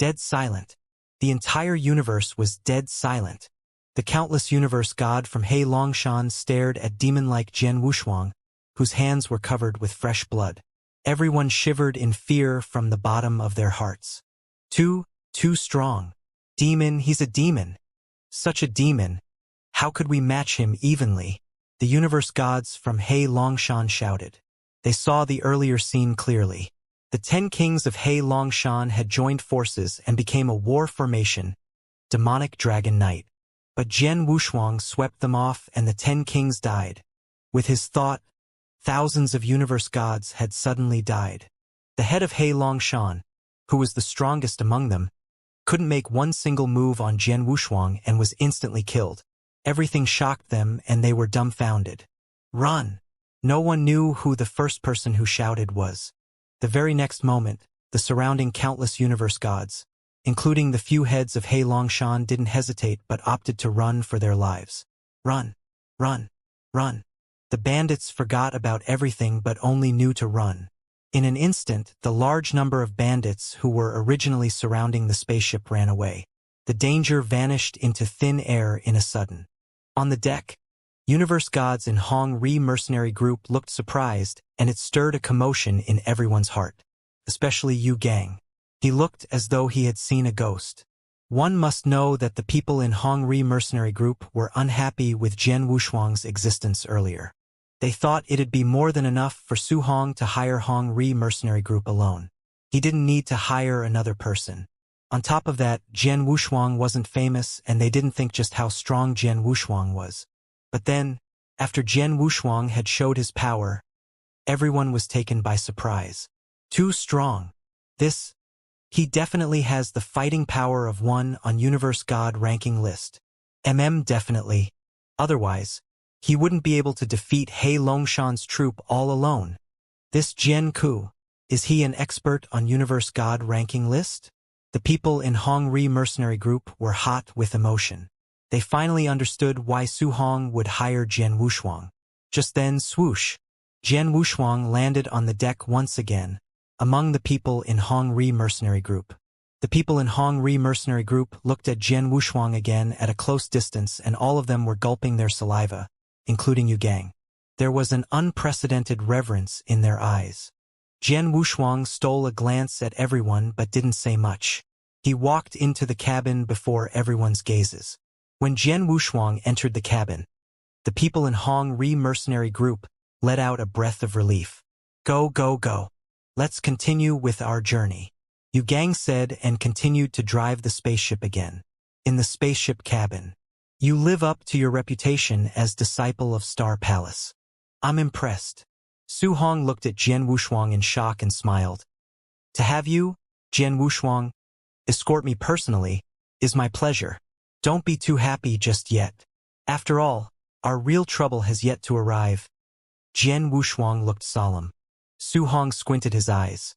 Dead silent. The entire universe was dead silent. The countless universe god from He Longshan stared at demon-like Jian Wushuang, whose hands were covered with fresh blood. Everyone shivered in fear from the bottom of their hearts. Too strong. Demon, he's a demon. Such a demon. How could we match him evenly? The universe gods from He Longshan shouted. They saw the earlier scene clearly. The 10 kings of He Longshan had joined forces and became a war formation, demonic dragon knight. But Jian Wushuang swept them off and the 10 kings died. With his thought, thousands of universe gods had suddenly died. The head of He Longshan, who was the strongest among them, couldn't make one single move on Jian Wushuang and was instantly killed. Everything shocked them and they were dumbfounded. Run! No one knew who the first person who shouted was. The very next moment, the surrounding countless universe gods, including the few heads of He Longshan, didn't hesitate but opted to run for their lives. Run! Run! Run! The bandits forgot about everything but only knew to run. In an instant, the large number of bandits who were originally surrounding the spaceship ran away. The danger vanished into thin air in a sudden. On the deck, universe gods in Hong Ri mercenary group looked surprised, and it stirred a commotion in everyone's heart, especially Yu Gang. He looked as though he had seen a ghost. One must know that the people in Hong Ri mercenary group were unhappy with Jian Wushuang's existence earlier. They thought it'd be more than enough for Su Hong to hire Hong Ri mercenary group alone. He didn't need to hire another person. On top of that, Jian Wushuang wasn't famous and they didn't think just how strong Jian Wushuang was. But then, after Jian Wushuang had showed his power, everyone was taken by surprise. Too strong. He definitely has the fighting power of one on Universe God ranking list. Definitely. Otherwise, he wouldn't be able to defeat He Longshan's troop all alone. This Jian Ku, is he an expert on Universe God ranking list? The people in Hong Ri mercenary group were hot with emotion. They finally understood why Su Hong would hire Jian Wushuang. Just then, swoosh, Jian Wushuang landed on the deck once again, among the people in Hong Ri mercenary group. The people in Hong Ri mercenary group looked at Jian Wushuang again at a close distance and all of them were gulping their saliva, including Yu Gang. There was an unprecedented reverence in their eyes. Jian Wushuang stole a glance at everyone but didn't say much. He walked into the cabin before everyone's gazes. When Jian Wushuang entered the cabin, the people in Hong Ri mercenary group let out a breath of relief. Go, go, go. Let's continue with our journey, Yu Gang said and continued to drive the spaceship again. In the spaceship cabin, you live up to your reputation as disciple of Star Palace. I'm impressed. Su Hong looked at Jian Wushuang in shock and smiled. To have you, Jian Wushuang, escort me personally, is my pleasure. Don't be too happy just yet. After all, our real trouble has yet to arrive. Jian Wushuang looked solemn. Su Hong squinted his eyes.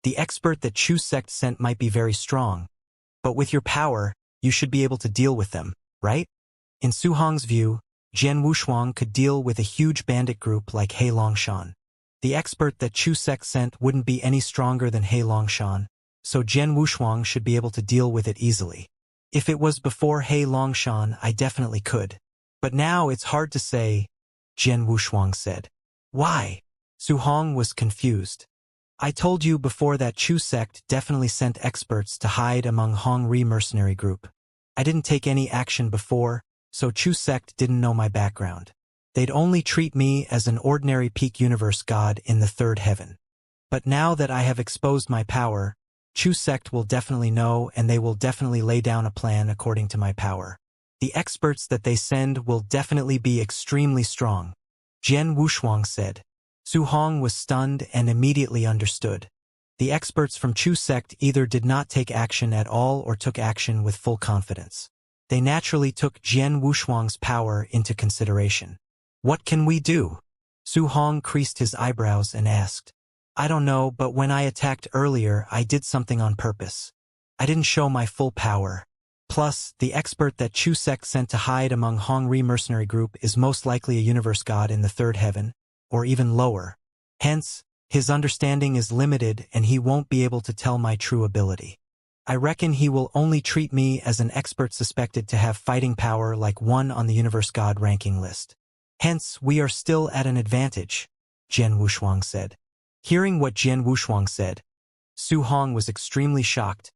The expert that Chu sect sent might be very strong, but with your power, you should be able to deal with them, right? In Su Hong's view, Jian Wushuang could deal with a huge bandit group like He Longshan. The expert that Chu sect sent wouldn't be any stronger than He Longshan, so Jian Wushuang should be able to deal with it easily. If it was before He Longshan, I definitely could. But now it's hard to say, Jian Wushuang said. Why? Su Hong was confused. I told you before that Chu sect definitely sent experts to hide among Hong Ri mercenary group. I didn't take any action before, so Chu sect didn't know my background. They'd only treat me as an ordinary peak universe god in the third heaven. But now that I have exposed my power, Chu sect will definitely know and they will definitely lay down a plan according to my power. The experts that they send will definitely be extremely strong, Jian Wushuang said. Su Hong was stunned and immediately understood. The experts from Chu sect either did not take action at all or took action with full confidence. They naturally took Jian Wushuang's power into consideration. What can we do? Su Hong creased his eyebrows and asked. I don't know, but when I attacked earlier, I did something on purpose. I didn't show my full power. Plus, the expert that Chu sect sent to hide among Hong Ri mercenary group is most likely a universe god in the third heaven, or even lower. Hence, his understanding is limited and he won't be able to tell my true ability. I reckon he will only treat me as an expert suspected to have fighting power like one on the universe god ranking list. Hence, we are still at an advantage, Jian Wushuang said. Hearing what Jian Wushuang said, Su Hong was extremely shocked.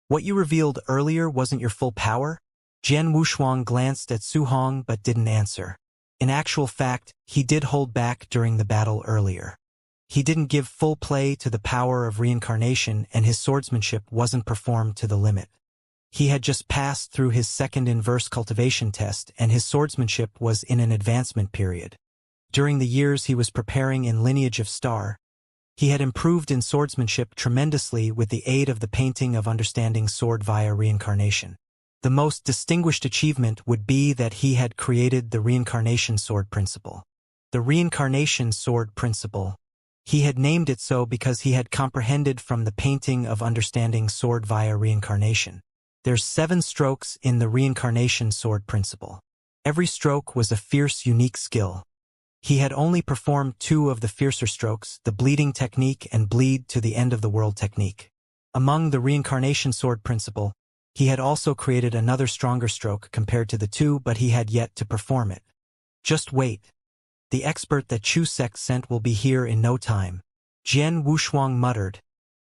What you revealed earlier wasn't your full power? Jian Wushuang glanced at Su Hong but didn't answer. In actual fact, he did hold back during the battle earlier. He didn't give full play to the power of reincarnation and his swordsmanship wasn't performed to the limit. He had just passed through his second inverse cultivation test and his swordsmanship was in an advancement period. During the years he was preparing in Lineage of Star, he had improved in swordsmanship tremendously with the aid of the painting of understanding sword via reincarnation. The most distinguished achievement would be that he had created the reincarnation sword principle. The reincarnation sword principle. He had named it so because he had comprehended from the painting of understanding sword via reincarnation. There's 7 strokes in the reincarnation sword principle. Every stroke was a fierce, unique skill. He had only performed 2 of the fiercer strokes, the bleeding technique and bleed to the end of the world technique. Among the reincarnation sword principle, he had also created another stronger stroke compared to the 2, but he had yet to perform it. Just wait. The expert that Chu Sect sent will be here in no time, Jian Wushuang muttered.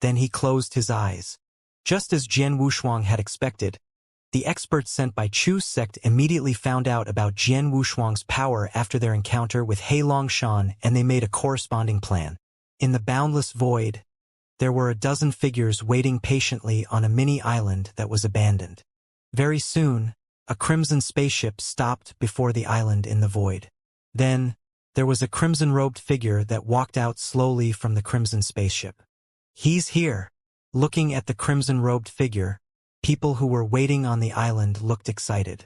Then he closed his eyes. Just as Jian Wushuang had expected, the experts sent by Chu Sect immediately found out about Jian Wushuang's power after their encounter with He Longshan and they made a corresponding plan. In the boundless void, there were a dozen figures waiting patiently on a mini island that was abandoned. Very soon, a crimson spaceship stopped before the island in the void. Then, there was a crimson-robed figure that walked out slowly from the crimson spaceship. He's here. Looking at the crimson-robed figure, people who were waiting on the island looked excited.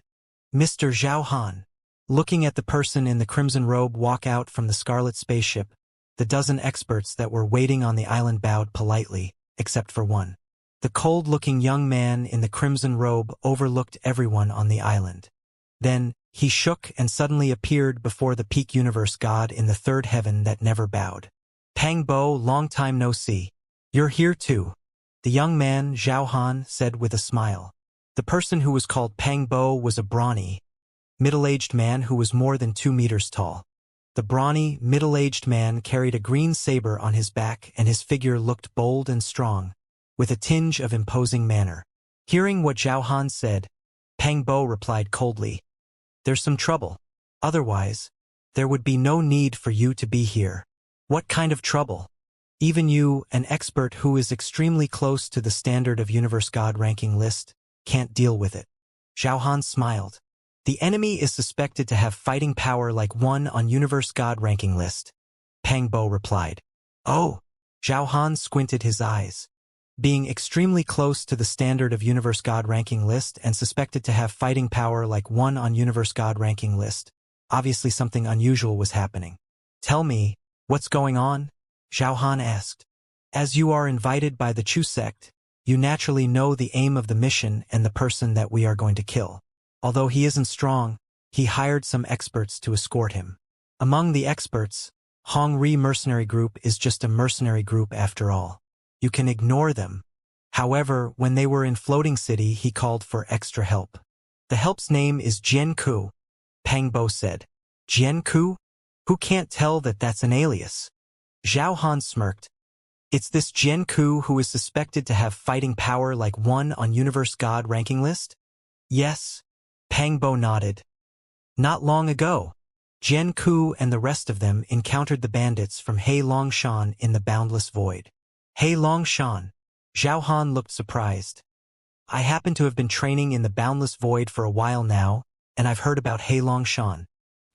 Mr. Zhao Han. Looking at the person in the crimson robe walk out from the scarlet spaceship, the dozen experts that were waiting on the island bowed politely, except for one. The cold-looking young man in the crimson robe overlooked everyone on the island. Then, he shook and suddenly appeared before the peak universe god in the third heaven that never bowed. Pang Bo, long time no see. You're here too. The young man, Zhao Han, said with a smile. The person who was called Pang Bo was a brawny, middle-aged man who was more than 2 meters tall. The brawny, middle-aged man carried a green saber on his back and his figure looked bold and strong, with a tinge of imposing manner. Hearing what Zhao Han said, Pang Bo replied coldly, "There's some trouble. Otherwise, there would be no need for you to be here." What kind of trouble? Even you, an expert who is extremely close to the standard of Universe God ranking list, can't deal with it. Zhao Han smiled. The enemy is suspected to have fighting power like one on Universe God ranking list. Pang Bo replied. Oh! Zhao Han squinted his eyes. Being extremely close to the standard of Universe God ranking list and suspected to have fighting power like one on Universe God ranking list, obviously something unusual was happening. Tell me, what's going on? Zhao Han asked. As you are invited by the Chu sect, you naturally know the aim of the mission and the person that we are going to kill. Although he isn't strong, he hired some experts to escort him. Among the experts, Hong Ri mercenary group is just a mercenary group after all. You can ignore them. However, when they were in Floating City, he called for extra help. The help's name is Jian Ku, Pang Bo said. Jian Ku? Who can't tell that that's an alias? Zhao Han smirked. It's this Jian Ku who is suspected to have fighting power like one on Universe God ranking list? Yes. Pang Bo nodded. Not long ago, Jian Ku and the rest of them encountered the bandits from He Longshan in the boundless void. He Longshan. Zhao Han looked surprised. I happen to have been training in the boundless void for a while now, and I've heard about He Longshan.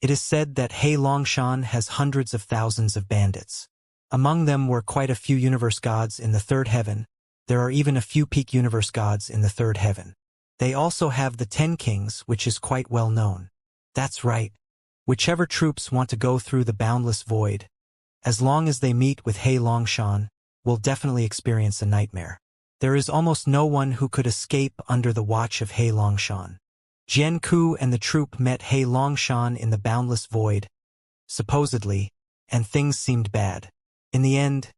It is said that He Longshan has hundreds of thousands of bandits. Among them were quite a few universe gods in the third heaven. There are even a few peak universe gods in the third heaven. They also have the 10 kings, which is quite well known. That's right. Whichever troops want to go through the boundless void, as long as they meet with He Longshan, will definitely experience a nightmare. There is almost no one who could escape under the watch of He Longshan. Jian Ku and the troop met He Longshan in the boundless void, supposedly, and things seemed bad. In the end,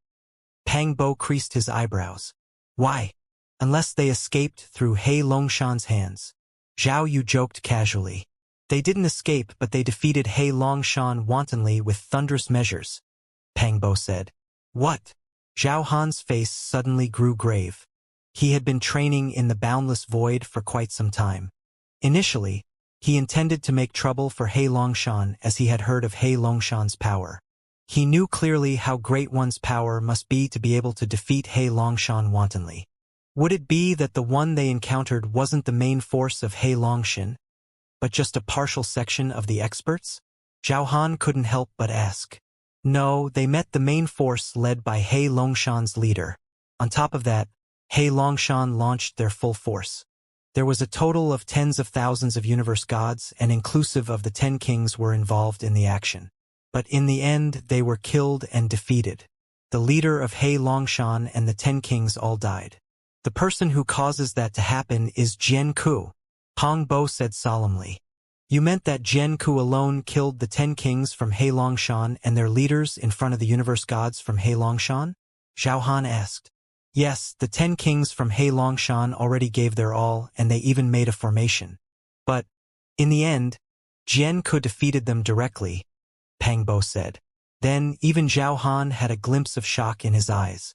Pang Bo creased his eyebrows. Why? unless they escaped through He Longshan's hands. Zhao Yu joked casually. They didn't escape, but they defeated He Longshan wantonly with thunderous measures, Pang Bo said. What? Zhao Han's face suddenly grew grave. He had been training in the boundless void for quite some time. Initially, he intended to make trouble for He Longshan as he had heard of He Longshan's power. He knew clearly how great one's power must be to be able to defeat He Longshan wantonly. Would it be that the one they encountered wasn't the main force of He Longshan, but just a partial section of the experts? Zhao Han couldn't help but ask. No, they met the main force led by He Longshan's leader. On top of that, He Longshan launched their full force. There was a total of tens of thousands of universe gods, and inclusive of the 10 kings were involved in the action. But in the end, they were killed and defeated. The leader of He Longshan and the 10 kings all died. The person who causes that to happen is Jian Ku, Pang Bo said solemnly. You meant that Jian Ku alone killed the 10 kings from He Longshan and their leaders in front of the universe gods from He Longshan? Zhao Han asked. Yes, the 10 kings from He Longshan already gave their all, and they even made a formation. But, in the end, Jian Ku defeated them directly, Pang Bo said. Then, even Zhao Han had a glimpse of shock in his eyes.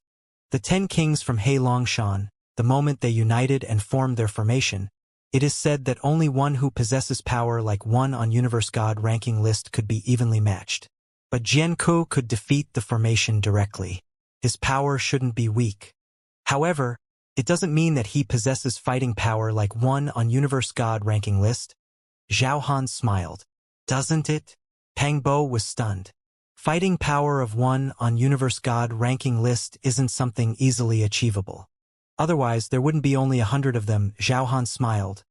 The 10 kings from He Longshan, the moment they united and formed their formation, it is said that only one who possesses power like one on Universe God ranking list could be evenly matched. But Jian Ku could defeat the formation directly. His power shouldn't be weak. However, it doesn't mean that he possesses fighting power like one on Universe God ranking list. Zhao Han smiled. Doesn't it? Pang Bo was stunned. Fighting power of one on Universe God ranking list isn't something easily achievable. Otherwise, there wouldn't be only 100 of them. Zhao Han smiled.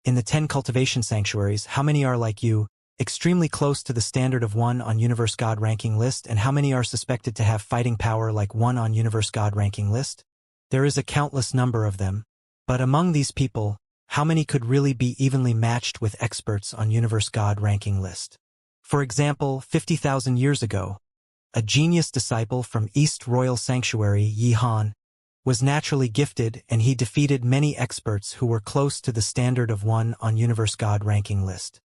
In the 10 cultivation sanctuaries, how many are like you, extremely close to the standard of one on Universe God ranking list, and how many are suspected to have fighting power like one on Universe God ranking list? There is a countless number of them. But among these people, how many could really be evenly matched with experts on Universe God ranking list? For example, 50,000 years ago, a genius disciple from East Royal Sanctuary, Yi Han, was naturally gifted, and he defeated many experts who were close to the standard of one on Universe God ranking list.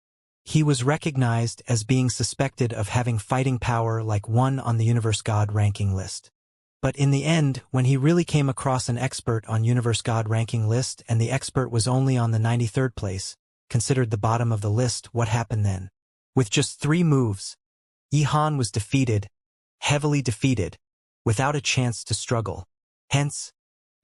He was recognized as being suspected of having fighting power like one on the Universe God ranking list. But in the end, when he really came across an expert on Universe God ranking list and the expert was only on the 93rd place, considered the bottom of the list, what happened then? With just 3 moves, Yi Han was defeated, heavily defeated, without a chance to struggle. Hence,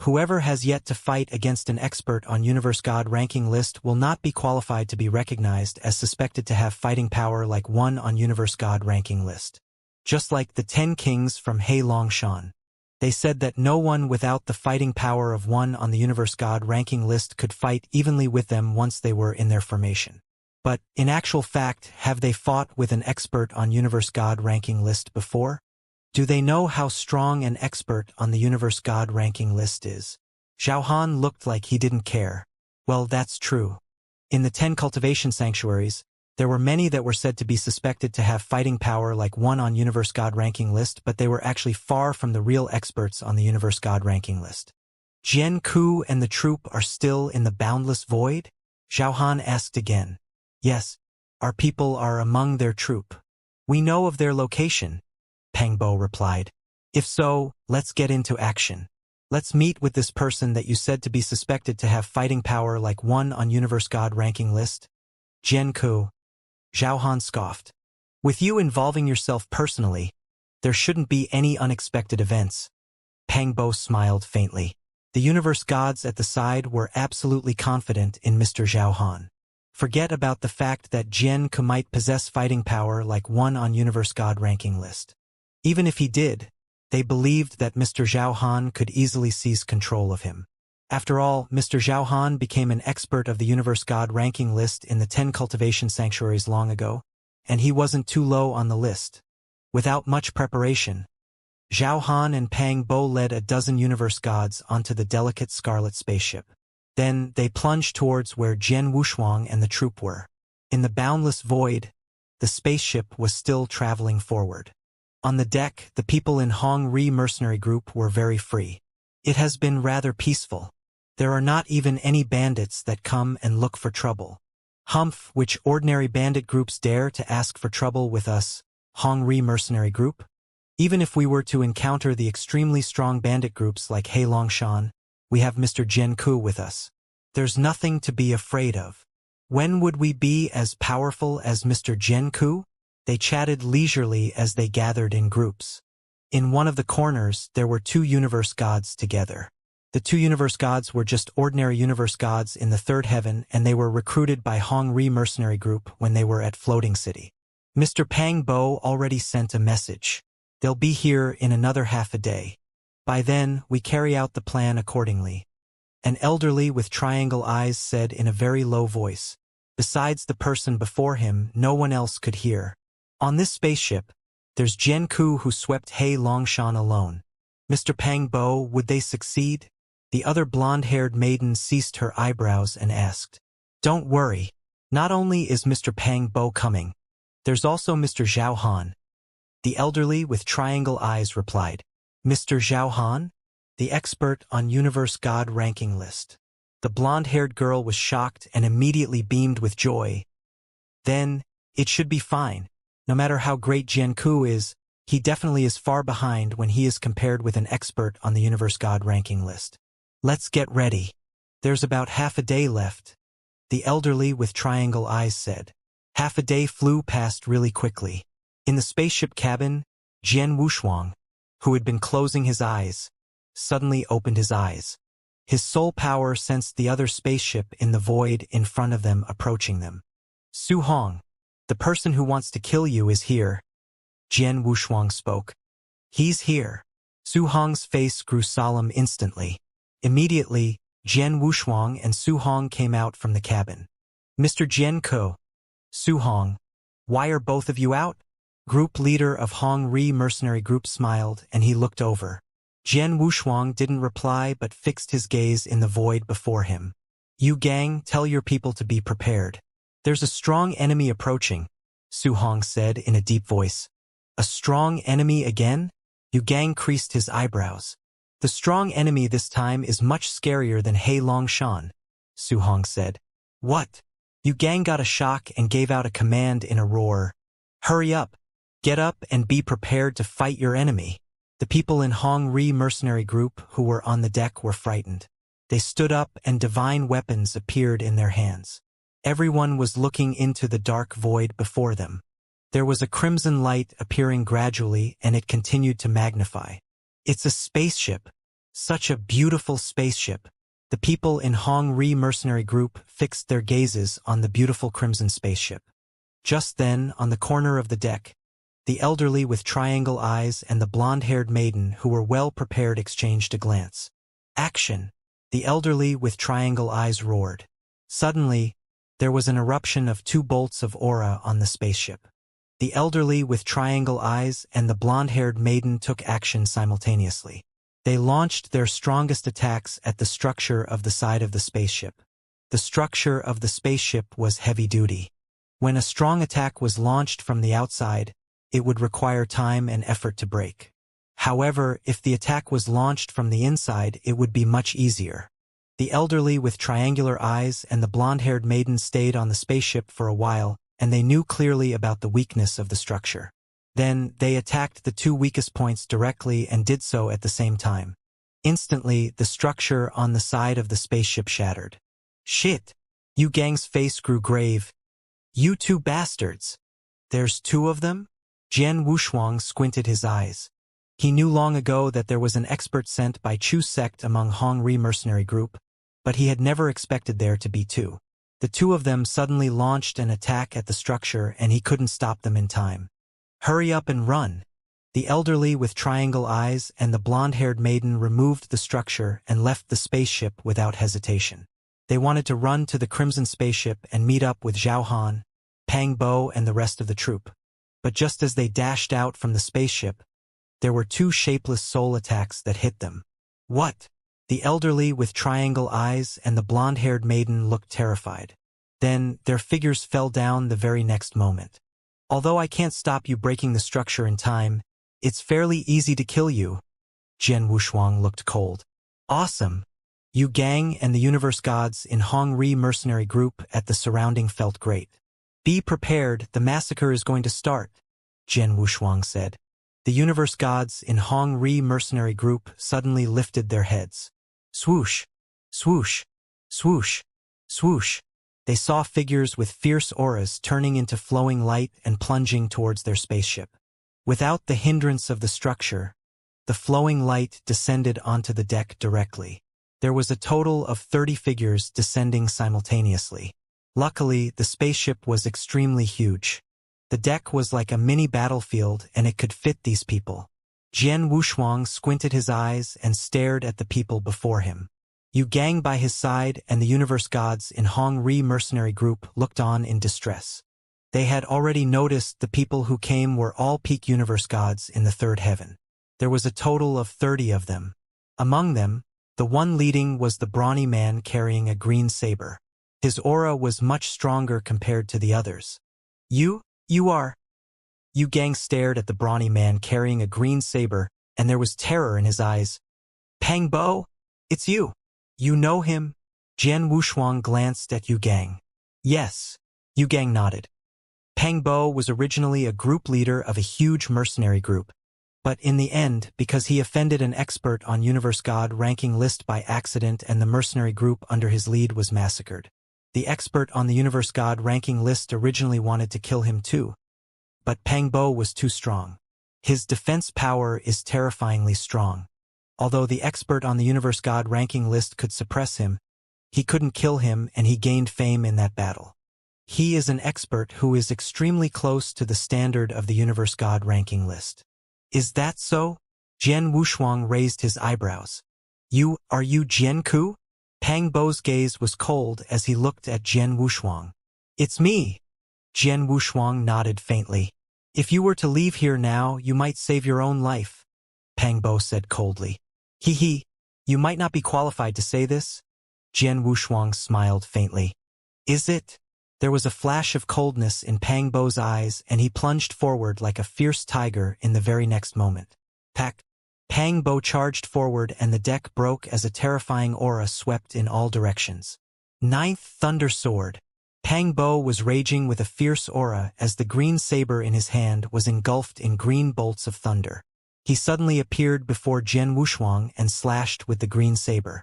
whoever has yet to fight against an expert on Universe God ranking list will not be qualified to be recognized as suspected to have fighting power like one on Universe God ranking list. Just like the 10 kings from He Longshan. They said that no one without the fighting power of one on the Universe God ranking list could fight evenly with them once they were in their formation. But, in actual fact, have they fought with an expert on Universe God ranking list before? Do they know how strong an expert on the Universe God ranking list is? Zhao Han looked like he didn't care. Well, that's true. In the 10 cultivation sanctuaries, there were many that were said to be suspected to have fighting power like one on Universe God ranking list, but they were actually far from the real experts on the Universe God ranking list. Jian Ku and the troop are still in the boundless void? Zhao Han asked again. Yes, our people are among their troop. We know of their location, Pang Bo replied. If so, let's get into action. Let's meet with this person that you said to be suspected to have fighting power like one on Universe God ranking list. Jian Ku. Zhao Han scoffed. With you involving yourself personally, there shouldn't be any unexpected events. Pang Bo smiled faintly. The universe gods at the side were absolutely confident in Mr. Zhao Han. Forget about the fact that Jian Ku might possess fighting power like one on Universe God ranking list. Even if he did, they believed that Mr. Zhao Han could easily seize control of him. After all, Mr. Zhao Han became an expert of the Universe God ranking list in the 10 cultivation sanctuaries long ago, and he wasn't too low on the list. Without much preparation, Zhao Han and Pang Bo led a dozen universe gods onto the delicate scarlet spaceship. Then they plunged towards where Jian Wushuang and the troop were. In the boundless void, the spaceship was still traveling forward. On the deck, the people in Hong Ri mercenary group were very free. It has been rather peaceful, There are not even any bandits that come and look for trouble. Humph, which ordinary bandit groups dare to ask for trouble with us, Hongri mercenary group? Even if we were to encounter the extremely strong bandit groups like He Longshan, we have Mr. Jianku with us. There's nothing to be afraid of. When would we be as powerful as Mr. Jianku? They chatted leisurely as they gathered in groups. In one of the corners, there were two universe gods together. The two universe gods were just ordinary universe gods in the third heaven, and they were recruited by Hongri mercenary group when they were at Floating City. Mr. Pang Bo already sent a message. They'll be here in another half a day. By then, we carry out the plan accordingly. An elderly with triangle eyes said in a very low voice. Besides the person before him, no one else could hear. On this spaceship, there's Jianku who swept He Longshan alone. Mr. Pang Bo, would they succeed? The other blonde-haired maiden ceased her eyebrows and asked. Don't worry. Not only is Mr. Pang Bo coming, there's also Mr. Zhao Han. The elderly with triangle eyes replied. Mr. Zhao Han? The expert on Universe God ranking list. The blonde-haired girl was shocked and immediately beamed with joy. Then, it should be fine. No matter how great Jianku is, he definitely is far behind when he is compared with an expert on the Universe God ranking list. Let's get ready. There's about half a day left. The elderly with triangle eyes said. Half a day flew past really quickly. In the spaceship cabin, Jian Wushuang, who had been closing his eyes, suddenly opened his eyes. His soul power sensed the other spaceship in the void in front of them approaching them. Su Hong, the person who wants to kill you is here. Jian Wushuang spoke. He's here. Su Hong's face grew solemn instantly. Immediately, Jian Wushuang and Su Hong came out from the cabin. Mr. Jianku. Su Hong. Why are both of you out? Group leader of Hongri mercenary group smiled and he looked over. Jian Wushuang didn't reply but fixed his gaze in the void before him. You gang, tell your people to be prepared. There's a strong enemy approaching, Su Hong said in a deep voice. A strong enemy again? Yu Gang creased his eyebrows. The strong enemy this time is much scarier than He Longshan, Su Hong said. What? Yu Gang got a shock and gave out a command in a roar. Hurry up! Get up and be prepared to fight your enemy. The people in Hongri mercenary group who were on the deck were frightened. They stood up and divine weapons appeared in their hands. Everyone was looking into the dark void before them. There was a crimson light appearing gradually and it continued to magnify. It's a spaceship. Such a beautiful spaceship. The people in Hongri mercenary group fixed their gazes on the beautiful crimson spaceship. Just then, on the corner of the deck, the elderly with triangle eyes and the blonde-haired maiden who were well prepared exchanged a glance. Action! The elderly with triangle eyes roared. Suddenly, there was an eruption of 2 bolts of aura on the spaceship. The elderly with triangle eyes and the blonde-haired maiden took action simultaneously. They launched their strongest attacks at the structure of the side of the spaceship. The structure of the spaceship was heavy-duty. When a strong attack was launched from the outside, it would require time and effort to break. However, if the attack was launched from the inside, it would be much easier. The elderly with triangular eyes and the blonde-haired maiden stayed on the spaceship for a while, and they knew clearly about the weakness of the structure. Then, they attacked the 2 weakest points directly and did so at the same time. Instantly, the structure on the side of the spaceship shattered. Shit! Yu Gang's face grew grave. You 2 bastards! There's 2 of them? Jian Wushuang squinted his eyes. He knew long ago that there was an expert sent by Chu sect among Hongri mercenary group, but he had never expected there to be 2. The 2 of them suddenly launched an attack at the structure and he couldn't stop them in time. Hurry up and run! The elderly with triangle eyes and the blonde-haired maiden removed the structure and left the spaceship without hesitation. They wanted to run to the crimson spaceship and meet up with Zhao Han, Pang Bo and the rest of the troop. But just as they dashed out from the spaceship, there were 2 shapeless soul attacks that hit them. What? The elderly with triangle eyes and the blonde-haired maiden looked terrified. Then, their figures fell down the very next moment. Although I can't stop you breaking the structure in time, it's fairly easy to kill you. Jian Wushuang looked cold. Awesome! Yu Gang and the universe gods in Hongri mercenary group at the surrounding felt great. Be prepared, the massacre is going to start, Jian Wushuang said. The universe gods in Hongri mercenary group suddenly lifted their heads. Swoosh, swoosh, swoosh, swoosh. They saw figures with fierce auras turning into flowing light and plunging towards their spaceship. Without the hindrance of the structure, the flowing light descended onto the deck directly. There was a total of 30 figures descending simultaneously. Luckily, the spaceship was extremely huge. The deck was like a mini battlefield and it could fit these people. Jian Wushuang squinted his eyes and stared at the people before him. Yu Gang by his side and the universe gods in Hongri mercenary group looked on in distress. They had already noticed the people who came were all peak universe gods in the third heaven. There was a total of 30 of them. Among them, the one leading was the brawny man carrying a green saber. His aura was much stronger compared to the others. You are... Yu Gang stared at the brawny man carrying a green saber, and there was terror in his eyes. Pang Bo, it's you. You know him? Jian Wushuang glanced at Yu Gang. Yes. Yu Gang nodded. Pang Bo was originally a group leader of a huge mercenary group, but in the end, because he offended an expert on Universe God ranking list by accident and the mercenary group under his lead was massacred. The expert on the Universe God ranking list originally wanted to kill him too, but Pang Bo was too strong. His defense power is terrifyingly strong. Although the expert on the Universe God ranking list could suppress him, he couldn't kill him and he gained fame in that battle. He is an expert who is extremely close to the standard of the Universe God ranking list. Is that so? Jian Wushuang raised his eyebrows. Are you Jian Ku? Pang Bo's gaze was cold as he looked at Jian Wushuang. It's me. Jian Wushuang nodded faintly. If you were to leave here now, you might save your own life, Pang Bo said coldly. Hee, you might not be qualified to say this? Jian Wushuang smiled faintly. Is it? There was a flash of coldness in Pang Bo's eyes and he plunged forward like a fierce tiger in the very next moment. Pang Bo charged forward and the deck broke as a terrifying aura swept in all directions. Ninth Thunder Sword. Pang Bo was raging with a fierce aura as the green saber in his hand was engulfed in green bolts of thunder. He suddenly appeared before Jian Wushuang and slashed with the green saber.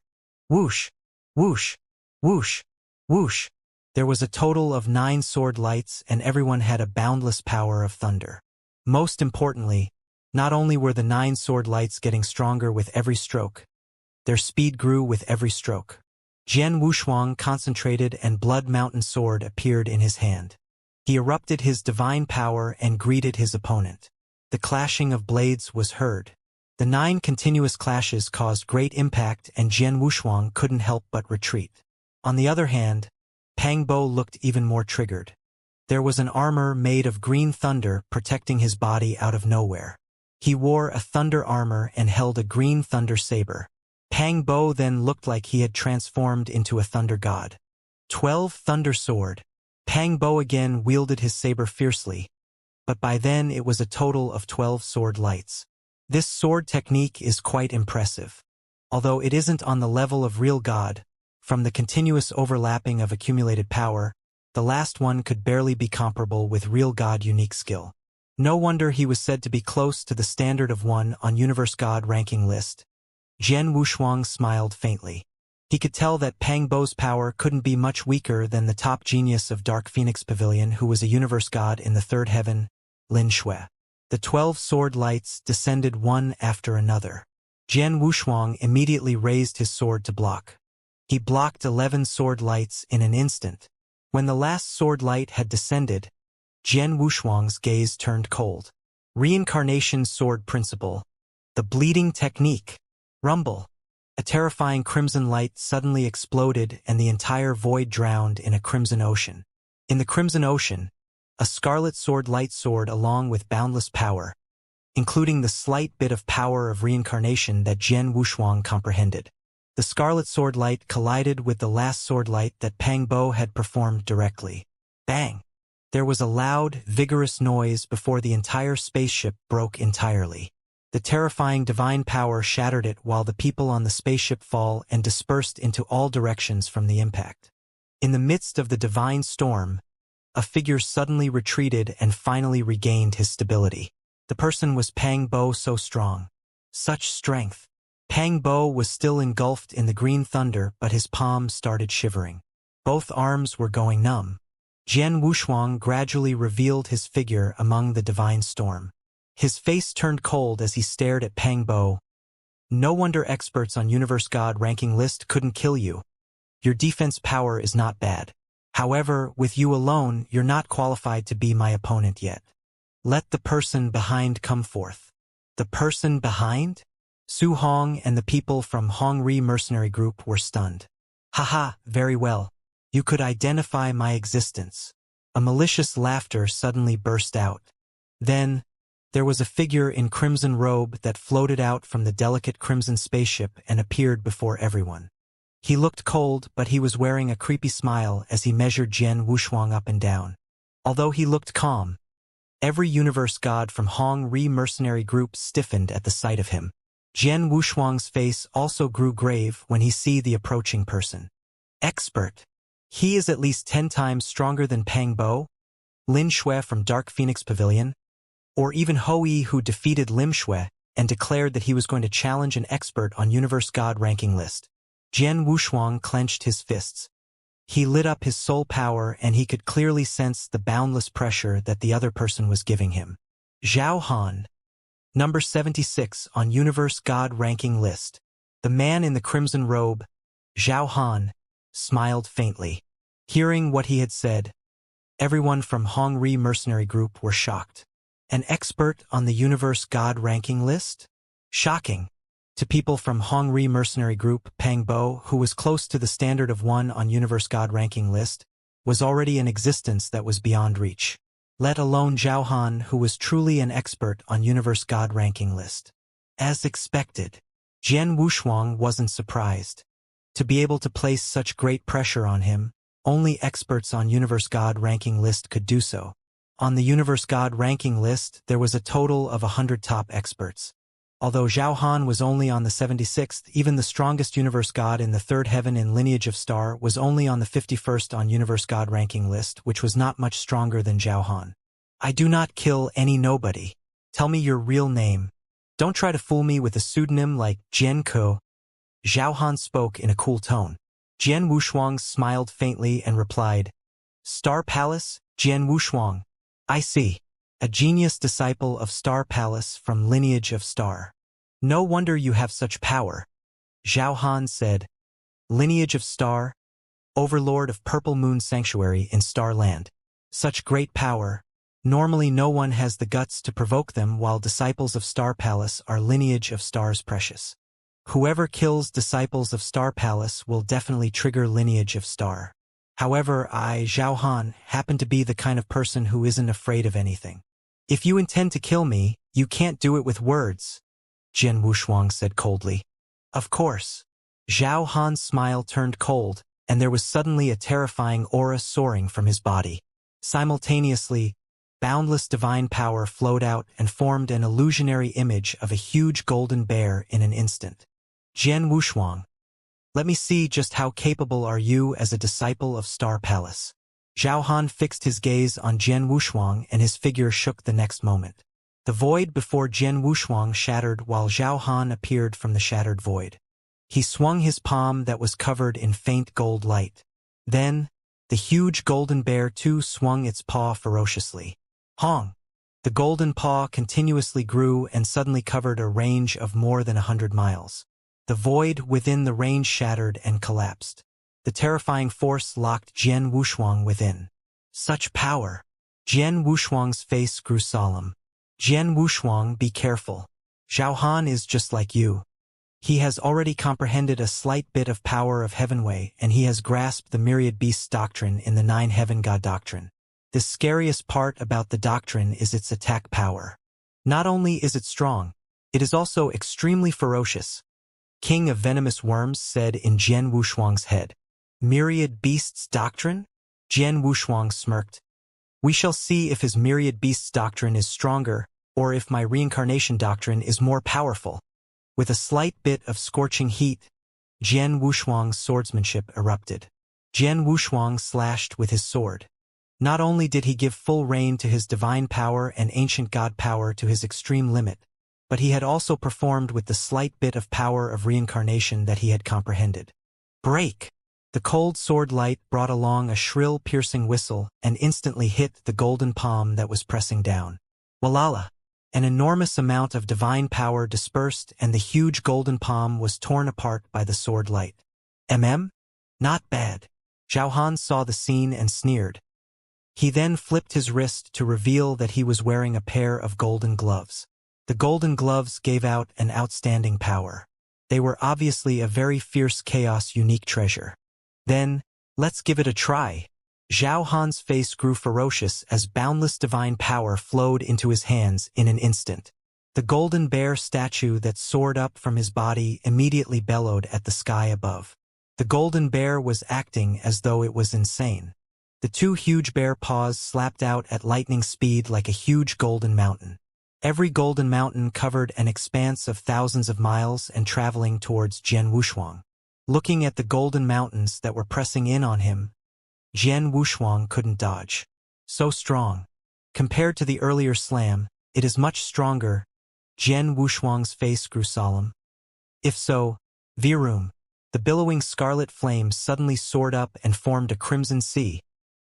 Whoosh! Whoosh! Whoosh! Whoosh! There was a total of 9 sword lights and everyone had a boundless power of thunder. Most importantly, not only were the 9 sword lights getting stronger with every stroke, their speed grew with every stroke. Jian Wushuang concentrated and Blood Mountain Sword appeared in his hand. He erupted his divine power and greeted his opponent. The clashing of blades was heard. The 9 continuous clashes caused great impact and Jian Wushuang couldn't help but retreat. On the other hand, Pang Bo looked even more triggered. There was an armor made of green thunder protecting his body out of nowhere. He wore a thunder armor and held a green thunder saber. Pang Bo then looked like he had transformed into a thunder god. 12 Thunder Sword. Pang Bo again wielded his saber fiercely, but by then it was a total of 12 sword lights. This sword technique is quite impressive. Although it isn't on the level of real god, from the continuous overlapping of accumulated power, the last one could barely be comparable with real god unique skill. No wonder he was said to be close to the standard of one on Universe God ranking list. Jian Wushuang smiled faintly. He could tell that Pang Bo's power couldn't be much weaker than the top genius of Dark Phoenix Pavilion who was a universe god in the third heaven, Lin Shui. The 12 sword lights descended one after another. Jian Wushuang immediately raised his sword to block. He blocked 11 sword lights in an instant. When the last sword light had descended, Jian Wushuang's gaze turned cold. Reincarnation Sword Principle. The Bleeding Technique. Rumble. A terrifying crimson light suddenly exploded and the entire void drowned in a crimson ocean. In the crimson ocean, a scarlet sword light soared along with boundless power, including the slight bit of power of reincarnation that Jian Wushuang comprehended. The scarlet sword light collided with the last sword light that Pang Bo had performed directly. Bang! There was a loud, vigorous noise before the entire spaceship broke entirely. The terrifying divine power shattered it while the people on the spaceship fall and dispersed into all directions from the impact. In the midst of the divine storm, a figure suddenly retreated and finally regained his stability. The person was Pang Bo, so strong. Such strength. Pang Bo was still engulfed in the green thunder, but his palms started shivering. Both arms were going numb. Jian Wushuang gradually revealed his figure among the divine storm. His face turned cold as he stared at Pang Bo. No wonder experts on Universe God ranking list couldn't kill you. Your defense power is not bad. However, with you alone, you're not qualified to be my opponent yet. Let the person behind come forth. The person behind? Su Hong and the people from Hong Ri mercenary group were stunned. Haha, very well. You could identify my existence. A malicious laughter suddenly burst out. Then, there was a figure in crimson robe that floated out from the delicate crimson spaceship and appeared before everyone. He looked cold, but he was wearing a creepy smile as he measured Jian Wushuang up and down. Although he looked calm, every universe god from Hong Ri mercenary group stiffened at the sight of him. Jian Wushuang's face also grew grave when he saw the approaching person. Expert. He is at least 10 times stronger than Pang Bo, Lin Shui from Dark Phoenix Pavilion, or even Ho Yi, who defeated Lim Shui and declared that he was going to challenge an expert on Universe God ranking list. Jian Wushuang clenched his fists. He lit up his soul power and he could clearly sense the boundless pressure that the other person was giving him. Zhao Han. Number 76 on Universe God ranking list. The man in the crimson robe, Zhao Han, smiled faintly. Hearing what he had said, everyone from Hong Ri mercenary group were shocked. An expert on the Universe God ranking list? Shocking. To people from Hong Ri mercenary group, Pang Bo, who was close to the standard of 1 on Universe God ranking list, was already an existence that was beyond reach. Let alone Zhao Han, who was truly an expert on Universe God ranking list. As expected, Jian Wushuang wasn't surprised. To be able to place such great pressure on him, only experts on Universe God ranking list could do so. On the Universe God ranking list, there was a total of 100 top experts. Although Zhao Han was only on the 76th, even the strongest Universe God in the third heaven in Lineage of Star was only on the 51st on Universe God ranking list, which was not much stronger than Zhao Han. I do not kill any nobody. Tell me your real name. Don't try to fool me with a pseudonym like Jian Ko. Zhao Han spoke in a cool tone. Jian Wushuang smiled faintly and replied, Star Palace, Jian Wushuang. I see. A genius disciple of Star Palace from Lineage of Star. No wonder you have such power. Zhao Han said, Lineage of Star, Overlord of Purple Moon Sanctuary in Starland. Such great power. Normally no one has the guts to provoke them, while disciples of Star Palace are Lineage of Stars precious. Whoever kills disciples of Star Palace will definitely trigger Lineage of Star. However, I, Zhao Han, happen to be the kind of person who isn't afraid of anything. If you intend to kill me, you can't do it with words, Jian Wushuang said coldly. Of course. Zhao Han's smile turned cold, and there was suddenly a terrifying aura soaring from his body. Simultaneously, boundless divine power flowed out and formed an illusionary image of a huge golden bear in an instant. Jian Wushuang, let me see just how capable are you as a disciple of Star Palace. Zhao Han fixed his gaze on Jian Wushuang and his figure shook the next moment. The void before Jian Wushuang shattered while Zhao Han appeared from the shattered void. He swung his palm that was covered in faint gold light. Then, the huge golden bear too swung its paw ferociously. Hong! The golden paw continuously grew and suddenly covered a range of more than 100 miles. The void within the range shattered and collapsed. The terrifying force locked Jian Wushuang within. Such power! Jian Wushuang's face grew solemn. Jian Wushuang, be careful. Zhao Han is just like you. He has already comprehended a slight bit of power of Heavenway, and he has grasped the Myriad Beasts doctrine in the 9 Heaven God doctrine. The scariest part about the doctrine is its attack power. Not only is it strong, it is also extremely ferocious. King of Venomous Worms said in Jian Wushuang's head. Myriad Beasts doctrine? Jian Wushuang smirked. We shall see if his Myriad Beasts doctrine is stronger, or if my reincarnation doctrine is more powerful. With a slight bit of scorching heat, Jian Wushuang's swordsmanship erupted. Jian Wushuang slashed with his sword. Not only did he give full rein to his divine power and ancient god power to his extreme limit, but he had also performed with the slight bit of power of reincarnation that he had comprehended. Break! The cold sword light brought along a shrill piercing whistle and instantly hit the golden palm that was pressing down. Walala! An enormous amount of divine power dispersed and the huge golden palm was torn apart by the sword light. Not bad. Zhao Han saw the scene and sneered. He then flipped his wrist to reveal that he was wearing a pair of golden gloves. The golden gloves gave out an outstanding power. They were obviously a very fierce chaos unique treasure. Then, let's give it a try. Zhao Han's face grew ferocious as boundless divine power flowed into his hands in an instant. The golden bear statue that soared up from his body immediately bellowed at the sky above. The golden bear was acting as though it was insane. The two huge bear paws slapped out at lightning speed like a huge golden mountain. Every golden mountain covered an expanse of thousands of miles and traveling towards Jian Wushuang. Looking at the golden mountains that were pressing in on him, Jian Wushuang couldn't dodge. So strong. Compared to the earlier slam, it is much stronger. Jian Wushuang's face grew solemn. If so, Virum. The billowing scarlet flames suddenly soared up and formed a crimson sea,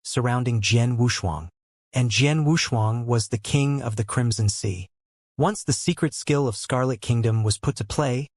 surrounding Jian Wushuang. And Jian Wushuang was the king of the Crimson Sea. Once the secret skill of Scarlet Kingdom was put to play,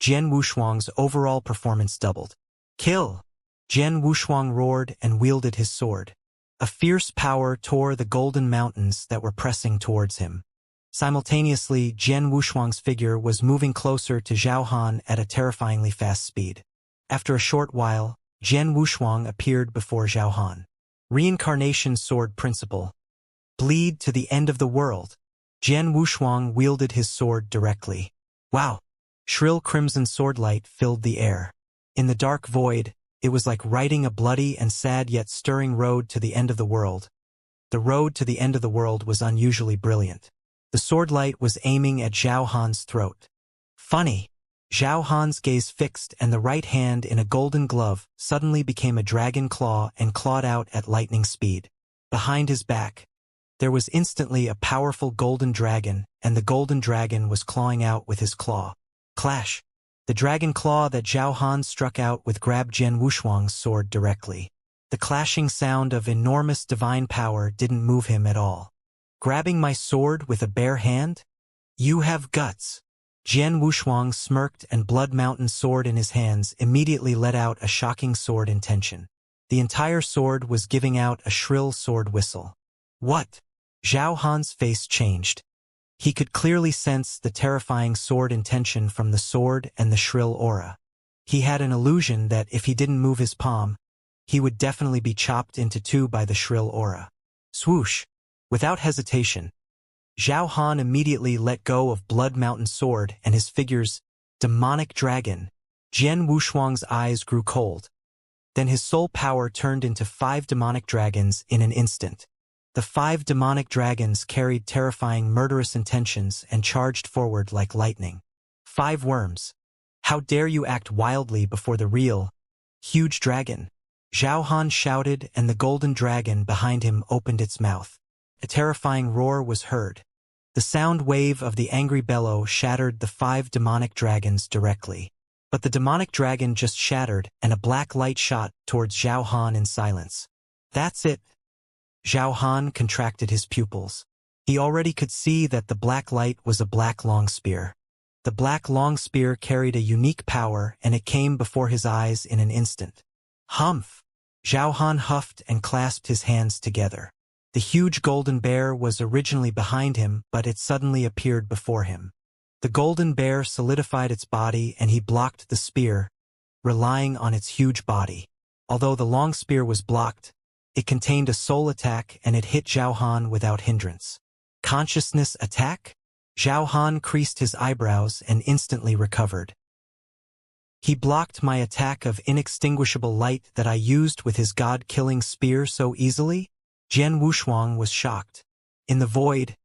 Jian Wushuang's overall performance doubled. Kill! Jian Wushuang roared and wielded his sword. A fierce power tore the golden mountains that were pressing towards him. Simultaneously, Jian Wushuang's figure was moving closer to Zhao Han at a terrifyingly fast speed. After a short while, Jian Wushuang appeared before Zhao Han. Reincarnation Sword Principle. Bleed to the end of the world. Jian Wushuang wielded his sword directly. Wow! Shrill crimson swordlight filled the air. In the dark void, it was like riding a bloody and sad yet stirring road to the end of the world. The road to the end of the world was unusually brilliant. The swordlight was aiming at Zhao Han's throat. Funny! Zhao Han's gaze fixed and the right hand in a golden glove suddenly became a dragon claw and clawed out at lightning speed. Behind his back, there was instantly a powerful golden dragon, and the golden dragon was clawing out with his claw. Clash! The dragon claw that Zhao Han struck out with grabbed Jian Wushuang's sword directly. The clashing sound of enormous divine power didn't move him at all. Grabbing my sword with a bare hand? You have guts. Jian Wushuang smirked and Blood Mountain sword in his hands immediately let out a shocking sword intention. The entire sword was giving out a shrill sword whistle. What? Zhao Han's face changed. He could clearly sense the terrifying sword intention from the sword and the shrill aura. He had an illusion that if he didn't move his palm, he would definitely be chopped into two by the shrill aura. Swoosh! Without hesitation, Zhao Han immediately let go of Blood Mountain sword and his figure's demonic dragon. Jian Wushuang's eyes grew cold. Then his soul power turned into 5 demonic dragons in an instant. The 5 demonic dragons carried terrifying murderous intentions and charged forward like lightning. 5 worms. How dare you act wildly before the real, huge dragon? Zhao Han shouted and the golden dragon behind him opened its mouth. A terrifying roar was heard. The sound wave of the angry bellow shattered the 5 demonic dragons directly. But the demonic dragon just shattered and a black light shot towards Zhao Han in silence. That's it. Zhao Han contracted his pupils. He already could see that the black light was a black long spear. The black long spear carried a unique power and it came before his eyes in an instant. Humph! Zhao Han huffed and clasped his hands together. The huge golden bear was originally behind him, but it suddenly appeared before him. The golden bear solidified its body and he blocked the spear, relying on its huge body. Although the long spear was blocked, it contained a soul attack and it hit Zhao Han without hindrance. Consciousness attack? Zhao Han creased his eyebrows and instantly recovered. He blocked my attack of inextinguishable light that I used with his god-killing spear so easily? Jian Wushuang was shocked. In the void,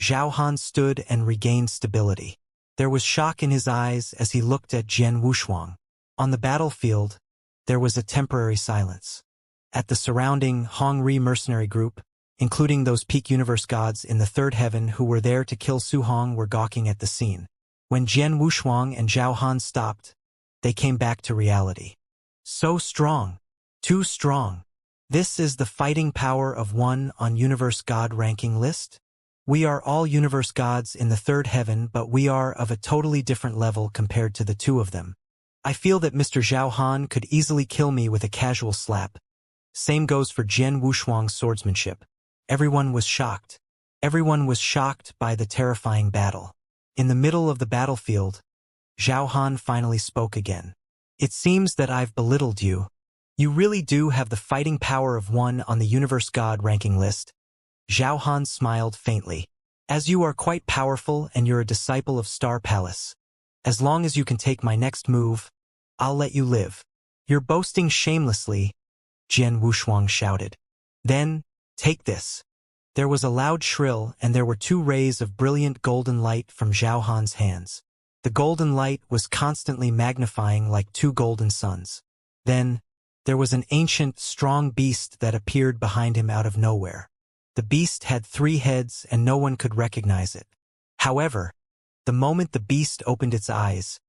Zhao Han stood and regained stability. There was shock in his eyes as he looked at Jian Wushuang. On the battlefield, there was a temporary silence. At the surrounding Hongri mercenary group, including those peak universe gods in the third heaven who were there to kill Su Hong, were gawking at the scene. When Jian Wushuang and Zhao Han stopped, they came back to reality. So strong. Too strong. This is the fighting power of one on universe god ranking list? We are all universe gods in the third heaven, but we are of a totally different level compared to the two of them. I feel that Mr. Zhao Han could easily kill me with a casual slap. Same goes for Jian Wushuang's swordsmanship. Everyone was shocked. Everyone was shocked by the terrifying battle. In the middle of the battlefield, Zhao Han finally spoke again. It seems that I've belittled you. You really do have the fighting power of one on the universe god ranking list. Zhao Han smiled faintly. As you are quite powerful and you're a disciple of Star Palace. As long as you can take my next move, I'll let you live. You're boasting shamelessly, Jian Wushuang shouted. Then, take this. There was a loud shrill and there were 2 rays of brilliant golden light from Zhao Han's hands. The golden light was constantly magnifying like 2 golden suns. Then, there was an ancient, strong beast that appeared behind him out of nowhere. The beast had 3 heads and no one could recognize it. However, the moment the beast opened its eyes,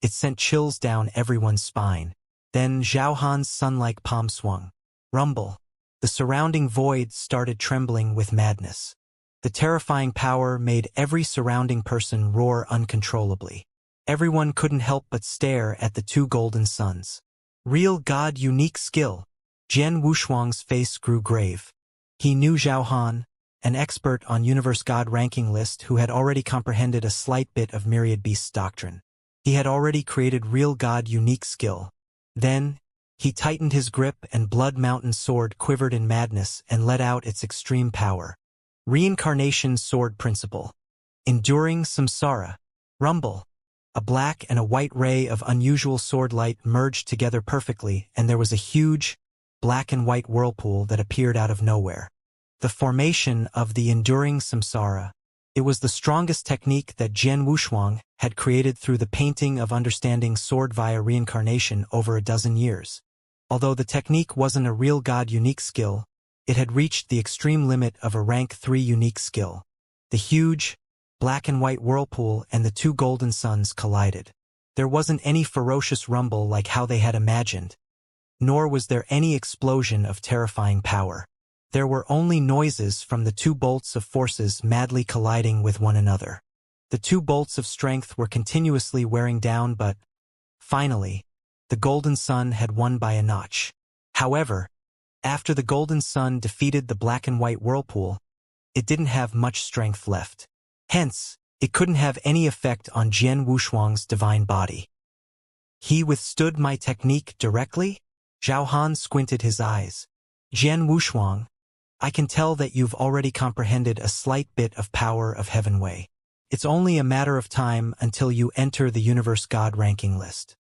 it sent chills down everyone's spine. Then Zhao Han's sun-like palm swung. Rumble. The surrounding void started trembling with madness. The terrifying power made every surrounding person roar uncontrollably. Everyone couldn't help but stare at the 2 golden suns. Real god unique skill. Jian Wushuang's face grew grave. He knew Zhao Han, an expert on universe god ranking list who had already comprehended a slight bit of myriad beasts doctrine. He had already created real god unique skill. Then, he tightened his grip and Blood Mountain sword quivered in madness and let out its extreme power. Reincarnation sword principle. Enduring samsara. Rumble. A black and a white ray of unusual sword light merged together perfectly, and there was a huge, black and white whirlpool that appeared out of nowhere. The formation of the enduring samsara. It was the strongest technique that Jian Wushuang had created through the painting of understanding sword via reincarnation over a dozen years. Although the technique wasn't a real god unique skill, it had reached the extreme limit of a rank 3 unique skill. The huge, black and white whirlpool and the 2 golden suns collided. There wasn't any ferocious rumble like how they had imagined, nor was there any explosion of terrifying power. There were only noises from the 2 bolts of forces madly colliding with one another. The 2 bolts of strength were continuously wearing down, but, finally, the golden sun had won by a notch. However, after the golden sun defeated the black and white whirlpool, it didn't have much strength left. Hence, it couldn't have any effect on Jian Wushuang's divine body. He withstood my technique directly? Zhao Han squinted his eyes. Jian Wushuang, I can tell that you've already comprehended a slight bit of power of Heaven Way. It's only a matter of time until you enter the universe god ranking list.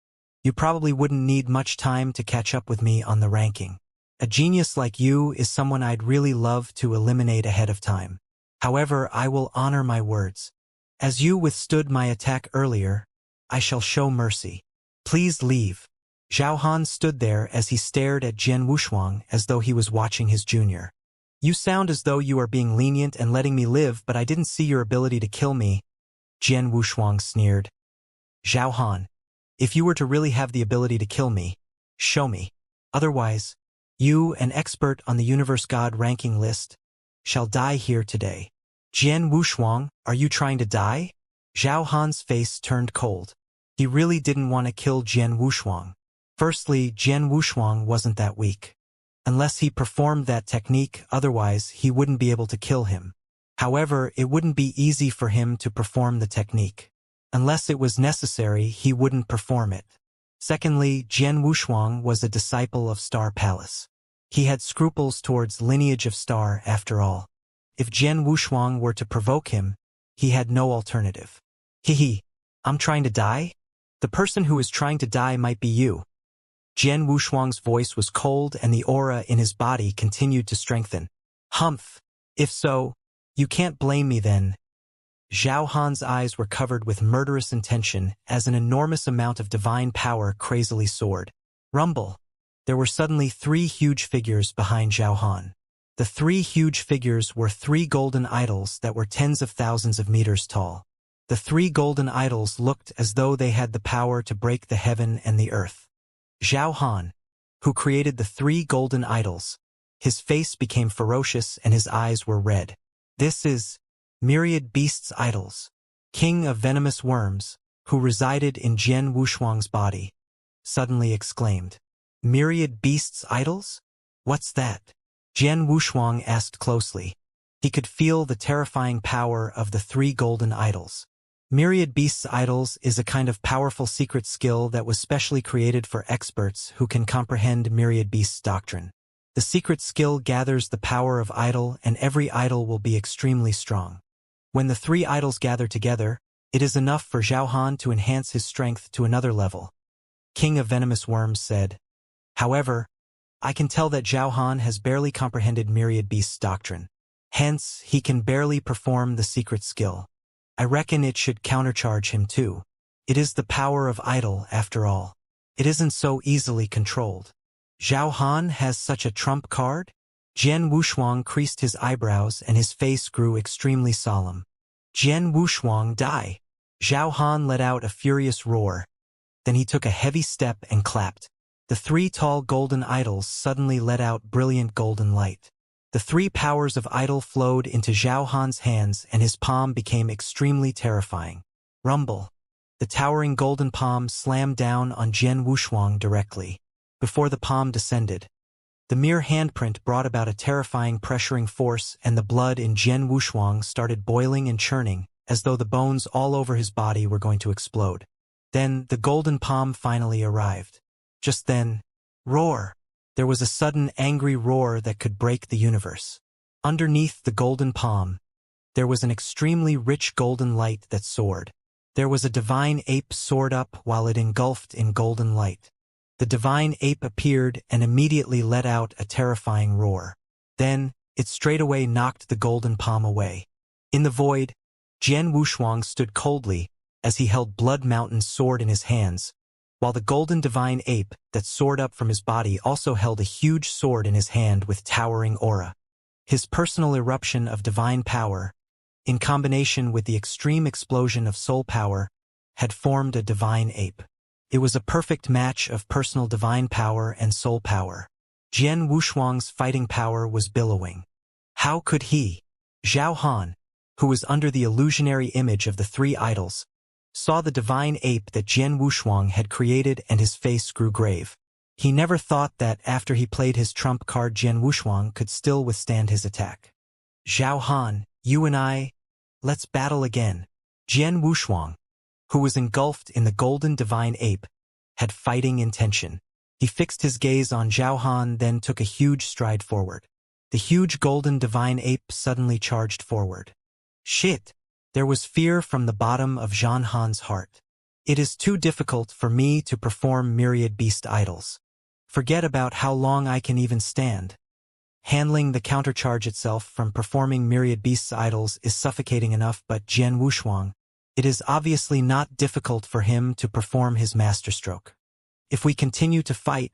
You probably wouldn't need much time to catch up with me on the ranking. A genius like you is someone I'd really love to eliminate ahead of time. However, I will honor my words. As you withstood my attack earlier, I shall show mercy. Please leave. Zhao Han stood there as he stared at Jian Wushuang as though he was watching his junior. You sound as though you are being lenient and letting me live, but I didn't see your ability to kill me, Jian Wushuang sneered. Zhao Han, if you were to really have the ability to kill me, show me. Otherwise, you, an expert on the universe god ranking list, shall die here today. Jian Wushuang, are you trying to die? Zhao Han's face turned cold. He really didn't want to kill Jian Wushuang. Firstly, Jian Wushuang wasn't that weak. Unless he performed that technique, otherwise he wouldn't be able to kill him. However, it wouldn't be easy for him to perform the technique. Unless it was necessary, he wouldn't perform it. Secondly, Jian Wushuang was a disciple of Star Palace. He had scruples towards lineage of Star after all. If Jian Wushuang were to provoke him, he had no alternative. Hehe, I'm trying to die? The person who is trying to die might be you. Jian Wushuang's voice was cold and the aura in his body continued to strengthen. Humph. If so, you can't blame me then, Zhao Han's eyes were covered with murderous intention as an enormous amount of divine power crazily soared. Rumble! There were suddenly 3 huge figures behind Zhao Han. The 3 huge figures were 3 golden idols that were tens of thousands of meters tall. The 3 golden idols looked as though they had the power to break the heaven and the earth. Zhao Han, who created the 3 golden idols, his face became ferocious and his eyes were red. This is Myriad Beasts' Idols, king of venomous worms, who resided in Jian Wushuang's body, suddenly exclaimed. Myriad Beasts' Idols? What's that? Jian Wushuang asked closely. He could feel the terrifying power of the 3 golden idols. Myriad Beasts' Idols is a kind of powerful secret skill that was specially created for experts who can comprehend Myriad Beasts' doctrine. The secret skill gathers the power of idol, and every idol will be extremely strong. When the 3 idols gather together, it is enough for Zhao Han to enhance his strength to another level. King of Venomous Worms said. However, I can tell that Zhao Han has barely comprehended Myriad Beasts' doctrine. Hence, he can barely perform the secret skill. I reckon it should countercharge him too. It is the power of idol, after all. It isn't so easily controlled. Zhao Han has such a trump card? Jian Wushuang creased his eyebrows and his face grew extremely solemn. Jian Wushuang, die! Zhao Han let out a furious roar. Then he took a heavy step and clapped. The 3 tall golden idols suddenly let out brilliant golden light. The 3 powers of idol flowed into Zhao Han's hands and his palm became extremely terrifying. Rumble! The towering golden palm slammed down on Jian Wushuang directly. Before the palm descended, the mere handprint brought about a terrifying pressuring force and the blood in Jian Wushuang started boiling and churning, as though the bones all over his body were going to explode. Then the golden palm finally arrived. Just then, roar! There was a sudden angry roar that could break the universe. Underneath the golden palm, there was an extremely rich golden light that soared. There was a divine ape soared up while it engulfed in golden light. The divine ape appeared and immediately let out a terrifying roar. Then, it straightaway knocked the golden palm away. In the void, Jian Wushuang stood coldly as he held Blood Mountain's sword in his hands, while the golden divine ape that soared up from his body also held a huge sword in his hand with towering aura. His personal eruption of divine power, in combination with the extreme explosion of soul power, had formed a divine ape. It was a perfect match of personal divine power and soul power. Jian Wushuang's fighting power was billowing. How could he? Zhao Han, who was under the illusionary image of the 3 idols, saw the divine ape that Jian Wushuang had created and his face grew grave. He never thought that after he played his trump card Jian Wushuang could still withstand his attack. Zhao Han, you and I, let's battle again. Jian Wushuang, who was engulfed in the golden divine ape, had fighting intention. He fixed his gaze on Zhao Han, then took a huge stride forward. The huge golden divine ape suddenly charged forward. Shit! There was fear from the bottom of Zhao Han's heart. It is too difficult for me to perform myriad beast idols. Forget about how long I can even stand. Handling the countercharge itself from performing myriad beasts idols is suffocating enough, but Jian Wushuang, it is obviously not difficult for him to perform his masterstroke. If we continue to fight,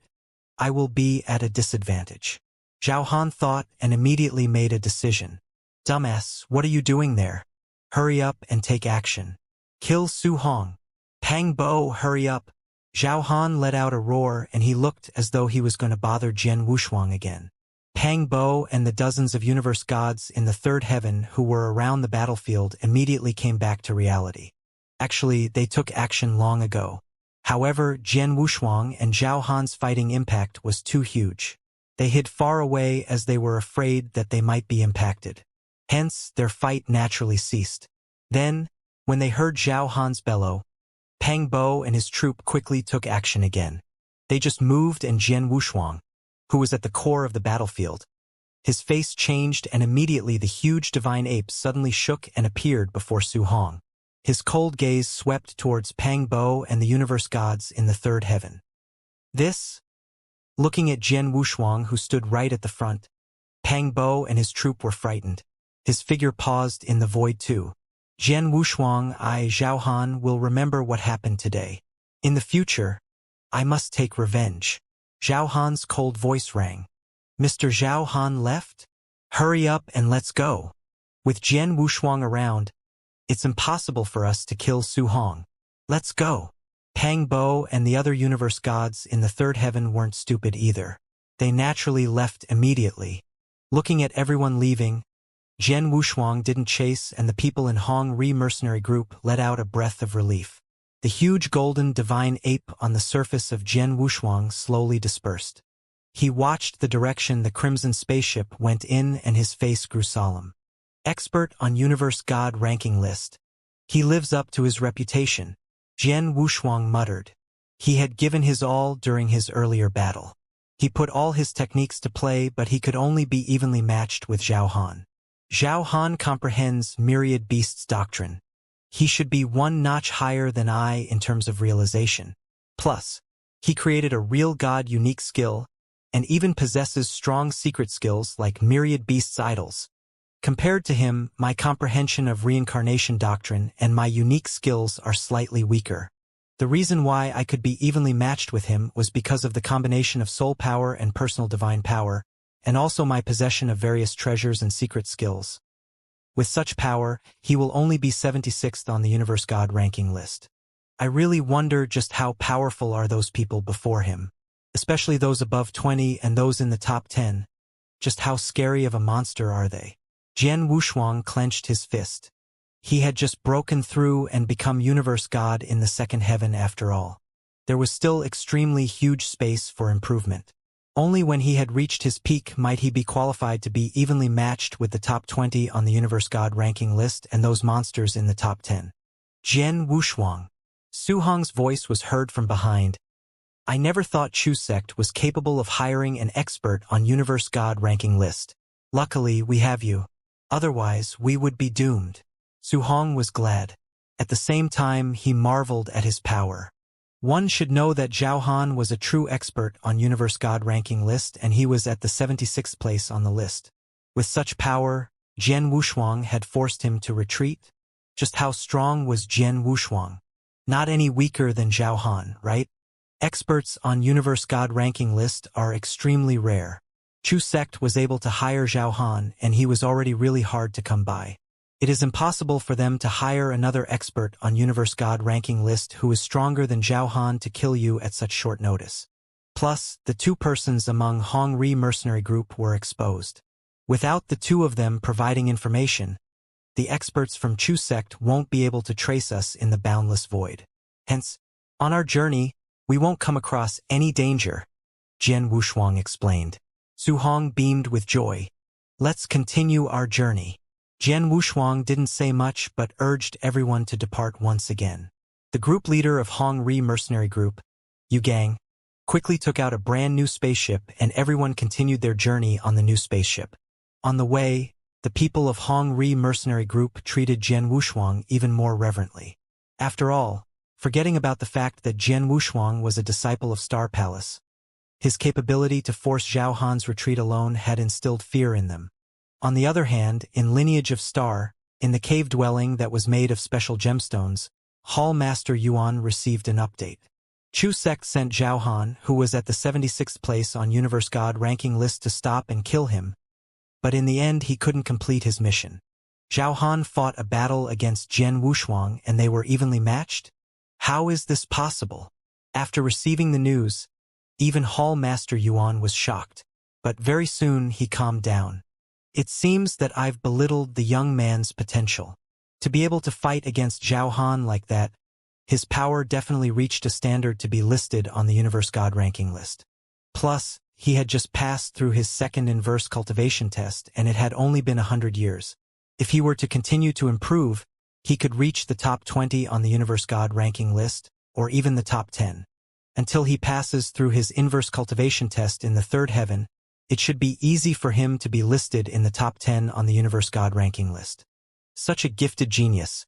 I will be at a disadvantage. Zhao Han thought and immediately made a decision. Dumbass, what are you doing there? Hurry up and take action. Kill Su Hong. Pang Bo, hurry up. Zhao Han let out a roar and he looked as though he was going to bother Jian Wushuang again. Pang Bo and the dozens of universe gods in the 3rd heaven who were around the battlefield immediately came back to reality. Actually, they took action long ago. However, Jian Wushuang and Zhao Han's fighting impact was too huge. They hid far away as they were afraid that they might be impacted. Hence, their fight naturally ceased. Then, when they heard Zhao Han's bellow, Pang Bo and his troop quickly took action again. They just moved and Jian Wushuang, who was at the core of the battlefield, his face changed and immediately the huge divine ape suddenly shook and appeared before Su Hong. His cold gaze swept towards Pang Bo and the universe gods in the 3rd heaven. This? Looking at Jian Wushuang who stood right at the front, Pang Bo and his troop were frightened. His figure paused in the void too. Jian Wushuang, I, Zhao Han, will remember what happened today. In the future, I must take revenge. Zhao Han's cold voice rang. Mr. Zhao Han left? Hurry up and let's go. With Jian Wushuang around, it's impossible for us to kill Su Hong. Let's go. Pang Bo and the other universe gods in the third heaven weren't stupid either. They naturally left immediately. Looking at everyone leaving, Jian Wushuang didn't chase, and the people in Hong Ri mercenary group let out a breath of relief. The huge golden divine ape on the surface of Jian Wushuang slowly dispersed. He watched the direction the crimson spaceship went in, and his face grew solemn. Expert on universe god ranking list. He lives up to his reputation, Jian Wushuang muttered. He had given his all during his earlier battle. He put all his techniques to play, but he could only be evenly matched with Zhao Han. Zhao Han comprehends myriad beasts doctrine. He should be one notch higher than I in terms of realization. Plus, he created a real god unique skill, and even possesses strong secret skills like myriad beasts idols. Compared to him, my comprehension of reincarnation doctrine and my unique skills are slightly weaker. The reason why I could be evenly matched with him was because of the combination of soul power and personal divine power, and also my possession of various treasures and secret skills. With such power, he will only be 76th on the universe god ranking list. I really wonder just how powerful are those people before him, especially those above 20 and those in the top 10. Just how scary of a monster are they? Jian Wushuang clenched his fist. He had just broken through and become universe god in the second heaven after all. There was still extremely huge space for improvement. Only when he had reached his peak might he be qualified to be evenly matched with the top 20 on the universe god ranking list and those monsters in the top 10. Jian Wushuang. Su Hong's voice was heard from behind. I never thought Chu Sect was capable of hiring an expert on universe god ranking list. Luckily, we have you. Otherwise, we would be doomed. Su Hong was glad. At the same time, he marveled at his power. One should know that Zhao Han was a true expert on universe god ranking list, and he was at the 76th place on the list. With such power, Jian Wushuang had forced him to retreat. Just how strong was Jian Wushuang? Not any weaker than Zhao Han, right? Experts on universe god ranking list are extremely rare. Chu Sect was able to hire Zhao Han, and he was already really hard to come by. It is impossible for them to hire another expert on universe god ranking list who is stronger than Zhao Han to kill you at such short notice. Plus, the two persons among Hong Ri mercenary group were exposed. Without the two of them providing information, the experts from Chu Sect won't be able to trace us in the boundless void. Hence, on our journey, we won't come across any danger, Jian Wushuang explained. Su Hong beamed with joy. Let's continue our journey. Jian Wushuang didn't say much but urged everyone to depart once again. The group leader of Hong Ri mercenary group, Yu Gang, quickly took out a brand new spaceship, and everyone continued their journey on the new spaceship. On the way, the people of Hong Ri mercenary group treated Jian Wushuang even more reverently. After all, forgetting about the fact that Jian Wushuang was a disciple of Star Palace, his capability to force Zhao Han's retreat alone had instilled fear in them. On the other hand, in Lineage of Star, in the cave dwelling that was made of special gemstones, Hall Master Yuan received an update. Chu Sect sent Zhao Han, who was at the 76th place on Universe God ranking list, to stop and kill him, but in the end he couldn't complete his mission. Zhao Han fought a battle against Jian Wushuang and they were evenly matched? How is this possible? After receiving the news, even Hall Master Yuan was shocked, but very soon he calmed down. It seems that I've belittled the young man's potential. To be able to fight against Zhao Han like that, his power definitely reached a standard to be listed on the Universe God ranking list. Plus, he had just passed through his second inverse cultivation test and it had only been 100 years. If he were to continue to improve, he could reach the top 20 on the Universe God ranking list, or even the top 10. Until he passes through his inverse cultivation test in the third heaven, it should be easy for him to be listed in the top 10 on the Universe God ranking list. Such a gifted genius.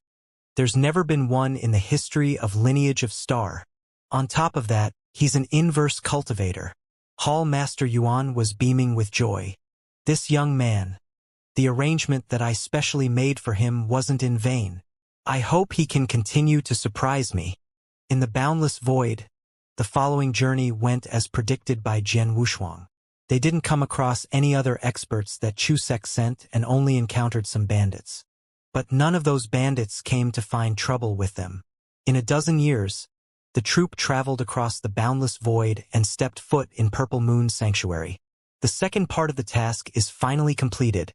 There's never been one in the history of Lineage of Star. On top of that, he's an inverse cultivator. Hall Master Yuan was beaming with joy. This young man, the arrangement that I specially made for him wasn't in vain. I hope he can continue to surprise me. In the boundless void, the following journey went as predicted by Jian Wushuang. They didn't come across any other experts that Chusek sent and only encountered some bandits. But none of those bandits came to find trouble with them. In a dozen years, the troop traveled across the boundless void and stepped foot in Purple Moon Sanctuary. The second part of the task is finally completed.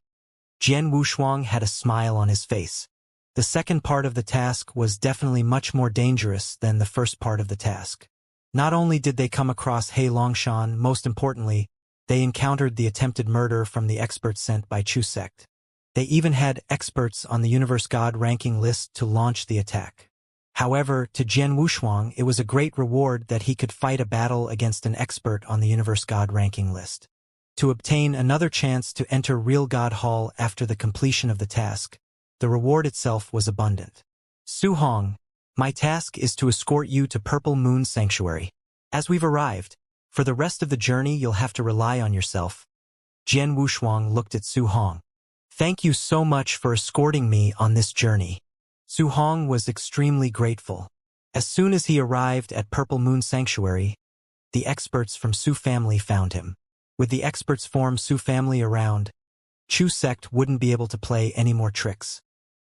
Jian Wushuang had a smile on his face. The second part of the task was definitely much more dangerous than the first part of the task. Not only did they come across He Longshan, most importantly, they encountered the attempted murder from the experts sent by Chusek. They even had experts on the Universe God ranking list to launch the attack. However, to Jian Wushuang, it was a great reward that he could fight a battle against an expert on the Universe God ranking list. To obtain another chance to enter Real God Hall after the completion of the task, the reward itself was abundant. Su Hong, my task is to escort you to Purple Moon Sanctuary. As we've arrived, for the rest of the journey you'll have to rely on yourself. Jian Wushuang looked at Su Hong. Thank you so much for escorting me on this journey. Su Hong was extremely grateful. As soon as he arrived at Purple Moon Sanctuary, the experts from Su family found him. With the experts from Su family around, Chu sect wouldn't be able to play any more tricks.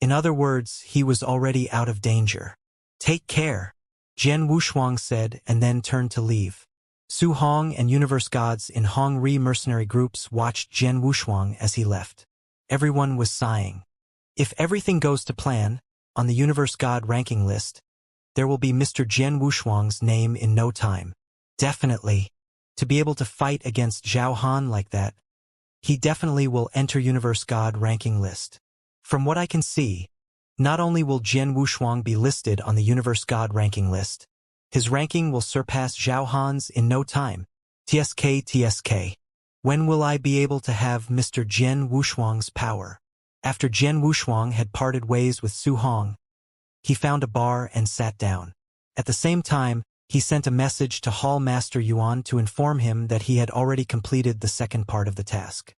In other words, he was already out of danger. Take care, Jian Wushuang said and then turned to leave. Su Hong and Universe Gods in Hong Ri mercenary groups watched Jian Wushuang as he left. Everyone was sighing. If everything goes to plan, on the Universe God ranking list, there will be Mr. Jian Wushuang's name in no time. Definitely. To be able to fight against Zhao Han like that, he definitely will enter Universe God ranking list. From what I can see, not only will Jian Wushuang be listed on the Universe God ranking list, his ranking will surpass Zhao Han's in no time. TSK. When will I be able to have Mr. Jian Wushuang's power? After Jian Wushuang had parted ways with Su Hong, he found a bar and sat down. At the same time, he sent a message to Hall Master Yuan to inform him that he had already completed the second part of the task.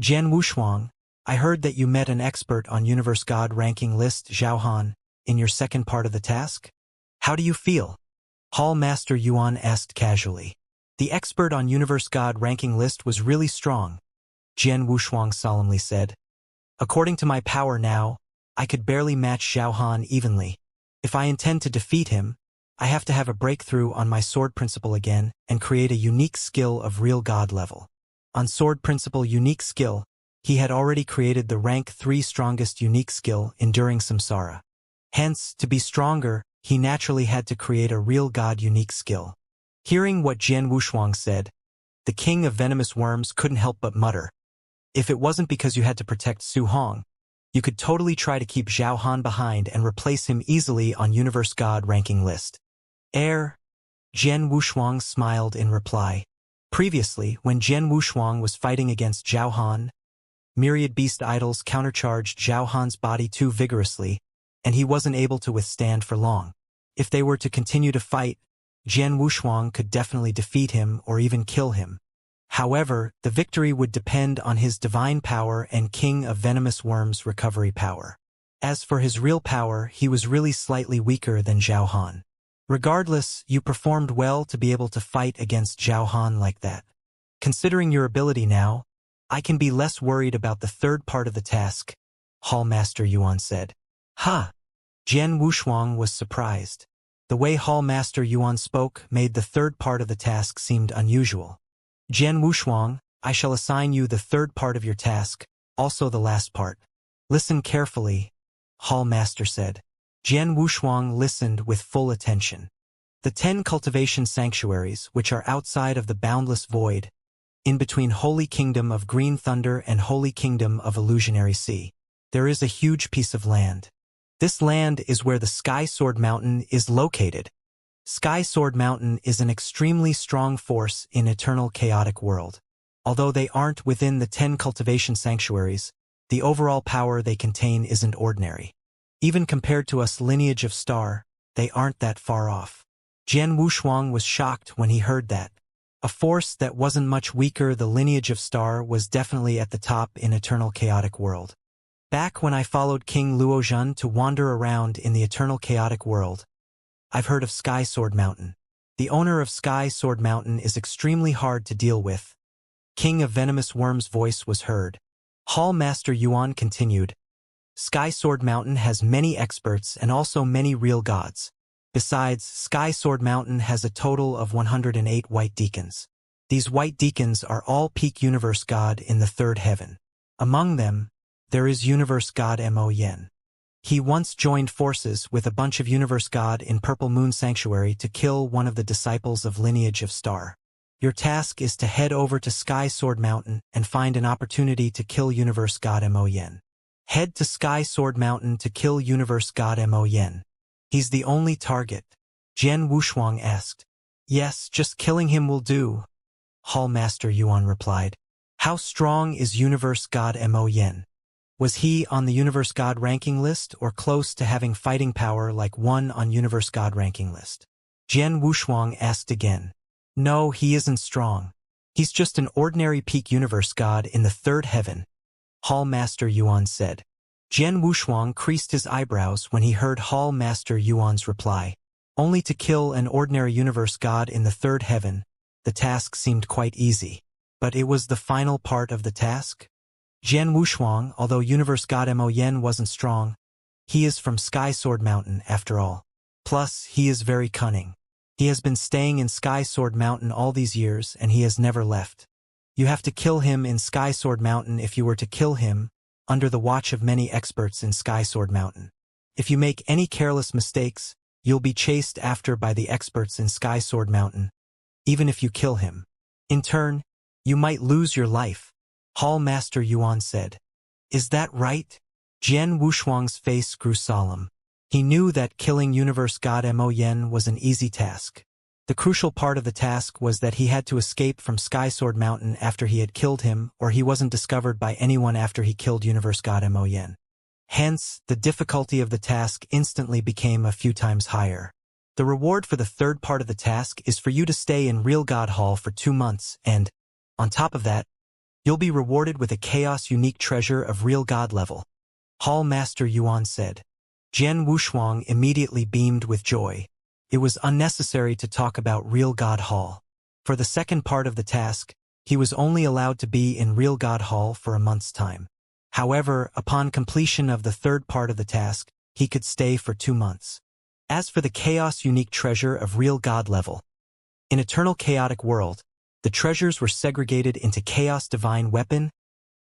Jian Wushuang, I heard that you met an expert on Universe God ranking list, Zhao Han, in your second part of the task? How do you feel? Hall Master Yuan asked casually. The expert on Universe God ranking list was really strong, Jian Wushuang solemnly said. According to my power now, I could barely match Zhao Han evenly. If I intend to defeat him, I have to have a breakthrough on my sword principle again and create a unique skill of real God level. On sword principle unique skill, he had already created the rank 3 strongest unique skill, Enduring Samsara. Hence, to be stronger, he naturally had to create a real God unique skill. Hearing what Jian Wushuang said, the king of venomous worms couldn't help but mutter. If it wasn't because you had to protect Su Hong, you could totally try to keep Zhao Han behind and replace him easily on Universe God ranking list. Jian Wushuang smiled in reply. Previously, when Jian Wushuang was fighting against Zhao Han, myriad beast idols countercharged Zhao Han's body too vigorously, and he wasn't able to withstand for long. If they were to continue to fight, Jian Wushuang could definitely defeat him or even kill him. However, the victory would depend on his divine power and King of Venomous Worms' recovery power. As for his real power, he was really slightly weaker than Zhao Han. Regardless, you performed well to be able to fight against Zhao Han like that. Considering your ability now, I can be less worried about the third part of the task, Hall Master Yuan said. Ha! Jian Wushuang was surprised. The way Hall Master Yuan spoke made the third part of the task seemed unusual. Jian Wushuang, I shall assign you the third part of your task, also the last part. Listen carefully, Hall Master said. Jian Wushuang listened with full attention. The 10 cultivation sanctuaries, which are outside of the boundless void, in between Holy Kingdom of Green Thunder and Holy Kingdom of Illusionary Sea, there is a huge piece of land. This land is where the Sky Sword Mountain is located. Sky Sword Mountain is an extremely strong force in eternal chaotic world. Although they aren't within the 10 cultivation sanctuaries, the overall power they contain isn't ordinary. Even compared to us lineage of star, they aren't that far off. Jian Wushuang was shocked when he heard that. A force that wasn't much weaker, the lineage of star was definitely at the top in eternal chaotic world. Back when I followed King Luozhen to wander around in the eternal chaotic world, I've heard of Sky Sword Mountain. The owner of Sky Sword Mountain is extremely hard to deal with. King of Venomous Worm's voice was heard. Hall Master Yuan continued. Sky Sword Mountain has many experts and also many real gods. Besides, Sky Sword Mountain has a total of 108 white deacons. These white deacons are all peak universe god in the third heaven. Among them, there is universe god Mo Yen. He once joined forces with a bunch of universe god in Purple Moon Sanctuary to kill one of the disciples of Lineage of Star. Your task is to head over to Sky Sword Mountain and find an opportunity to kill universe god Mo Yen. Head to Sky Sword Mountain to kill universe god Mo Yen. He's the only target. Jian Wushuang asked. Yes, just killing him will do. Hall Master Yuan replied. How strong is universe god Mo Yen? Was he on the universe god ranking list or close to having fighting power like one on universe god ranking list? Jian Wushuang asked again. No, he isn't strong. He's just an ordinary peak universe god in the third heaven. Hall Master Yuan said. Jian Wushuang creased his eyebrows when he heard Hall Master Yuan's reply. Only to kill an ordinary universe god in the third heaven, the task seemed quite easy. But it was the final part of the task? Jian Wushuang, although universe god Mo Yen wasn't strong, he is from Sky Sword Mountain after all. Plus, he is very cunning. He has been staying in Sky Sword Mountain all these years and he has never left. You have to kill him in Sky Sword Mountain if you were to kill him, under the watch of many experts in Sky Sword Mountain. If you make any careless mistakes, you'll be chased after by the experts in Sky Sword Mountain, even if you kill him. In turn, you might lose your life. Hall Master Yuan said. Is that right? Jian Wushuang's face grew solemn. He knew that killing universe god Mo Yen was an easy task. The crucial part of the task was that he had to escape from Sky Sword Mountain after he had killed him, or he wasn't discovered by anyone after he killed universe god Mo Yen. Hence, the difficulty of the task instantly became a few times higher. The reward for the third part of the task is for you to stay in Real God Hall for 2 months and, on top of that, you'll be rewarded with a Chaos Unique Treasure of Real God level. Hall Master Yuan said. Jian Wushuang immediately beamed with joy. It was unnecessary to talk about Real God Hall. For the second part of the task, he was only allowed to be in Real God Hall for a month's time. However, upon completion of the third part of the task, he could stay for 2 months. As for the Chaos Unique Treasure of Real God level, in Eternal Chaotic World, the treasures were segregated into Chaos Divine Weapon,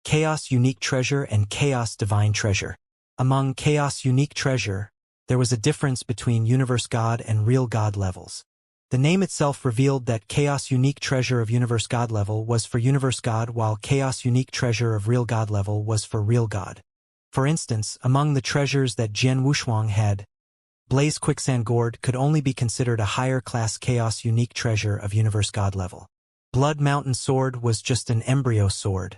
Chaos Unique Treasure, and Chaos Divine Treasure. Among Chaos Unique Treasure, there was a difference between Universe God and Real God levels. The name itself revealed that Chaos Unique Treasure of Universe God level was for Universe God, while Chaos Unique Treasure of Real God level was for Real God. For instance, among the treasures that Jian Wushuang had, Blaze Quicksand Gourd could only be considered a higher class Chaos Unique Treasure of Universe God level. Blood Mountain Sword was just an embryo sword.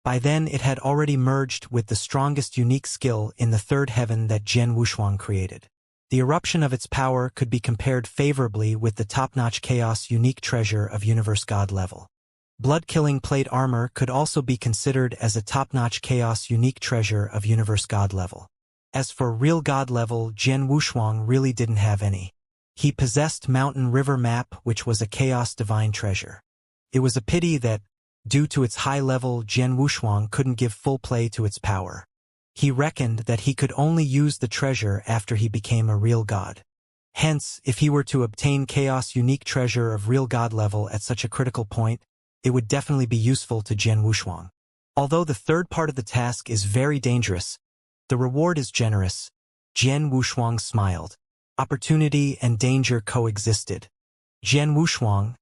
By then it had already merged with the strongest unique skill in the third heaven that Jian Wushuang created. The eruption of its power could be compared favorably with the top-notch Chaos Unique Treasure of Universe God level. Blood-killing plate armor could also be considered as a top-notch Chaos Unique Treasure of Universe God level. As for Real God level, Jian Wushuang really didn't have any. He possessed Mountain River Map, which was a Chaos Divine Treasure. It was a pity that, due to its high level, Jian Wushuang couldn't give full play to its power. He reckoned that he could only use the treasure after he became a real god. Hence, if he were to obtain Chaos Unique Treasure of Real God level at such a critical point, it would definitely be useful to Jian Wushuang. Although the third part of the task is very dangerous, the reward is generous. Jian Wushuang smiled. Opportunity and danger coexisted. Jian Wushuang,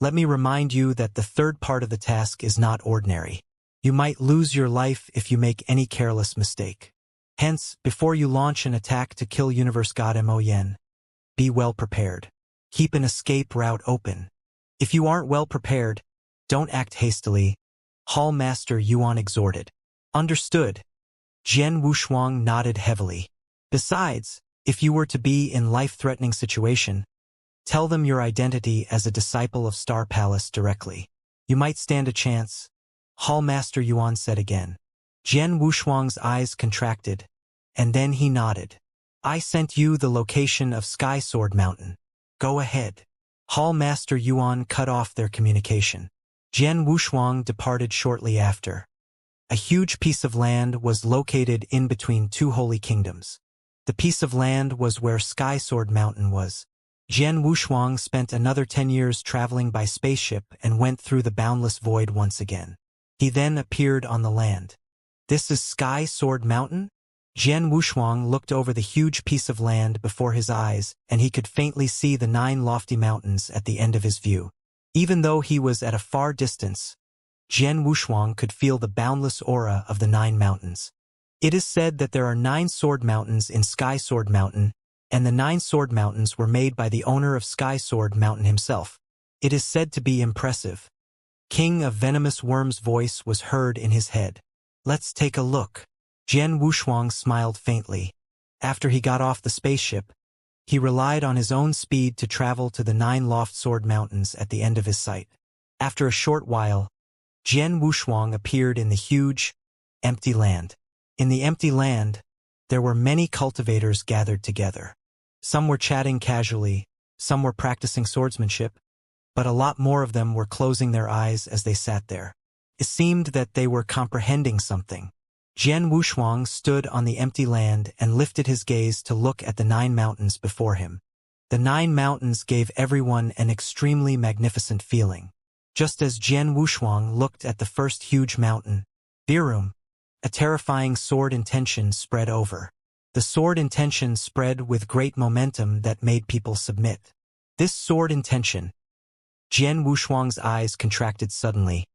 let me remind you that the third part of the task is not ordinary. You might lose your life if you make any careless mistake. Hence, before you launch an attack to kill Universe God Mo Yen, be well prepared. Keep an escape route open. If you aren't well prepared, don't act hastily, Hall Master Yuan exhorted. Understood. Jian Wushuang nodded heavily. Besides, if you were to be in life-threatening situation, tell them your identity as a disciple of Star Palace directly. You might stand a chance, Hall Master Yuan said again. Jian Wushuang's eyes contracted, and then he nodded. I sent you the location of Sky Sword Mountain. Go ahead. Hall Master Yuan cut off their communication. Jian Wushuang departed shortly after. A huge piece of land was located in between two holy kingdoms. The piece of land was where Sky Sword Mountain was. Jian Wushuang spent another 10 years traveling by spaceship and went through the boundless void once again. He then appeared on the land. This is Sky Sword Mountain? Jian Wushuang looked over the huge piece of land before his eyes, and he could faintly see the 9 lofty mountains at the end of his view. Even though he was at a far distance, Jian Wushuang could feel the boundless aura of the 9 mountains. It is said that there are 9 sword mountains in Sky Sword Mountain, and the 9 sword mountains were made by the owner of Sky Sword Mountain himself. It is said to be impressive. King of Venomous Worm's voice was heard in his head. Let's take a look. Jian Wushuang smiled faintly. After he got off the spaceship, he relied on his own speed to travel to the 9 loft sword mountains at the end of his sight. After a short while, Jian Wushuang appeared in the huge, empty land. In the empty land, there were many cultivators gathered together. Some were chatting casually, some were practicing swordsmanship, but a lot more of them were closing their eyes as they sat there. It seemed that they were comprehending something. Jian Wushuang stood on the empty land and lifted his gaze to look at the 9 mountains before him. The 9 mountains gave everyone an extremely magnificent feeling. Just as Jian Wushuang looked at the first huge mountain, Birum, a terrifying sword intention spread over. The sword intention spread with great momentum that made people submit. This sword intention. Jian Wushuang's eyes contracted suddenly,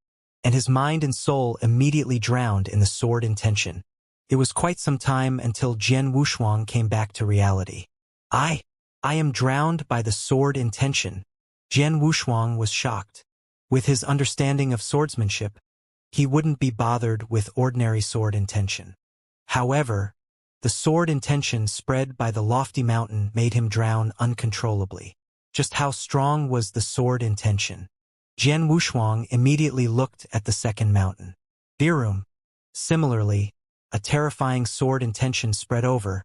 and his mind and soul immediately drowned in the sword intention. It was quite some time until Jian Wushuang came back to reality. I am drowned by the sword intention. Jian Wushuang was shocked. With his understanding of swordsmanship, he wouldn't be bothered with ordinary sword intention. However, the sword intention spread by the lofty mountain made him drown uncontrollably. Just how strong was the sword intention? Jian Wushuang immediately looked at the second mountain, Birum. Similarly, a terrifying sword intention spread over,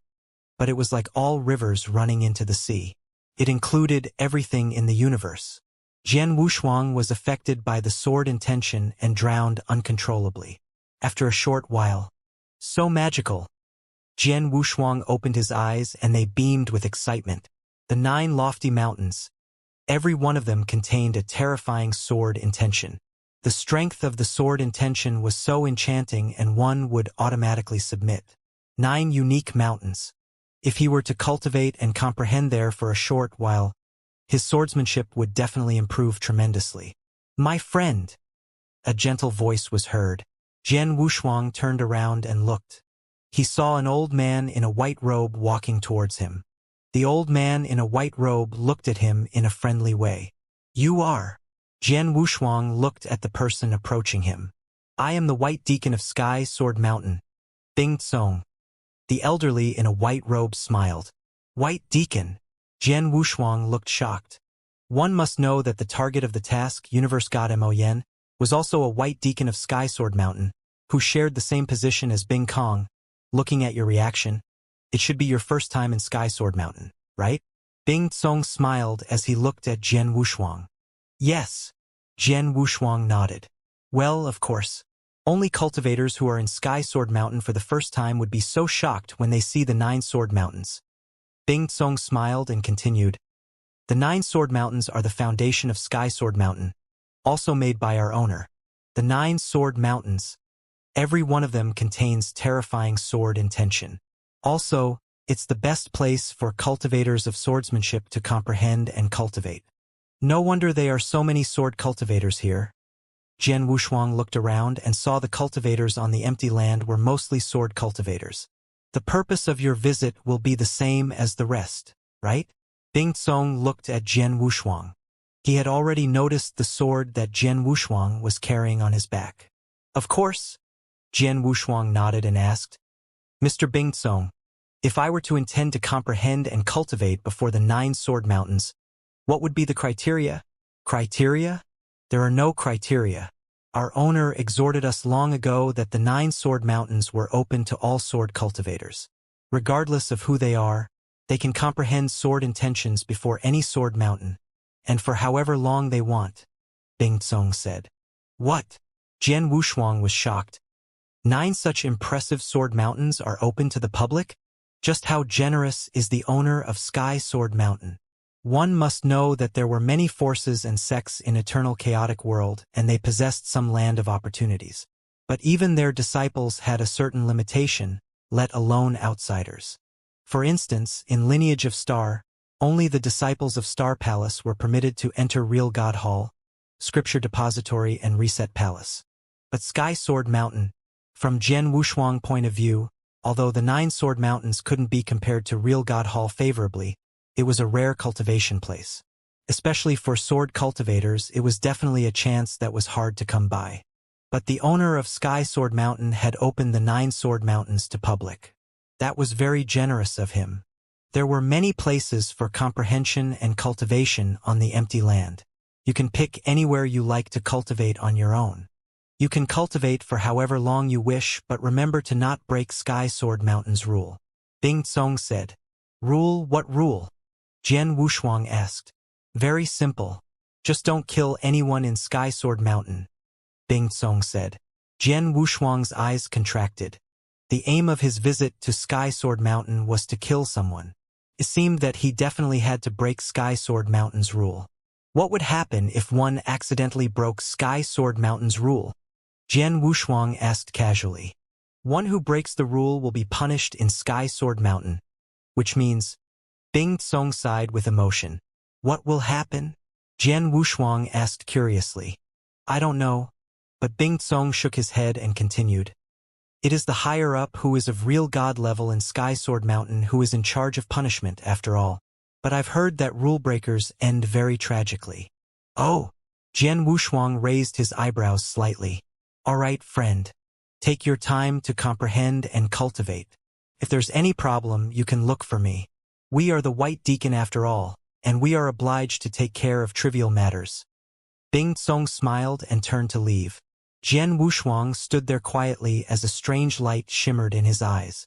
but it was like all rivers running into the sea. It included everything in the universe. Jian Wushuang was affected by the sword intention and drowned uncontrollably. After a short while, so magical. Jian Wushuang opened his eyes and they beamed with excitement. The 9 lofty mountains. Every one of them contained a terrifying sword intention. The strength of the sword intention was so enchanting and one would automatically submit. 9 unique mountains. If he were to cultivate and comprehend there for a short while, his swordsmanship would definitely improve tremendously. My friend! A gentle voice was heard. Jian Wushuang turned around and looked. He saw an old man in a white robe walking towards him. The old man in a white robe looked at him in a friendly way. You are? Jian Wushuang looked at the person approaching him. I am the White Deacon of Sky Sword Mountain, Bing Tsong. The elderly in a white robe smiled. White Deacon? Jian Wushuang looked shocked. One must know that the target of the task, Universe God Mo Yen, was also a White Deacon of Sky Sword Mountain, who shared the same position as Bing Kong. Looking at your reaction, it should be your first time in Sky Sword Mountain, right? Bing Tsong smiled as he looked at Jian Wushuang. Yes. Jian Wushuang nodded. Well, of course. Only cultivators who are in Sky Sword Mountain for the first time would be so shocked when they see the 9 sword mountains. Bing Tsong smiled and continued. The 9 sword mountains are the foundation of Sky Sword Mountain, also made by our owner. The 9 sword mountains. Every one of them contains terrifying sword intention. Also, it's the best place for cultivators of swordsmanship to comprehend and cultivate. No wonder there are so many sword cultivators here. Jian Wushuang looked around and saw the cultivators on the empty land were mostly sword cultivators. The purpose of your visit will be the same as the rest, right? Bing Tsong looked at Jian Wushuang. He had already noticed the sword that Jian Wushuang was carrying on his back. Of course. Jian Wushuang nodded and asked, Mr. Bing Tsong, if I were to intend to comprehend and cultivate before the 9 sword mountains, what would be the criteria? Criteria? There are no criteria. Our owner exhorted us long ago that the 9 sword mountains were open to all sword cultivators. Regardless of who they are, they can comprehend sword intentions before any sword mountain, and for however long they want, Bing Tsong said. What? Jian Wushuang was shocked. 9 such impressive sword mountains are open to the public? Just how generous is the owner of Sky Sword Mountain? One must know that there were many forces and sects in eternal chaotic world, and they possessed some land of opportunities. But even their disciples had a certain limitation, let alone outsiders. For instance, in Lineage of Star, only the disciples of Star Palace were permitted to enter Real God Hall, Scripture Depository, and Reset Palace. But Sky Sword Mountain, from Jian Wushuang point of view, although the 9 sword mountains couldn't be compared to Real God Hall favorably, it was a rare cultivation place. Especially for sword cultivators, it was definitely a chance that was hard to come by. But the owner of Sky Sword Mountain had opened the 9 sword mountains to public. That was very generous of him. There were many places for comprehension and cultivation on the empty land. You can pick anywhere you like to cultivate on your own. You can cultivate for however long you wish, but remember to not break Sky Sword Mountain's rule. Bing Tsong said. Rule? What rule? Jian Wushuang asked. Very simple. Just don't kill anyone in Sky Sword Mountain, Bing Tsong said. Jian Wushuang's eyes contracted. The aim of his visit to Sky Sword Mountain was to kill someone. It seemed that he definitely had to break Sky Sword Mountain's rule. What would happen if one accidentally broke Sky Sword Mountain's rule? Jian Wushuang asked casually. One who breaks the rule will be punished in Sky Sword Mountain, which means... Bing Tsong sighed with emotion. What will happen? Jian Wushuang asked curiously. I don't know. But Bing Tsong shook his head and continued. It is the higher-up who is of real god level in Sky Sword Mountain who is in charge of punishment, after all. But I've heard that rule-breakers end very tragically. Oh! Jian Wushuang raised his eyebrows slightly. All right, friend. Take your time to comprehend and cultivate. If there's any problem, you can look for me. We are the White Deacon after all, and we are obliged to take care of trivial matters. Bing Tsong smiled and turned to leave. Jian Wushuang stood there quietly as a strange light shimmered in his eyes.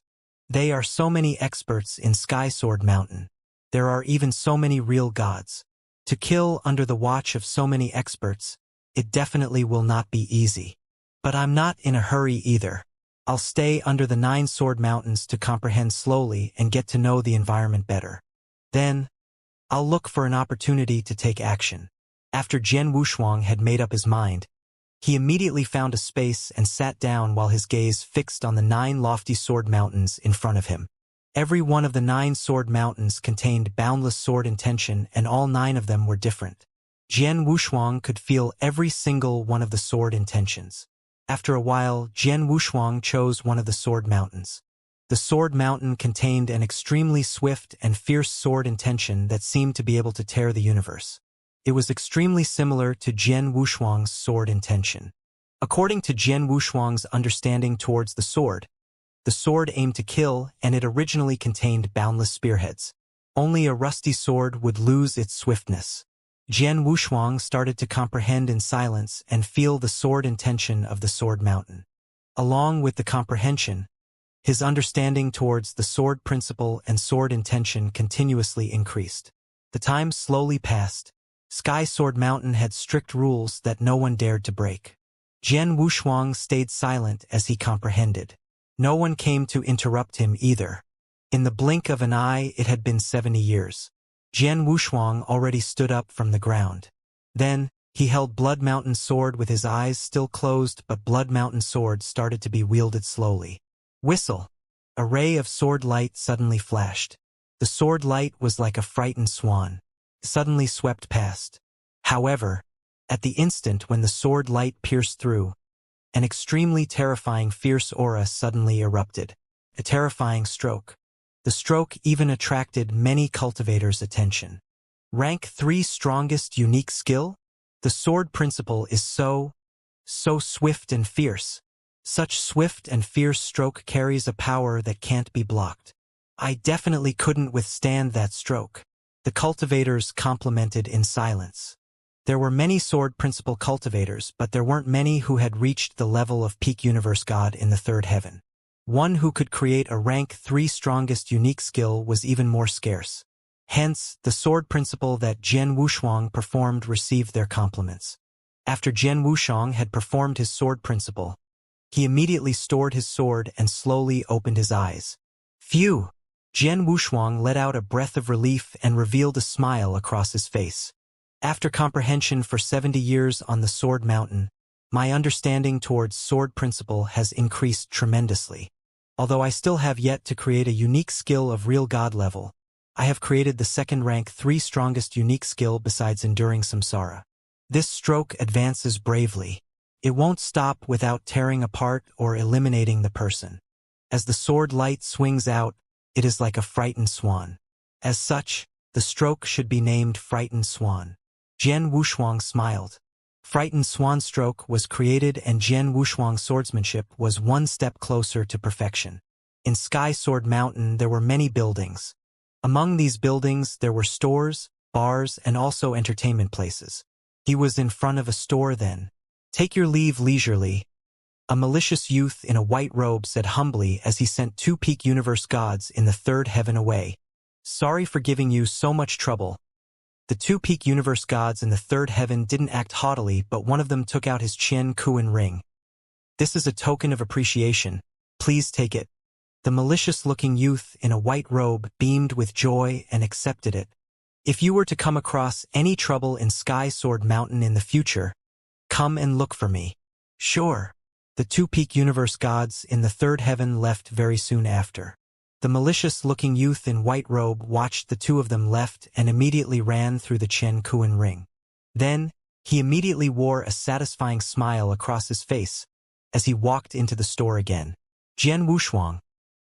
They are so many experts in Sky Sword Mountain. There are even so many real gods. To kill under the watch of so many experts, it definitely will not be easy. But I'm not in a hurry either. I'll stay under the 9 sword mountains to comprehend slowly and get to know the environment better. Then, I'll look for an opportunity to take action. After Jian Wushuang had made up his mind, he immediately found a space and sat down while his gaze fixed on the 9 lofty sword mountains in front of him. Every one of the 9 sword mountains contained boundless sword intention, and all 9 of them were different. Jian Wushuang could feel every single one of the sword intentions. After a while, Jian Wushuang chose one of the sword mountains. The sword mountain contained an extremely swift and fierce sword intention that seemed to be able to tear the universe. It was extremely similar to Jian Wushuang's sword intention. According to Jian Wushuang's understanding towards the sword aimed to kill, and it originally contained boundless spearheads. Only a rusty sword would lose its swiftness. Jian Wushuang started to comprehend in silence and feel the sword intention of the sword mountain. Along with the comprehension, his understanding towards the sword principle and sword intention continuously increased. The time slowly passed. Sky Sword Mountain had strict rules that no one dared to break. Jian Wushuang stayed silent as he comprehended. No one came to interrupt him either. In the blink of an eye, it had been 70 years. Jian Wushuang already stood up from the ground. Then, he held Blood Mountain's sword with his eyes still closed, but Blood Mountain's sword started to be wielded slowly. Whistle! A ray of sword light suddenly flashed. The sword light was like a frightened swan. Suddenly swept past. However, at the instant when the sword light pierced through, an extremely terrifying fierce aura suddenly erupted. A terrifying stroke. The stroke even attracted many cultivators' attention. Rank 3 strongest unique skill? The sword principle is so swift and fierce. Such swift and fierce stroke carries a power that can't be blocked. I definitely couldn't withstand that stroke. The cultivators complimented in silence. There were many sword principle cultivators, but there weren't many who had reached the level of peak universe god in the third heaven. One who could create a rank 3 strongest unique skill was even more scarce. Hence, the sword principle that Jian Wushuang performed received their compliments. After Jian Wushuang had performed his sword principle, he immediately stored his sword and slowly opened his eyes. Phew! Jian Wushuang let out a breath of relief and revealed a smile across his face. After comprehension for 70 years on the Sword Mountain, my understanding towards sword principle has increased tremendously. Although I still have yet to create a unique skill of real god level, I have created the second rank 3 strongest unique skill besides enduring samsara. This stroke advances bravely. It won't stop without tearing apart or eliminating the person. As the sword light swings out, it is like a frightened swan. As such, the stroke should be named Frightened Swan. Jian Wushuang smiled. Frightened Swan stroke was created and Jian Wushuang's swordsmanship was one step closer to perfection. In Sky Sword Mountain there were many buildings. Among these buildings there were stores, bars, and also entertainment places. He was in front of a store then. "Take your leave leisurely," a malicious youth in a white robe said humbly as he sent 2 peak universe gods in the third heaven away. "Sorry for giving you so much trouble." The 2 peak universe gods in the third heaven didn't act haughtily, but one of them took out his Qian Kuan ring. "This is a token of appreciation. Please take it." The malicious-looking youth in a white robe beamed with joy and accepted it. "If you were to come across any trouble in Sky Sword Mountain in the future, come and look for me." "Sure." The 2 peak universe gods in the third heaven left very soon after. The malicious-looking youth in white robe watched the 2 of them left and immediately ran through the Qian Kuan ring. Then, he immediately wore a satisfying smile across his face as he walked into the store again. Jian Wushuang,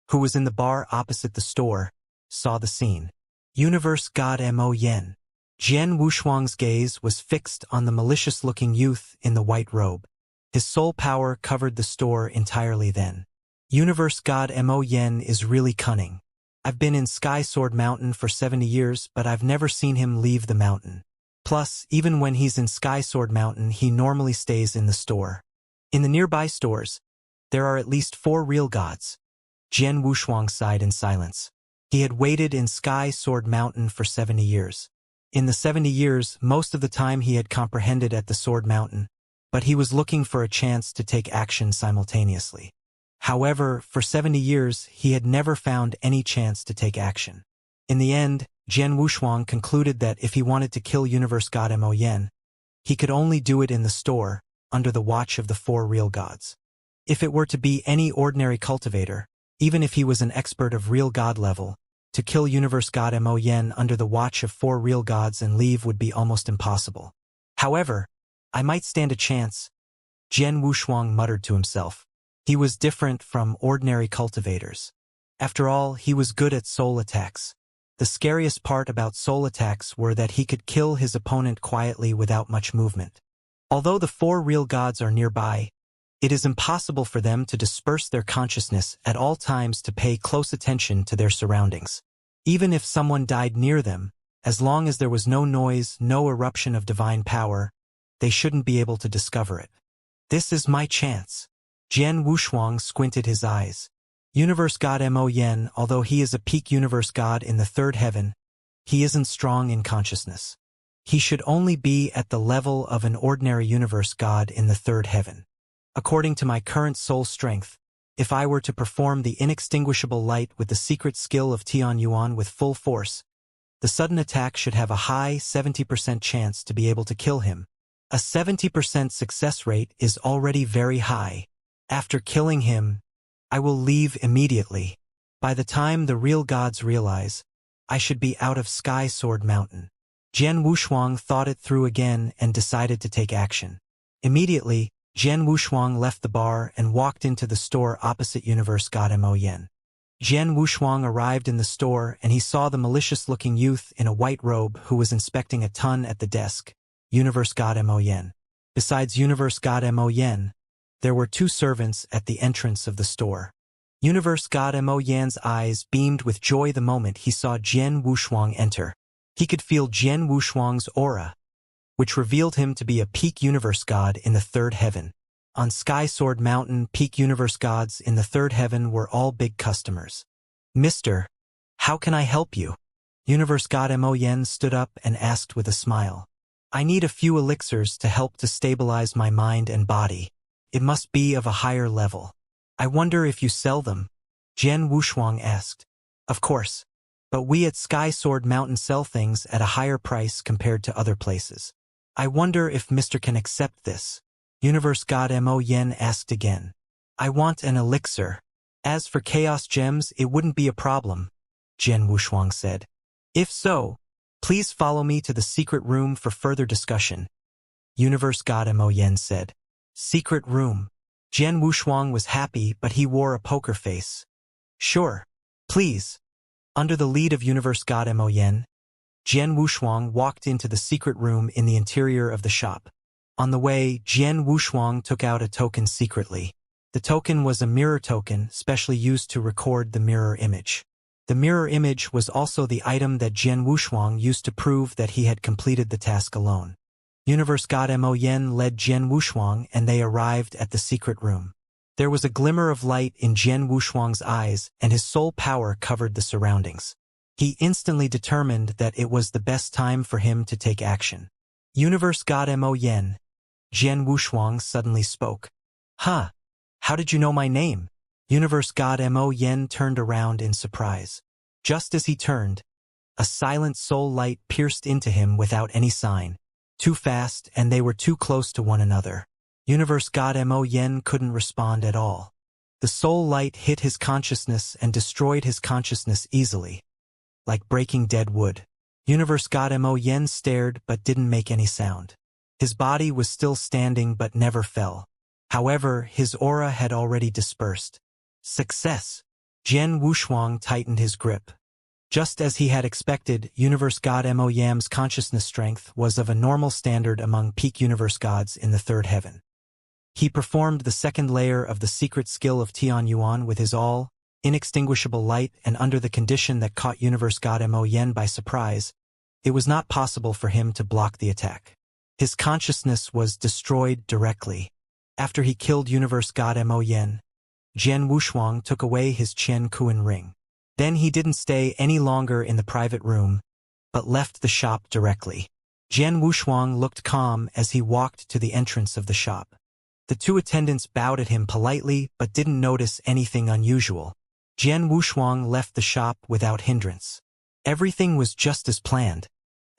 who was in the bar opposite the store, saw the scene. Universe God Mo Yen. Jian Wushuang's gaze was fixed on the malicious-looking youth in the white robe. His soul power covered the store entirely then. Universe God Mo Yen is really cunning. I've been in Sky Sword Mountain for 70 years, but I've never seen him leave the mountain. Plus, even when he's in Sky Sword Mountain, he normally stays in the store. In the nearby stores, there are at least 4 real gods. Jian Wushuang sighed in silence. He had waited in Sky Sword Mountain for 70 years. In the 70 years, most of the time he had comprehended at the Sword Mountain, but he was looking for a chance to take action simultaneously. However, for 70 years, he had never found any chance to take action. In the end, Jian Wushuang concluded that if he wanted to kill Universe God Mo Yen, he could only do it in the store, under the watch of the 4 real gods. If it were to be any ordinary cultivator, even if he was an expert of real god level, to kill Universe God Mo Yen under the watch of 4 real gods and leave would be almost impossible. However, I might stand a chance, Jian Wushuang muttered to himself. He was different from ordinary cultivators. After all, he was good at soul attacks. The scariest part about soul attacks were that he could kill his opponent quietly without much movement. Although the 4 real gods are nearby, it is impossible for them to disperse their consciousness at all times to pay close attention to their surroundings. Even if someone died near them, as long as there was no noise, no eruption of divine power, they shouldn't be able to discover it. This is my chance. Jian Wushuang squinted his eyes. Universe God Mo Yen, although he is a peak universe god in the third heaven, he isn't strong in consciousness. He should only be at the level of an ordinary universe god in the third heaven. According to my current soul strength, if I were to perform the inextinguishable light with the secret skill of Tian Yuan with full force, the sudden attack should have a high 70% chance to be able to kill him. A 70% success rate is already very high. After killing him, I will leave immediately. By the time the real gods realize, I should be out of Sky Sword Mountain. Jian Wushuang thought it through again and decided to take action. Immediately, Jian Wushuang left the bar and walked into the store opposite Universe God Mo Yen. Jian Wushuang arrived in the store and he saw the malicious-looking youth in a white robe who was inspecting a ton at the desk, Universe God Mo Yen. Besides Universe God Mo Yen, there were 2 servants at the entrance of the store. Universe God Mo Yan's eyes beamed with joy the moment he saw Jian Wushuang enter. He could feel Jian Wushuang's aura, which revealed him to be a peak universe god in the third heaven. On Sky Sword Mountain, peak universe gods in the third heaven were all big customers. "Mister, how can I help you?" Universe god Mo Yen stood up and asked with a smile. "I need a few elixirs to help to stabilize my mind and body. It must be of a higher level. I wonder if you sell them?" Jian Wushuang asked. "Of course. But we at Sky Sword Mountain sell things at a higher price compared to other places. I wonder if Mr. can accept this?" Universe god Mo Yen asked again. "I want an elixir. As for chaos gems, it wouldn't be a problem," Jian Wushuang said. "If so, please follow me to the secret room for further discussion," Universe god Mo Yen said. Secret room. Jian Wushuang was happy, but he wore a poker face. "Sure. Please." Under the lead of Universe god Mo Yen, Jian Wushuang walked into the secret room in the interior of the shop. On the way, Jian Wushuang took out a token secretly. The token was a mirror token, specially used to record the mirror image. The mirror image was also the item that Jian Wushuang used to prove that he had completed the task alone. Universe god Mo Yen led Jian Wushuang and they arrived at the secret room. There was a glimmer of light in Jian Wushuang's eyes and his soul power covered the surroundings. He instantly determined that it was the best time for him to take action. "Universe god Mo Yen," Jian Wushuang suddenly spoke. "Huh? How did you know my name?" Universe god Mo Yen turned around in surprise. Just as he turned, a silent soul light pierced into him without any sign. Too fast, and they were too close to one another. Universe god Mo Yen couldn't respond at all. The soul light hit his consciousness and destroyed his consciousness easily, like breaking dead wood. Universe god Mo Yen stared but didn't make any sound. His body was still standing but never fell. However, his aura had already dispersed. Success! Jian Wushuang tightened his grip. Just as he had expected, Universe god Mo Yen's consciousness strength was of a normal standard among peak universe gods in the third heaven. He performed the second layer of the secret skill of Tian Yuan with his inextinguishable light, and under the condition that caught Universe god Mo Yen by surprise, it was not possible for him to block the attack. His consciousness was destroyed directly. After he killed Universe god Mo Yen, Jian Wushuang took away his Qian Kuan ring. Then he didn't stay any longer in the private room, but left the shop directly. Jian Wushuang looked calm as he walked to the entrance of the shop. The two attendants bowed at him politely but didn't notice anything unusual. Jian Wushuang left the shop without hindrance. Everything was just as planned.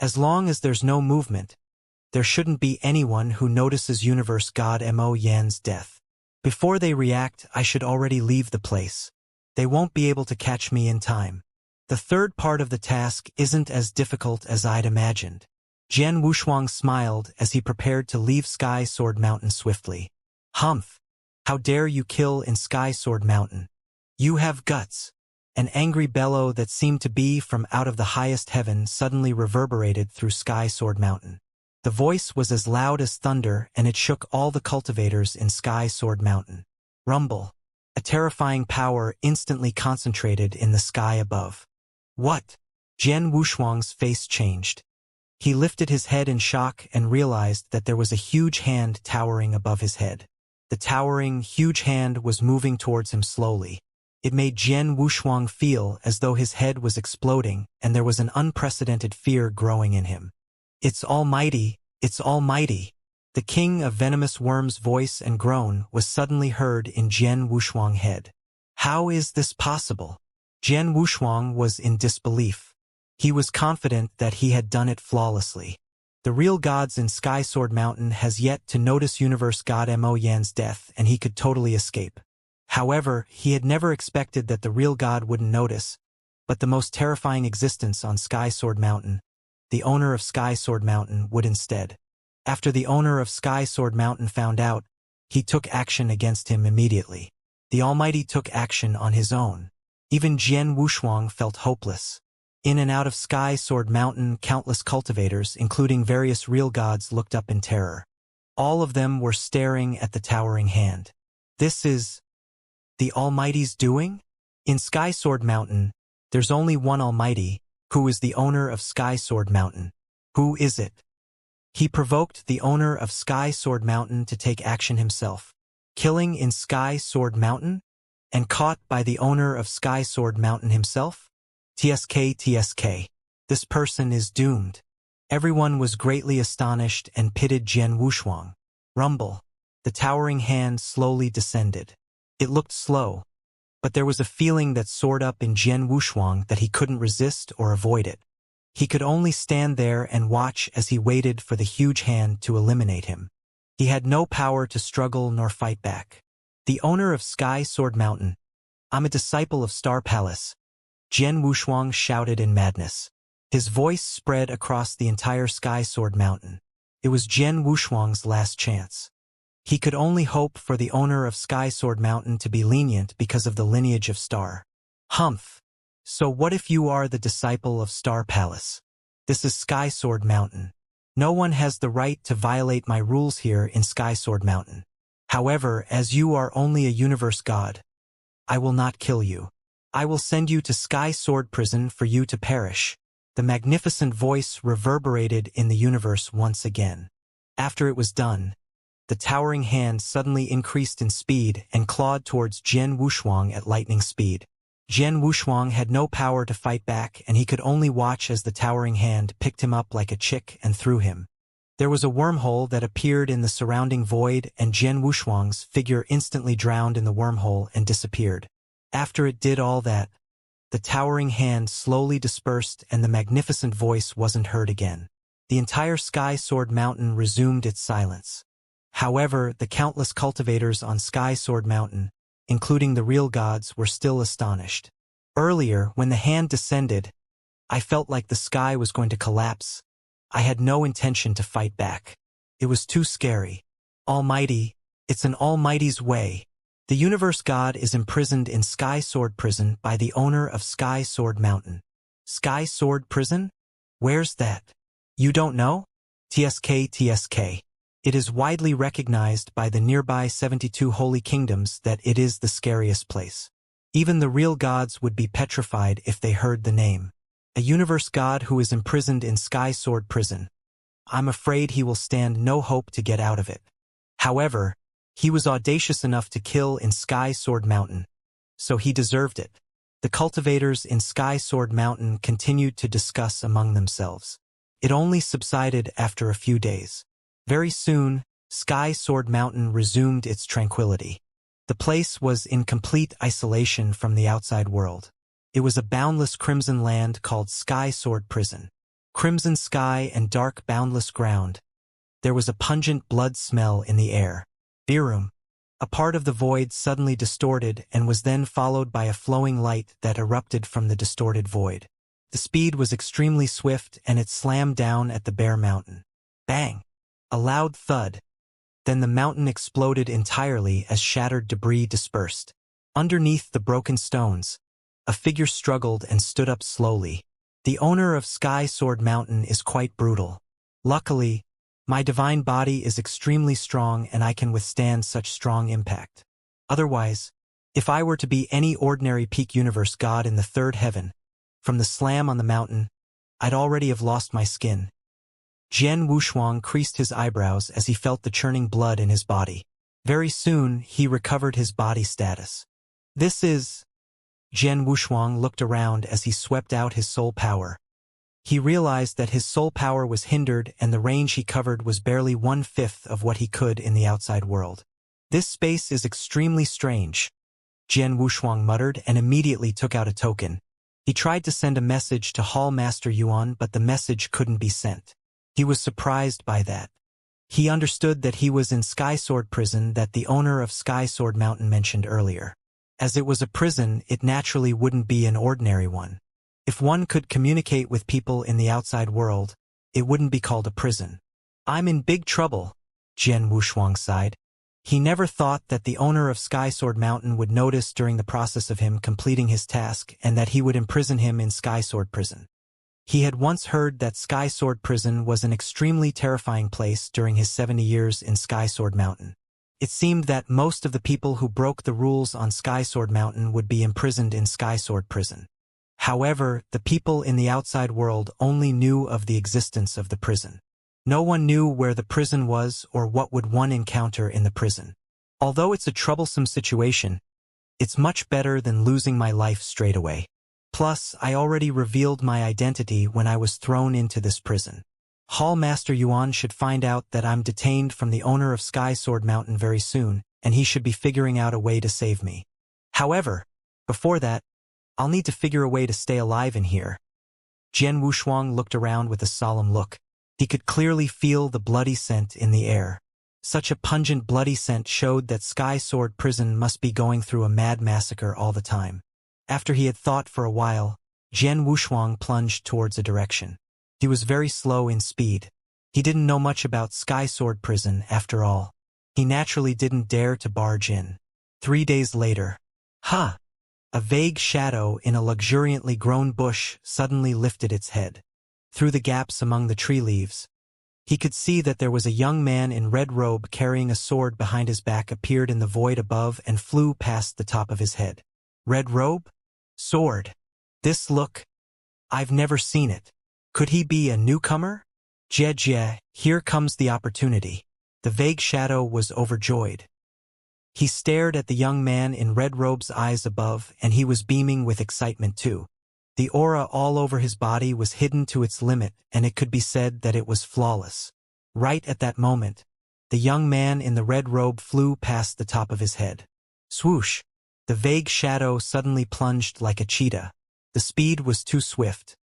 As long as there's no movement, there shouldn't be anyone who notices Universe god Mo Yen's death. Before they react, I should already leave the place. They won't be able to catch me in time. The third part of the task isn't as difficult as I'd imagined. Jian Wushuang smiled as he prepared to leave Sky Sword Mountain swiftly. "Humph! How dare you kill in Sky Sword Mountain? You have guts!" An angry bellow that seemed to be from out of the highest heaven suddenly reverberated through Sky Sword Mountain. The voice was as loud as thunder, and it shook all the cultivators in Sky Sword Mountain. Rumble. A terrifying power instantly concentrated in the sky above. "What?" Jian Wushuang's face changed. He lifted his head in shock and realized that there was a huge hand towering above his head. The towering, huge hand was moving towards him slowly. It made Jian Wushuang feel as though his head was exploding, and there was an unprecedented fear growing in him. "It's almighty! It's almighty!" The king of venomous worms' voice and groan was suddenly heard in Jian Wushuang's head. How is this possible? Jian Wushuang was in disbelief. He was confident that he had done it flawlessly. The real gods in Sky Sword Mountain has yet to notice Universe god Mo Yen's death, and he could totally escape. However, he had never expected that the real god wouldn't notice, but the most terrifying existence on Sky Sword Mountain, the owner of Sky Sword Mountain, would instead. After the owner of Sky Sword Mountain found out, he took action against him immediately. The Almighty took action on his own. Even Jian Wushuang felt hopeless. In and out of Sky Sword Mountain, countless cultivators, including various real gods, looked up in terror. All of them were staring at the towering hand. This is the Almighty's doing? In Sky Sword Mountain, there's only one Almighty, who is the owner of Sky Sword Mountain. Who is it? He provoked the owner of Sky Sword Mountain to take action himself. Killing in Sky Sword Mountain? And caught by the owner of Sky Sword Mountain himself? TSK. This person is doomed. Everyone was greatly astonished and pitted Jian Wushuang. Rumble. The towering hand slowly descended. It looked slow, but there was a feeling that soared up in Jian Wushuang that he couldn't resist or avoid it. He could only stand there and watch as he waited for the huge hand to eliminate him. He had no power to struggle nor fight back. The owner of Sky Sword Mountain. I'm a disciple of Star Palace. Jian Wushuang shouted in madness. His voice spread across the entire Sky Sword Mountain. It was Jian Wushuang's last chance. He could only hope for the owner of Sky Sword Mountain to be lenient because of the lineage of Star. Humph. So what if you are the disciple of Star Palace? This is Sky Sword Mountain. No one has the right to violate my rules here in Sky Sword Mountain. However, as you are only a universe god, I will not kill you. I will send you to Sky Sword Prison for you to perish. The magnificent voice reverberated in the universe once again. After it was done, the towering hand suddenly increased in speed and clawed towards Jian Wushuang at lightning speed. Jian Wushuang had no power to fight back, and he could only watch as the towering hand picked him up like a chick and threw him. There was a wormhole that appeared in the surrounding void, and Jian Wushuang's figure instantly drowned in the wormhole and disappeared. After it did all that, the towering hand slowly dispersed and the magnificent voice wasn't heard again. The entire Sky Sword Mountain resumed its silence. However, the countless cultivators on Sky Sword Mountain, including the real gods, were still astonished. Earlier, when the hand descended, I felt like the sky was going to collapse. I had no intention to fight back. It was too scary. Almighty, it's an Almighty's way. The universe god is imprisoned in Sky Sword Prison by the owner of Sky Sword Mountain. Sky Sword Prison? Where's that? You don't know? TSK. It is widely recognized by the nearby 72 holy kingdoms that it is the scariest place. Even the real gods would be petrified if they heard the name. A universe god who is imprisoned in Sky Sword Prison. I'm afraid he will stand no hope to get out of it. However, he was audacious enough to kill in Sky Sword Mountain, so he deserved it. The cultivators in Sky Sword Mountain continued to discuss among themselves. It only subsided after a few days. Very soon, Sky Sword Mountain resumed its tranquility. The place was in complete isolation from the outside world. It was a boundless crimson land called Sky Sword Prison. Crimson sky and dark boundless ground. There was a pungent blood smell in the air. Birum. A part of the void suddenly distorted and was then followed by a flowing light that erupted from the distorted void. The speed was extremely swift and it slammed down at the bare mountain. Bang! A loud thud. Then the mountain exploded entirely as shattered debris dispersed. Underneath the broken stones, a figure struggled and stood up slowly. The owner of Sky Sword Mountain is quite brutal. Luckily, my divine body is extremely strong and I can withstand such strong impact. Otherwise, if I were to be any ordinary peak universe god in the third heaven, from the slam on the mountain, I'd already have lost my skin. Jian Wushuang creased his eyebrows as he felt the churning blood in his body. Very soon, he recovered his body status. This is... Jian Wushuang looked around as he swept out his soul power. He realized that his soul power was hindered and the range he covered was barely 1/5 of what he could in the outside world. This space is extremely strange, Jian Wushuang muttered and immediately took out a token. He tried to send a message to Hall Master Yuan, but the message couldn't be sent. He was surprised by that. He understood that he was in Sky Sword Prison that the owner of Sky Sword Mountain mentioned earlier. As it was a prison, it naturally wouldn't be an ordinary one. If one could communicate with people in the outside world, it wouldn't be called a prison. I'm in big trouble, Jian Wushuang sighed. He never thought that the owner of Sky Sword Mountain would notice during the process of him completing his task and that he would imprison him in Sky Sword Prison. He had once heard that Sky Sword Prison was an extremely terrifying place during his 70 years in Sky Sword Mountain. It seemed that most of the people who broke the rules on Sky Sword Mountain would be imprisoned in Sky Sword Prison. However, the people in the outside world only knew of the existence of the prison. No one knew where the prison was or what would one encounter in the prison. Although it's a troublesome situation, it's much better than losing my life straight away. Plus, I already revealed my identity when I was thrown into this prison. Hall Master Yuan should find out that I'm detained from the owner of Sky Sword Mountain very soon, and he should be figuring out a way to save me. However, before that, I'll need to figure a way to stay alive in here. Jian Wushuang looked around with a solemn look. He could clearly feel the bloody scent in the air. Such a pungent bloody scent showed that Sky Sword Prison must be going through a mad massacre all the time. After he had thought for a while, Jian Wushuang plunged towards a direction. He was very slow in speed. He didn't know much about Sky Sword Prison after all. He naturally didn't dare to barge in. 3 days later. Ha! A vague shadow in a luxuriantly grown bush suddenly lifted its head. Through the gaps among the tree leaves, he could see that there was a young man in red robe carrying a sword behind his back appeared in the void above and flew past the top of his head. Red robe? Sword. This look. I've never seen it. Could he be a newcomer? Jie, here comes the opportunity. The vague shadow was overjoyed. He stared at the young man in red robe's eyes above, and he was beaming with excitement too. The aura all over his body was hidden to its limit, and it could be said that it was flawless. Right at that moment, the young man in the red robe flew past the top of his head. Swoosh! The vague shadow suddenly plunged like a cheetah. The speed was too swift.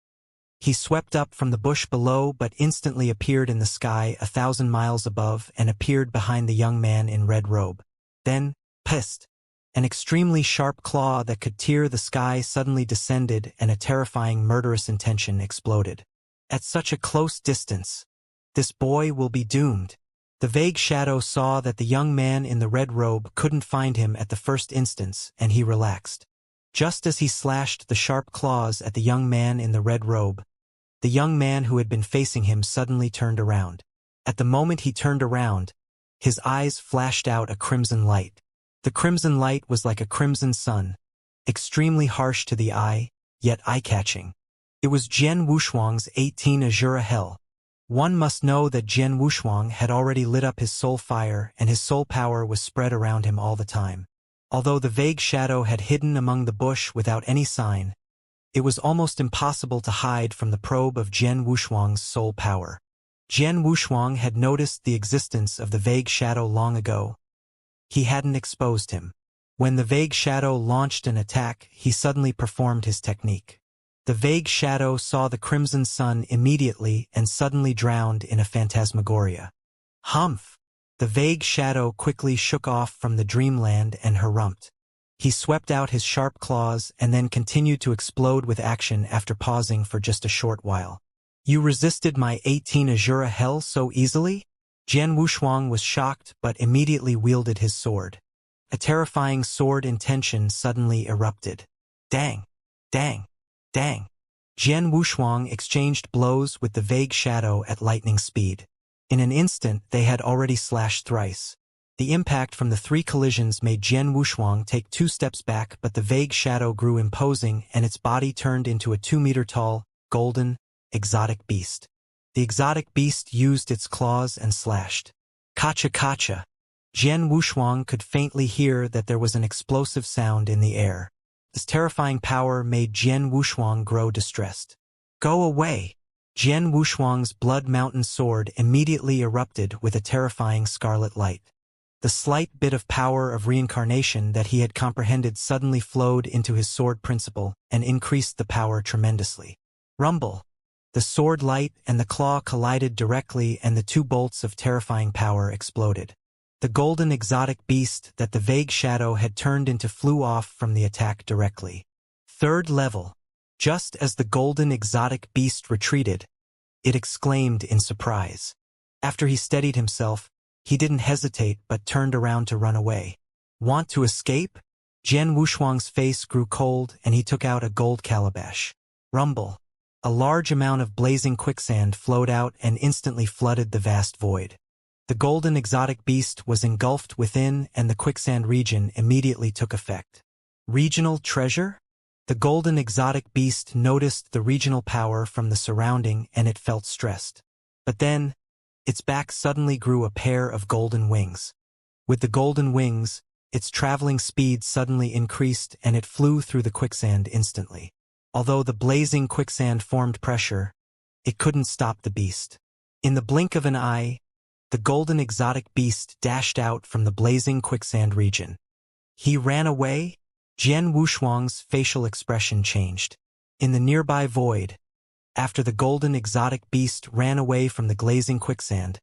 He swept up from the bush below but instantly appeared in the sky 1,000 miles above and appeared behind the young man in red robe. Then, pissed, an extremely sharp claw that could tear the sky suddenly descended and a terrifying murderous intention exploded. At such a close distance, this boy will be doomed. The vague shadow saw that the young man in the red robe couldn't find him at the first instance, and he relaxed. Just as he slashed the sharp claws at the young man in the red robe, the young man who had been facing him suddenly turned around. At the moment he turned around, his eyes flashed out a crimson light. The crimson light was like a crimson sun, extremely harsh to the eye, yet eye-catching. It was Jian Wushuang's 18 Azura Hell. One must know that Jian Wushuang had already lit up his soul fire and his soul power was spread around him all the time. Although the vague shadow had hidden among the bush without any sign, it was almost impossible to hide from the probe of Jian Wushuang's soul power. Jian Wushuang had noticed the existence of the vague shadow long ago. He hadn't exposed him. When the vague shadow launched an attack, he suddenly performed his technique. The vague shadow saw the crimson sun immediately and suddenly drowned in a phantasmagoria. Humph! The vague shadow quickly shook off from the dreamland and harumphed. He swept out his sharp claws and then continued to explode with action after pausing for just a short while. You resisted my 18 Azura Hell so easily? Jian Wushuang was shocked but immediately wielded his sword. A terrifying sword intention suddenly erupted. Dang! Dang! Dang! Jian Wushuang exchanged blows with the vague shadow at lightning speed. In an instant they had already slashed thrice. The impact from the 3 collisions made Jian Wushuang take 2 steps back, but the vague shadow grew imposing and its body turned into a 2-meter-tall, golden, exotic beast. The exotic beast used its claws and slashed. Kacha! Jian Wushuang could faintly hear that there was an explosive sound in the air. This terrifying power made Jian Wushuang grow distressed. Go away! Jian Wushuang's Blood Mountain sword immediately erupted with a terrifying scarlet light. The slight bit of power of reincarnation that he had comprehended suddenly flowed into his sword principle and increased the power tremendously. Rumble! The sword light and the claw collided directly and the 2 bolts of terrifying power exploded. The golden exotic beast that the vague shadow had turned into flew off from the attack directly. 3rd level. Just as the golden exotic beast retreated, it exclaimed in surprise. After he steadied himself, he didn't hesitate but turned around to run away. Want to escape? Jian Wushuang's face grew cold and he took out a gold calabash. Rumble. A large amount of blazing quicksand flowed out and instantly flooded the vast void. The golden exotic beast was engulfed within and the quicksand region immediately took effect. Regional treasure? The golden exotic beast noticed the regional power from the surrounding and it felt stressed. But then, Its back suddenly grew a pair of golden wings. With the golden wings, its traveling speed suddenly increased and it flew through the quicksand instantly. Although the blazing quicksand formed pressure, it couldn't stop the beast. In the blink of an eye, the golden exotic beast dashed out from the blazing quicksand region. He ran away? Jian Wushuang's facial expression changed. In the nearby void, after the golden exotic beast ran away from the glazing quicksand,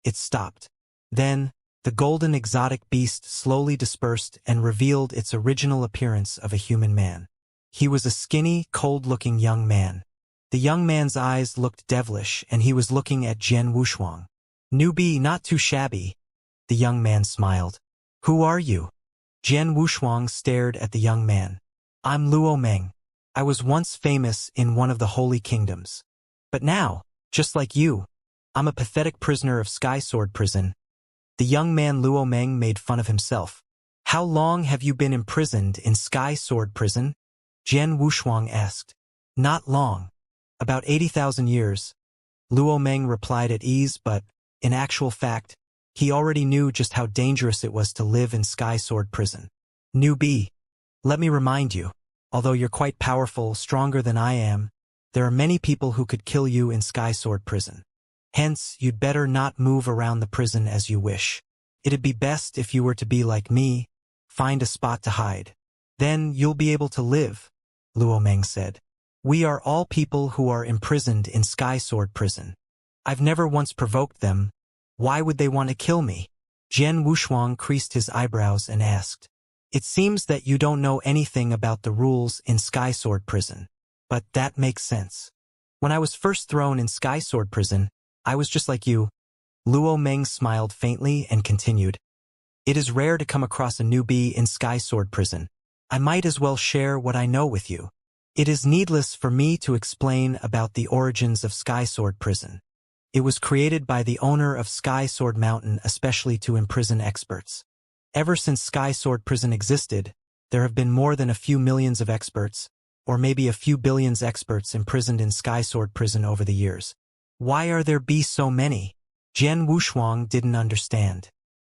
it stopped. Then, the golden exotic beast slowly dispersed and revealed its original appearance of a human man. He was a skinny, cold-looking young man. The young man's eyes looked devilish and he was looking at Jian Wushuang. "Newbie, not too shabby." The young man smiled. "Who are you?" Jian Wushuang stared at the young man. "I'm Luo Meng. I was once famous in one of the holy kingdoms. But now, just like you, I'm a pathetic prisoner of Sky Sword Prison." The young man Luo Meng made fun of himself. "How long have you been imprisoned in Sky Sword Prison?" Jian Wushuang asked. "Not long. About 80,000 years." Luo Meng replied at ease, but, in actual fact, he already knew just how dangerous it was to live in Sky Sword Prison. "Newbie, let me remind you, although you're quite powerful, stronger than I am, there are many people who could kill you in Sky Sword Prison. Hence, you'd better not move around the prison as you wish. It'd be best if you were to be like me, find a spot to hide. Then you'll be able to live," Luo Meng said. "We are all people who are imprisoned in Sky Sword Prison. I've never once provoked them. Why would they want to kill me?" Jian Wushuang creased his eyebrows and asked. "It seems that you don't know anything about the rules in Sky Sword Prison. But that makes sense. When I was first thrown in Sky Sword Prison, I was just like you." Luo Meng smiled faintly and continued. "It is rare to come across a newbie in Sky Sword Prison. I might as well share what I know with you. It is needless for me to explain about the origins of Sky Sword Prison. It was created by the owner of Sky Sword Mountain especially to imprison experts. Ever since Sky Sword Prison existed, there have been more than a few millions of experts, or maybe a few billions experts imprisoned in Sky Sword Prison over the years. Why are there be so many?" Jian Wushuang didn't understand.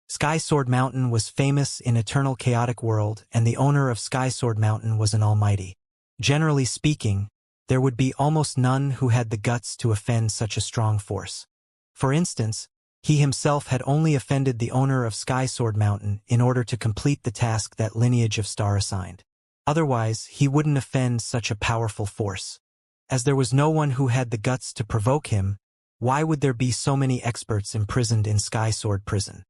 Sky Sword Mountain was famous in Eternal Chaotic World and the owner of Sky Sword Mountain was an almighty. Generally speaking, there would be almost none who had the guts to offend such a strong force. For instance, he himself had only offended the owner of Sky Sword Mountain in order to complete the task that Lineage of Star assigned. Otherwise, he wouldn't offend such a powerful force. As there was no one who had the guts to provoke him, why would there be so many experts imprisoned in Sky Sword Prison?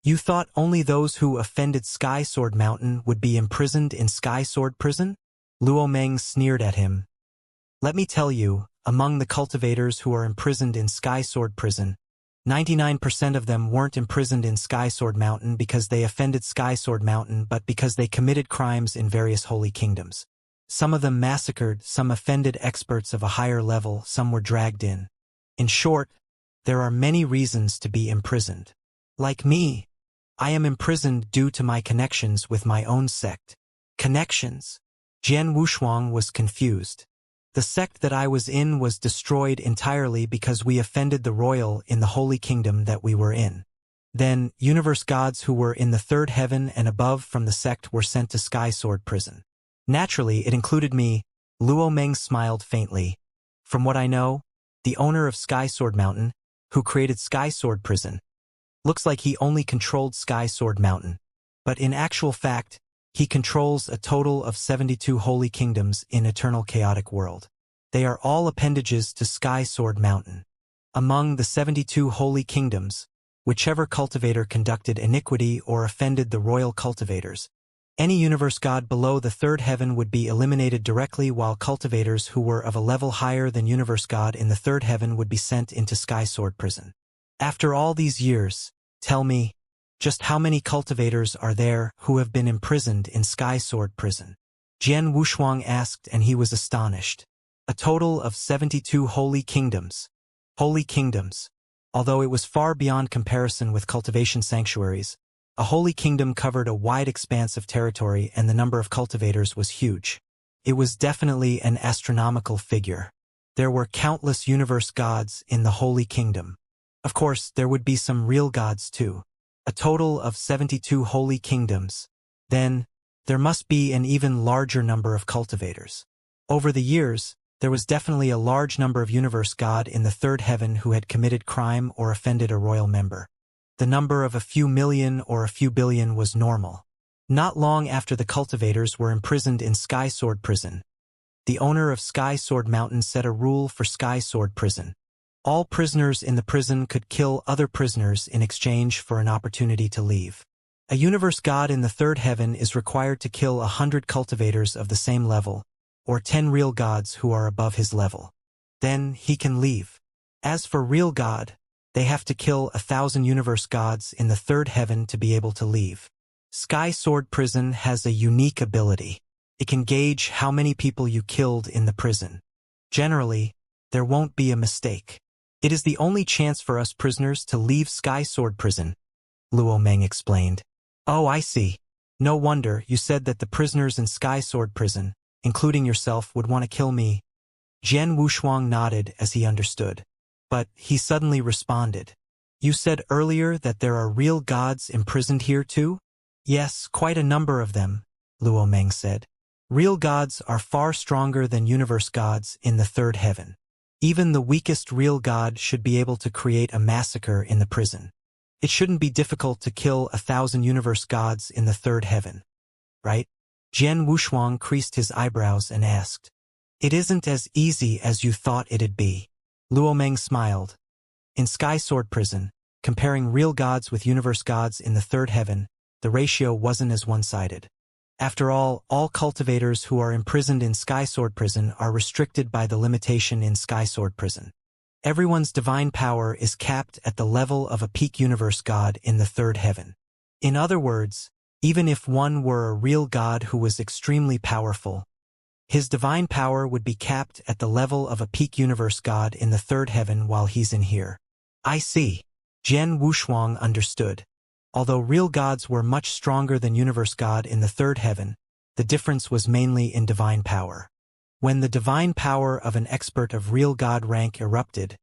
You thought only those who offended Sky Sword Mountain would be imprisoned in Sky Sword Prison? Luo Meng sneered at him. "Let me tell you, among the cultivators who are imprisoned in Sky Sword Prison, 99% of them weren't imprisoned in Sky Sword Mountain because they offended Sky Sword Mountain but because they committed crimes in various holy kingdoms. Some of them massacred, some offended experts of a higher level, some were dragged in. In short, there are many reasons to be imprisoned. Like me, I am imprisoned due to my connections with my own sect." "Connections?" Jian Wushuang was confused. "The sect that I was in was destroyed entirely because we offended the royal in the holy kingdom that we were in. Then, universe gods who were in the third heaven and above from the sect were sent to Sky Sword Prison. Naturally, it included me." Luo Meng smiled faintly. "From what I know, the owner of Sky Sword Mountain, who created Sky Sword Prison, looks like he only controlled Sky Sword Mountain. But in actual fact, he controls a total of 72 holy kingdoms in Eternal Chaotic World. They are all appendages to Sky Sword Mountain. Among the 72 holy kingdoms, whichever cultivator conducted iniquity or offended the royal cultivators, any universe god below the third heaven would be eliminated directly while cultivators who were of a level higher than universe god in the third heaven would be sent into Sky Sword Prison. After all these years, tell me, just how many cultivators are there who have been imprisoned in Sky Sword Prison?" Jian Wushuang asked and he was astonished. "A total of 72 holy kingdoms." Holy kingdoms. Although it was far beyond comparison with cultivation sanctuaries, a holy kingdom covered a wide expanse of territory and the number of cultivators was huge. It was definitely an astronomical figure. There were countless universe gods in the holy kingdom. Of course, there would be some real gods too. A total of 72 holy kingdoms. Then, there must be an even larger number of cultivators. Over the years, there was definitely a large number of universe god in the third heaven who had committed crime or offended a royal member. The number of a few million or a few billion was normal. Not long after the cultivators were imprisoned in Sky Sword Prison, the owner of Sky Sword Mountain set a rule for Sky Sword Prison. All prisoners in the prison could kill other prisoners in exchange for an opportunity to leave. A universe god in the third heaven is required to kill 100 cultivators of the same level, or 10 real gods who are above his level. Then he can leave. As for real god, they have to kill 1,000 universe gods in the third heaven to be able to leave. Sky Sword Prison has a unique ability. It can gauge how many people you killed in the prison. Generally, there won't be a mistake. It is the only chance for us prisoners to leave Sky Sword Prison, Luo Meng explained. Oh, I see. No wonder you said that the prisoners in Sky Sword Prison, including yourself, would want to kill me. Jian Wushuang nodded as he understood. But he suddenly responded. You said earlier that there are real gods imprisoned here too? Yes, quite a number of them, Luo Meng said. Real gods are far stronger than universe gods in the third heaven. Even the weakest real god should be able to create a massacre in the prison. It shouldn't be difficult to kill 1,000 universe gods in the third heaven, right? Jian Wushuang creased his eyebrows and asked. It isn't as easy as you thought it'd be. Luo Meng smiled. In Sky Sword Prison, comparing real gods with universe gods in the third heaven, the ratio wasn't as one-sided. After all cultivators who are imprisoned in Sky Sword Prison are restricted by the limitation in Sky Sword Prison. Everyone's divine power is capped at the level of a peak universe god in the third heaven. In other words, even if one were a real god who was extremely powerful, his divine power would be capped at the level of a peak universe god in the third heaven while he's in here. I see. Jian Wushuang understood. Although real gods were much stronger than universe god in the third heaven, the difference was mainly in divine power. When the divine power of an expert of real god rank erupted,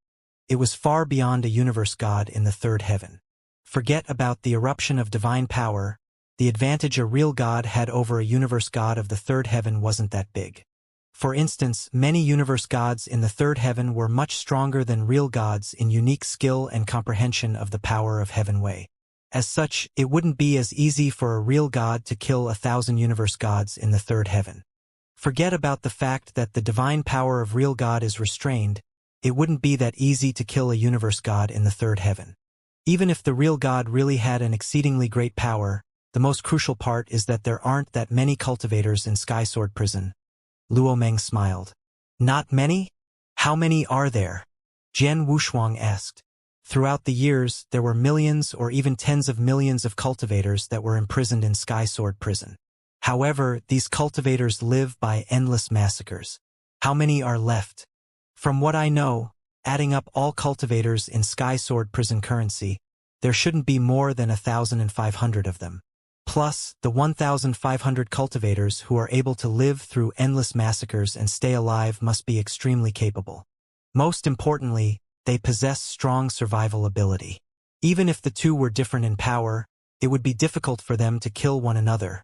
it was far beyond a universe god in the third heaven. Forget about the eruption of divine power. The advantage a real god had over a universe god of the third heaven wasn't that big. For instance, many universe gods in the third heaven were much stronger than real gods in unique skill and comprehension of the power of Heaven Wei. As such, it wouldn't be as easy for a real god to kill 1,000 universe gods in the third heaven. Forget about the fact that the divine power of real god is restrained. It wouldn't be that easy to kill a universe god in the third heaven. Even if the real god really had an exceedingly great power, the most crucial part is that there aren't that many cultivators in Sky Sword Prison. Luo Meng smiled. Not many? How many are there? Jian Wushuang asked. Throughout the years, there were millions or even tens of millions of cultivators that were imprisoned in Sky Sword Prison. However, these cultivators live by endless massacres. How many are left? From what I know, adding up all cultivators in Sky Sword Prison currency, there shouldn't be more than 1,500 of them. Plus, the 1,500 cultivators who are able to live through endless massacres and stay alive must be extremely capable. Most importantly, they possess strong survival ability. Even if the two were different in power, it would be difficult for them to kill one another,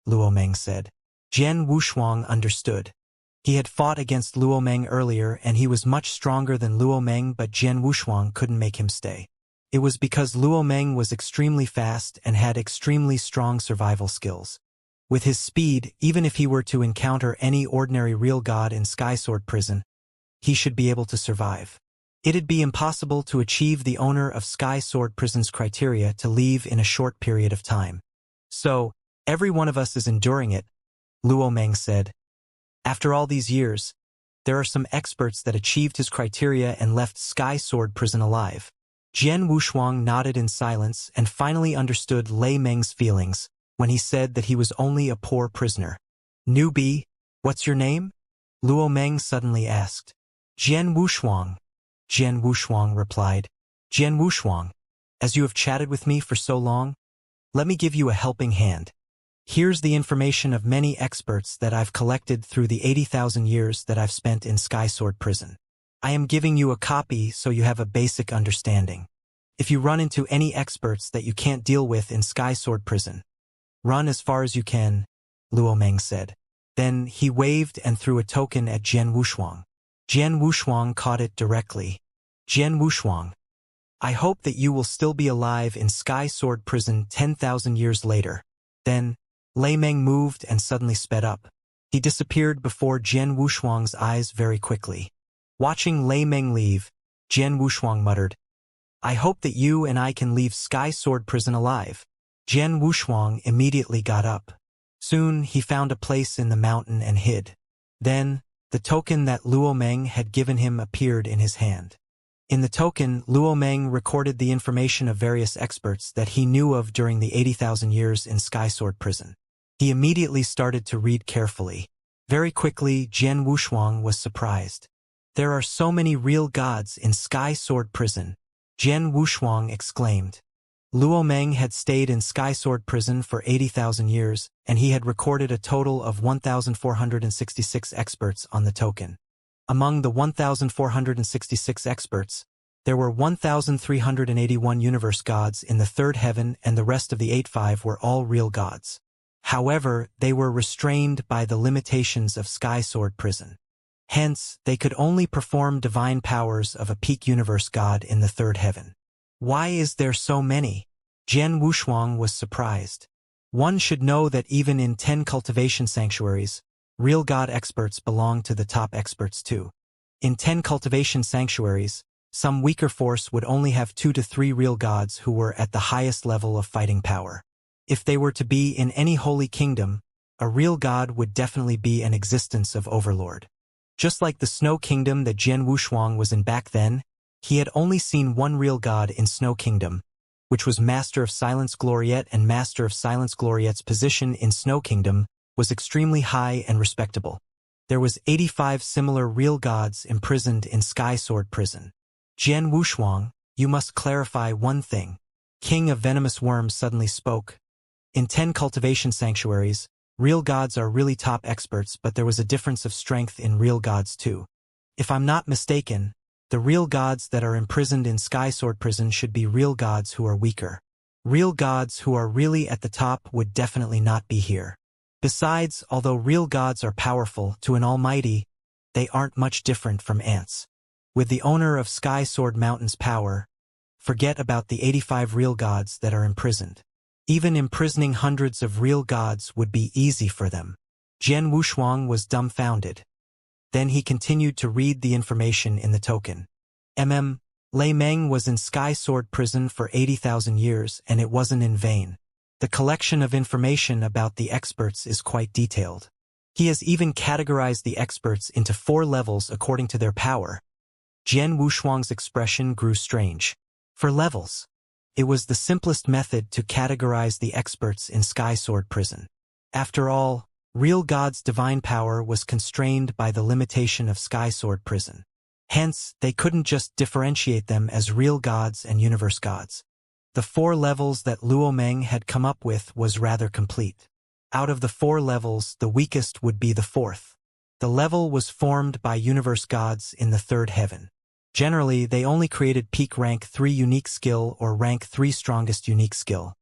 Luo Meng said. Jian Wushuang understood. He had fought against Luo Meng earlier and he was much stronger than Luo Meng, but Jian Wushuang couldn't make him stay. It was because Luo Meng was extremely fast and had extremely strong survival skills. With his speed, even if he were to encounter any ordinary real god in Sky Sword Prison, he should be able to survive. It'd be impossible to achieve the owner of Sky Sword Prison's criteria to leave in a short period of time. So, every one of us is enduring it, Luo Meng said. After all these years, there are some experts that achieved his criteria and left Sky Sword Prison alive. Jian Wushuang nodded in silence and finally understood Lei Meng's feelings when he said that he was only a poor prisoner. Newbie, what's your name? Luo Meng suddenly asked. Jian Wushuang. Jian Wushuang replied. Jian Wushuang, as you have chatted with me for so long, let me give you a helping hand. Here's the information of many experts that I've collected through the 80,000 years that I've spent in Sky Sword Prison. I am giving you a copy so you have a basic understanding. If you run into any experts that you can't deal with in Sky Sword Prison, run as far as you can, Luo Meng said. Then he waved and threw a token at Jian Wushuang. Jian Wushuang caught it directly. Jian Wushuang, I hope that you will still be alive in Sky Sword Prison 10,000 years later. Then, Lei Meng moved and suddenly sped up. He disappeared before Jian Wushuang's eyes very quickly. Watching Lei Meng leave, Jian Wushuang muttered, I hope that you and I can leave Sky Sword Prison alive. Jian Wushuang immediately got up. Soon he found a place in the mountain and hid. Then, the token that Luo Meng had given him appeared in his hand. In the token, Luo Meng recorded the information of various experts that he knew of during the 80,000 years in Sky Sword Prison. He immediately started to read carefully. Very quickly, Jian Wushuang was surprised. There are so many real gods in Sky Sword Prison, Jian Wushuang exclaimed. Luo Meng had stayed in Sky Sword Prison for 80,000 years, and he had recorded a total of 1,466 experts on the token. Among the 1,466 experts, there were 1,381 universe gods in the third heaven, and the rest of the 85 were all real gods. However, they were restrained by the limitations of Sky Sword Prison. Hence, they could only perform divine powers of a peak universe god in the third heaven. Why is there so many? Jian Wushuang was surprised. One should know that even in 10 cultivation sanctuaries, real god experts belong to the top experts too. In 10 cultivation sanctuaries, some weaker force would only have 2 to 3 real gods who were at the highest level of fighting power. If they were to be in any holy kingdom, a real god would definitely be an existence of overlord. Just like the Snow Kingdom that Jian Wushuang was in back then, he had only seen one real god in Snow Kingdom, which was Master of Silence Gloriette, and Master of Silence Gloriette's position in Snow Kingdom was extremely high and respectable. There was 85 similar real gods imprisoned in Sky Sword Prison. Jian Wushuang, you must clarify one thing. King of Venomous Worms suddenly spoke. In 10 cultivation sanctuaries, real gods are really top experts, but there was a difference of strength in real gods too. If I'm not mistaken, the real gods that are imprisoned in Sky Sword Prison should be real gods who are weaker. Real gods who are really at the top would definitely not be here. Besides, although real gods are powerful to an almighty, they aren't much different from ants. With the owner of Sky Sword Mountain's power, forget about the 85 real gods that are imprisoned. Even imprisoning hundreds of real gods would be easy for them. Jian Wushuang was dumbfounded. Then he continued to read the information in the token. Lei Meng was in Sky Sword Prison for 80,000 years, and it wasn't in vain. The collection of information about the experts is quite detailed. He has even categorized the experts into 4 levels according to their power. Jian Wushuang's expression grew strange. For levels. It was the simplest method to categorize the experts in Sky Sword Prison. After all, real gods' divine power was constrained by the limitation of Sky Sword Prison. Hence, they couldn't just differentiate them as real gods and universe gods. The 4 levels that Luo Meng had come up with was rather complete. Out of the 4 levels, the weakest would be the 4th. The level was formed by universe gods in the 3rd heaven. Generally, they only created peak rank 3 unique skill or rank 3 strongest unique skill.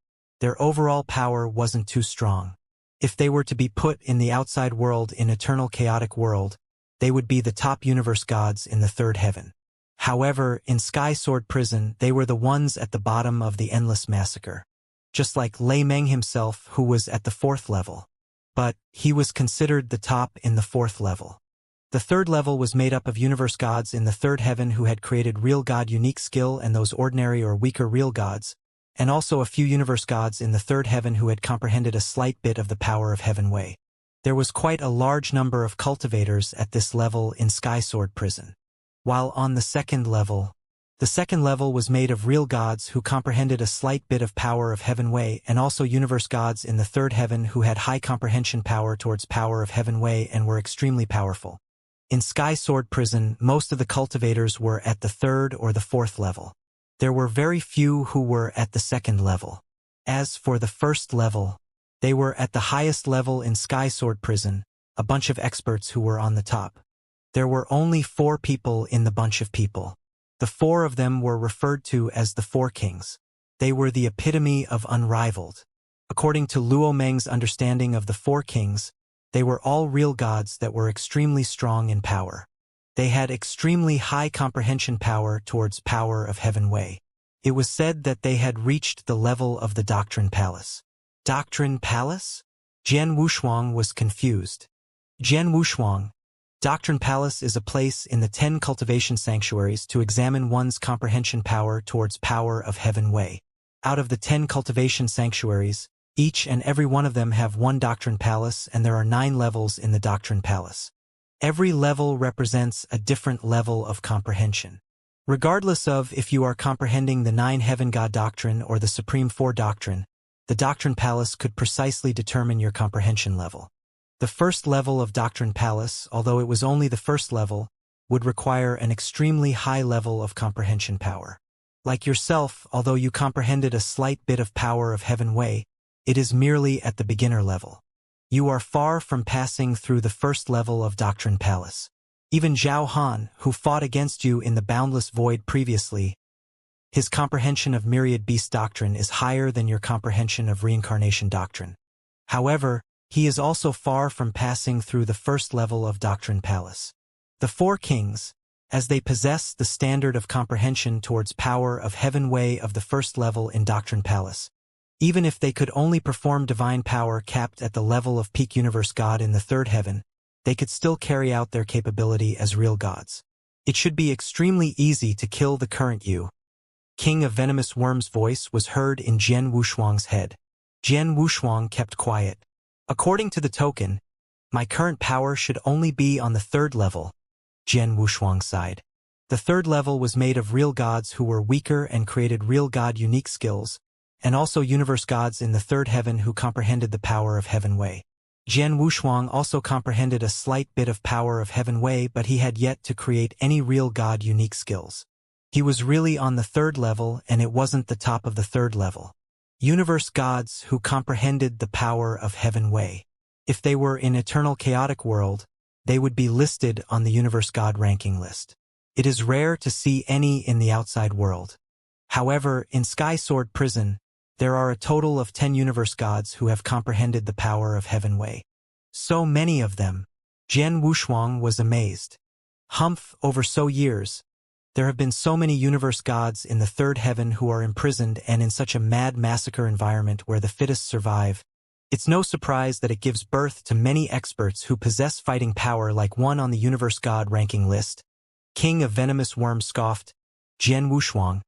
Their overall power wasn't too strong. If they were to be put in the outside world in eternal chaotic world, they would be the top universe gods in the 3rd heaven. However, in Sky Sword Prison, they were the ones at the bottom of the endless massacre. Just like Lei Meng himself, who was at the 4th level. But he was considered the top in the 4th level. The 3rd level was made up of universe gods in the 3rd heaven who had created real god unique skill and those ordinary or weaker real gods, and also a few universe gods in the 3rd heaven who had comprehended a slight bit of the power of Heaven Way. There was quite a large number of cultivators at this level in Sky Sword Prison. While on the 2nd level, the 2nd level was made of real gods who comprehended a slight bit of power of Heaven Way, and also universe gods in the 3rd heaven who had high comprehension power towards power of Heaven Way and were extremely powerful. In Sky Sword Prison, most of the cultivators were at the 3rd or the 4th level. There were very few who were at the 2nd level. As for the 1st level, they were at the highest level in Sky Sword Prison, a bunch of experts who were on the top. There were only 4 people in the bunch of people. The 4 of them were referred to as the 4 kings. They were the epitome of unrivaled. According to Luo Meng's understanding of the 4 kings, they were all real gods that were extremely strong in power. They had extremely high comprehension power towards power of Heaven Wei. It was said that they had reached the level of the Doctrine Palace. Doctrine Palace? Jian Wushuang was confused. Jian Wushuang. Doctrine Palace is a place in the 10 cultivation sanctuaries to examine one's comprehension power towards power of Heaven Wei. Out of the 10 cultivation sanctuaries, each and every one of them have one Doctrine Palace, and there are 9 levels in the Doctrine Palace. Every level represents a different level of comprehension. Regardless of if you are comprehending the 9 Heaven God Doctrine or the Supreme 4 Doctrine, the Doctrine Palace could precisely determine your comprehension level. The first level of Doctrine Palace, although it was only the first level, would require an extremely high level of comprehension power. Like yourself, although you comprehended a slight bit of power of Heaven Wei, it is merely at the beginner level. You are far from passing through the first level of Doctrine Palace. Even Zhao Han, who fought against you in the Boundless Void previously, his comprehension of Myriad Beast Doctrine is higher than your comprehension of Reincarnation Doctrine. However, he is also far from passing through the first level of Doctrine Palace. The 4 kings, as they possess the standard of comprehension towards power of Heaven Wei of the first level in Doctrine Palace, even if they could only perform divine power capped at the level of peak universe god in the 3rd heaven, they could still carry out their capability as real gods. It should be extremely easy to kill the current you. King of Venomous Worm's voice was heard in Jian Wushuang's head. Jian Wushuang kept quiet. According to the token, my current power should only be on the 3rd level. Jian Wushuang sighed. The 3rd level was made of real gods who were weaker and created real god unique skills, and also universe gods in the 3rd heaven who comprehended the power of Heaven Wei. Jian Wushuang also comprehended a slight bit of power of Heaven Wei, but he had yet to create any real god unique skills. He was really on the 3rd level, and it wasn't the top of the 3rd level. Universe gods who comprehended the power of Heaven Wei. If they were in Eternal Chaotic World, they would be listed on the Universe God ranking list. It is rare to see any in the outside world. However, in Sky Sword Prison, there are a total of 10 universe gods who have comprehended the power of Heaven Wei. So many of them. Jian Wushuang was amazed. Humph, over so years, there have been so many universe gods in the 3rd heaven who are imprisoned, and in such a mad massacre environment where the fittest survive. It's no surprise that it gives birth to many experts who possess fighting power like one on the universe god ranking list. King of Venomous Worm scoffed. Jian Wushuang,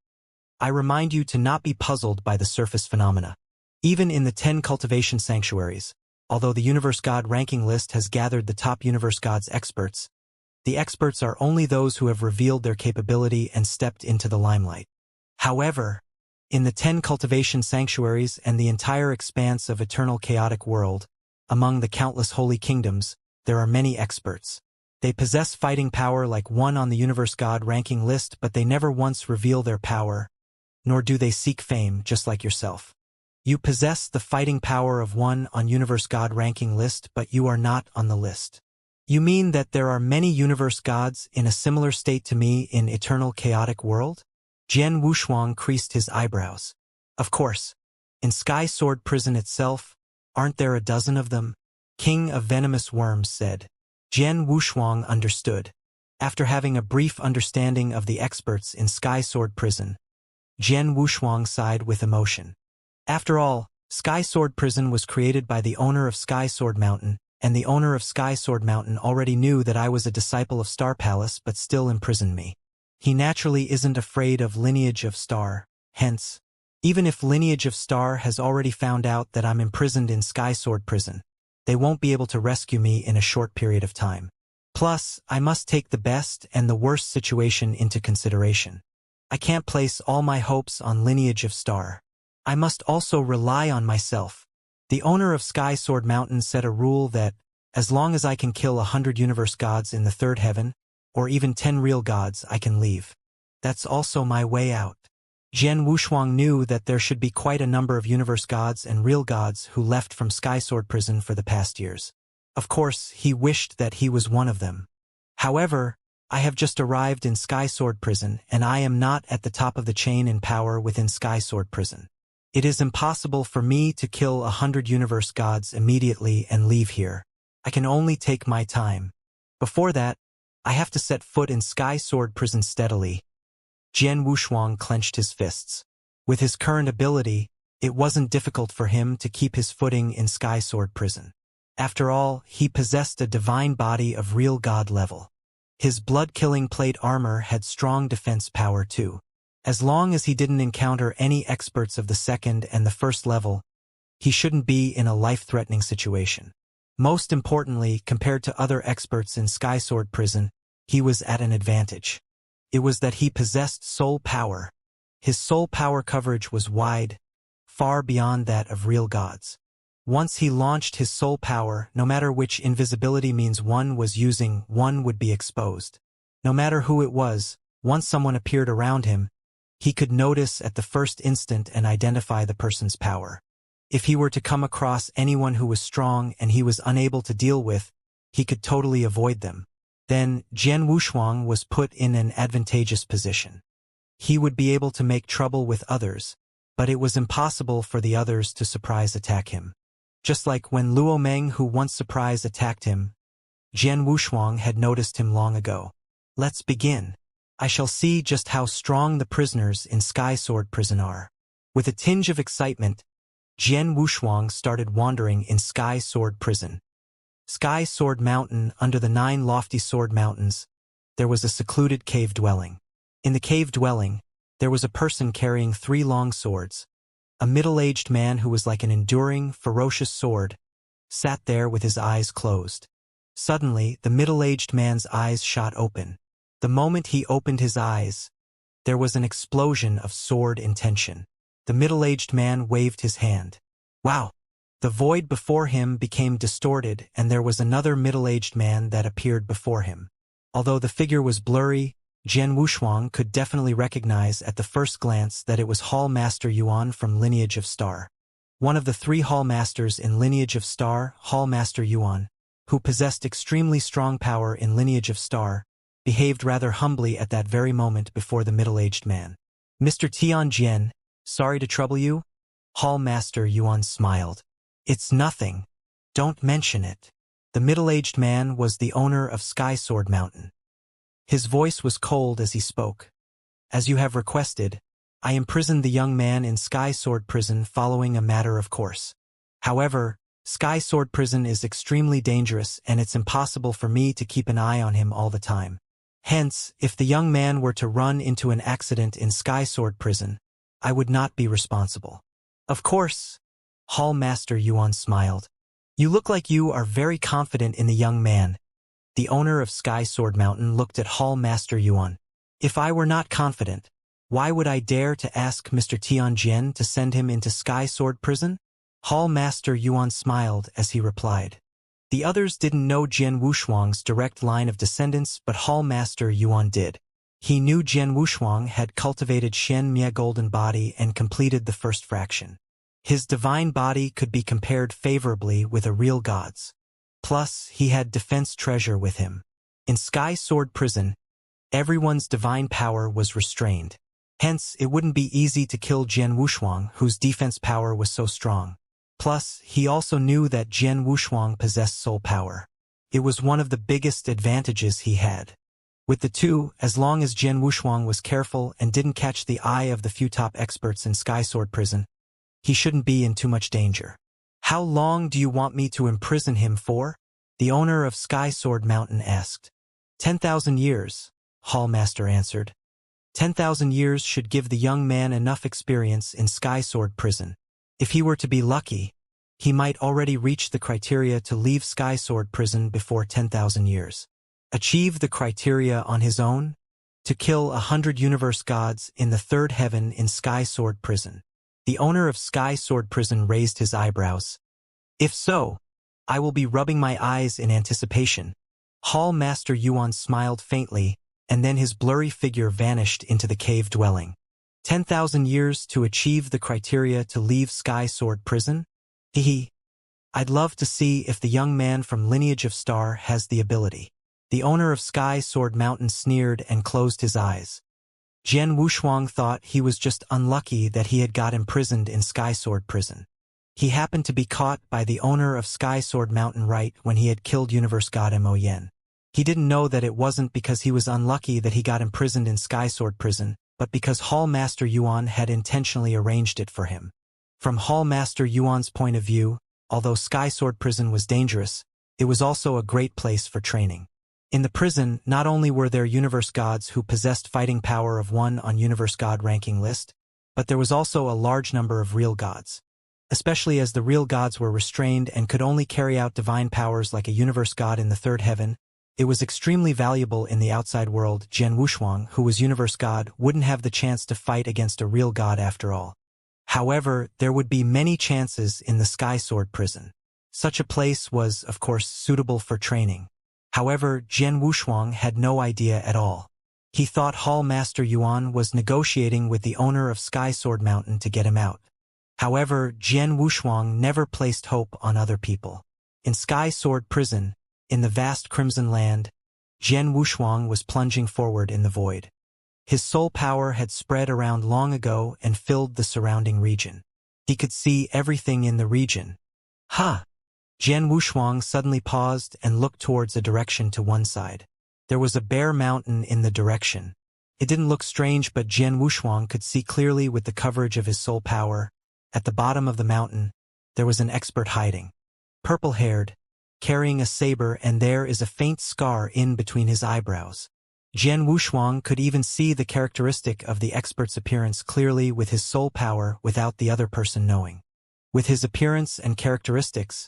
I remind you to not be puzzled by the surface phenomena. Even in the 10 cultivation sanctuaries, although the universe god ranking list has gathered the top universe gods experts, the experts are only those who have revealed their capability and stepped into the limelight. However, in the 10 cultivation sanctuaries and the entire expanse of Eternal Chaotic World, among the countless holy kingdoms, there are many experts. They possess fighting power like one on the universe god ranking list, but they never once reveal their power, nor do they seek fame, just like yourself. You possess the fighting power of one on universe god ranking list, but you are not on the list. You mean that there are many universe gods in a similar state to me in Eternal Chaotic World? Jian Wushuang creased his eyebrows. Of course. In Sky Sword Prison itself, aren't there a dozen of them? King of Venomous Worms said. Jian Wushuang understood. After having a brief understanding of the experts in Sky Sword Prison, Jian Wushuang sighed with emotion. After all, Sky Sword Prison was created by the owner of Sky Sword Mountain, and the owner of Sky Sword Mountain already knew that I was a disciple of Star Palace but still imprisoned me. He naturally isn't afraid of Lineage of Star, hence, even if Lineage of Star has already found out that I'm imprisoned in Sky Sword Prison, they won't be able to rescue me in a short period of time. Plus, I must take the best and the worst situation into consideration. I can't place all my hopes on Lineage of Star. I must also rely on myself. The owner of Sky Sword Mountain set a rule that, as long as I can kill 100 universe gods in the 3rd heaven, or even 10 real gods, I can leave. That's also my way out. Jian Wushuang knew that there should be quite a number of universe gods and real gods who left from Sky Sword Prison for the past years. Of course, he wished that he was one of them. However, I have just arrived in Sky Sword Prison and I am not at the top of the chain in power within Sky Sword Prison. It is impossible for me to kill 100 universe gods immediately and leave here. I can only take my time. Before that, I have to set foot in Sky Sword Prison steadily. Jian Wushuang clenched his fists. With his current ability, it wasn't difficult for him to keep his footing in Sky Sword Prison. After all, he possessed a divine body of real god level. His blood-killing plate armor had strong defense power too. As long as he didn't encounter any experts of the second and the first level, he shouldn't be in a life-threatening situation. Most importantly, compared to other experts in Sky Sword Prison, he was at an advantage. It was that he possessed soul power. His soul power coverage was wide, far beyond that of real gods. Once he launched his soul power, no matter which invisibility means one was using, one would be exposed. No matter who it was, once someone appeared around him, he could notice at the first instant and identify the person's power. If he were to come across anyone who was strong and he was unable to deal with, he could totally avoid them. Then, Jian Wushuang was put in an advantageous position. He would be able to make trouble with others, but it was impossible for the others to surprise attack him. Just like when Luo Meng, who once surprise attacked him, Jian Wushuang had noticed him long ago. Let's begin. I shall see just how strong the prisoners in Sky Sword Prison are. With a tinge of excitement, Jian Wushuang started wandering in Sky Sword Prison. Sky Sword Mountain, under the 9 lofty sword mountains, there was a secluded cave dwelling. In the cave dwelling, there was a person carrying 3 long swords. A middle-aged man who was like an enduring, ferocious sword, sat there with his eyes closed. Suddenly, the middle-aged man's eyes shot open. The moment he opened his eyes, there was an explosion of sword intention. The middle-aged man waved his hand. Wow! The void before him became distorted and there was another middle-aged man that appeared before him. Although the figure was blurry, Jian Wushuang could definitely recognize at the first glance that it was Hall Master Yuan from Lineage of Star. One of the 3 Hall Masters in Lineage of Star, Hall Master Yuan, who possessed extremely strong power in Lineage of Star, behaved rather humbly at that very moment before the middle-aged man. Mr. Tianjian, sorry to trouble you? Hall Master Yuan smiled. It's nothing. Don't mention it. The middle-aged man was the owner of Sky Sword Mountain. His voice was cold as he spoke. As you have requested, I imprisoned the young man in Sky Sword Prison following a matter of course. However, Sky Sword Prison is extremely dangerous and it's impossible for me to keep an eye on him all the time. Hence, if the young man were to run into an accident in Sky Sword Prison, I would not be responsible. Of course, Hall Master Yuan smiled. You look like you are very confident in the young man. The owner of Sky Sword Mountain looked at Hall Master Yuan. If I were not confident, why would I dare to ask Mr. Tianjian to send him into Sky Sword Prison? Hall Master Yuan smiled as he replied. The others didn't know Jian Wushuang's direct line of descendants, but Hall Master Yuan did. He knew Jian Wushuang had cultivated Xianxia golden body and completed the first fraction. His divine body could be compared favorably with a real god's. Plus, he had defense treasure with him. In Sky Sword Prison, everyone's divine power was restrained. Hence, it wouldn't be easy to kill Jian Wushuang, whose defense power was so strong. Plus, he also knew that Jian Wushuang possessed soul power. It was one of the biggest advantages he had. With the two, as long as Jian Wushuang was careful and didn't catch the eye of the few top experts in Sky Sword Prison, he shouldn't be in too much danger. How long do you want me to imprison him for? The owner of Sky Sword Mountain asked. 10,000 years, Hall Master answered. 10,000 years should give the young man enough experience in Sky Sword Prison. If he were to be lucky, he might already reach the criteria to leave Sky Sword Prison before 10,000 years. Achieve the criteria on his own? To kill 100 universe gods in the 3rd heaven in Sky Sword Prison. The owner of Sky Sword Prison raised his eyebrows. If so, I will be rubbing my eyes in anticipation. Hall Master Yuan smiled faintly, and then his blurry figure vanished into the cave dwelling. 10,000 years to achieve the criteria to leave Sky Sword Prison? Hehe. I'd love to see if the young man from Lineage of Star has the ability. The owner of Sky Sword Mountain sneered and closed his eyes. Jian Wushuang thought he was just unlucky that he had got imprisoned in Sky Sword Prison. He happened to be caught by the owner of Sky Sword Mountain right when he had killed Universe God Mo Yen. He didn't know that it wasn't because he was unlucky that he got imprisoned in Sky Sword Prison, but because Hall Master Yuan had intentionally arranged it for him. From Hall Master Yuan's point of view, although Sky Sword Prison was dangerous, it was also a great place for training. In the prison, not only were there universe gods who possessed fighting power of 1 on universe god ranking list, but there was also a large number of real gods. Especially as the real gods were restrained and could only carry out divine powers like a universe god in the third heaven, it was extremely valuable in the outside world. Jian Wushuang, who was universe god, wouldn't have the chance to fight against a real god after all. However, there would be many chances in the Sky Sword Prison. Such a place was, of course, suitable for training. However, Jian Wushuang had no idea at all. He thought Hall Master Yuan was negotiating with the owner of Sky Sword Mountain to get him out. However, Jian Wushuang never placed hope on other people. In Sky Sword Prison, in the vast Crimson Land, Jian Wushuang was plunging forward in the void. His soul power had spread around long ago and filled the surrounding region. He could see everything in the region. Ha! Jian Wushuang suddenly paused and looked towards a direction to one side. There was a bare mountain in the direction. It didn't look strange, but Jian Wushuang could see clearly with the coverage of his soul power. At the bottom of the mountain, there was an expert hiding. Purple-haired, carrying a saber, and there is a faint scar in between his eyebrows. Jian Wushuang could even see the characteristic of the expert's appearance clearly with his soul power without the other person knowing. With his appearance and characteristics,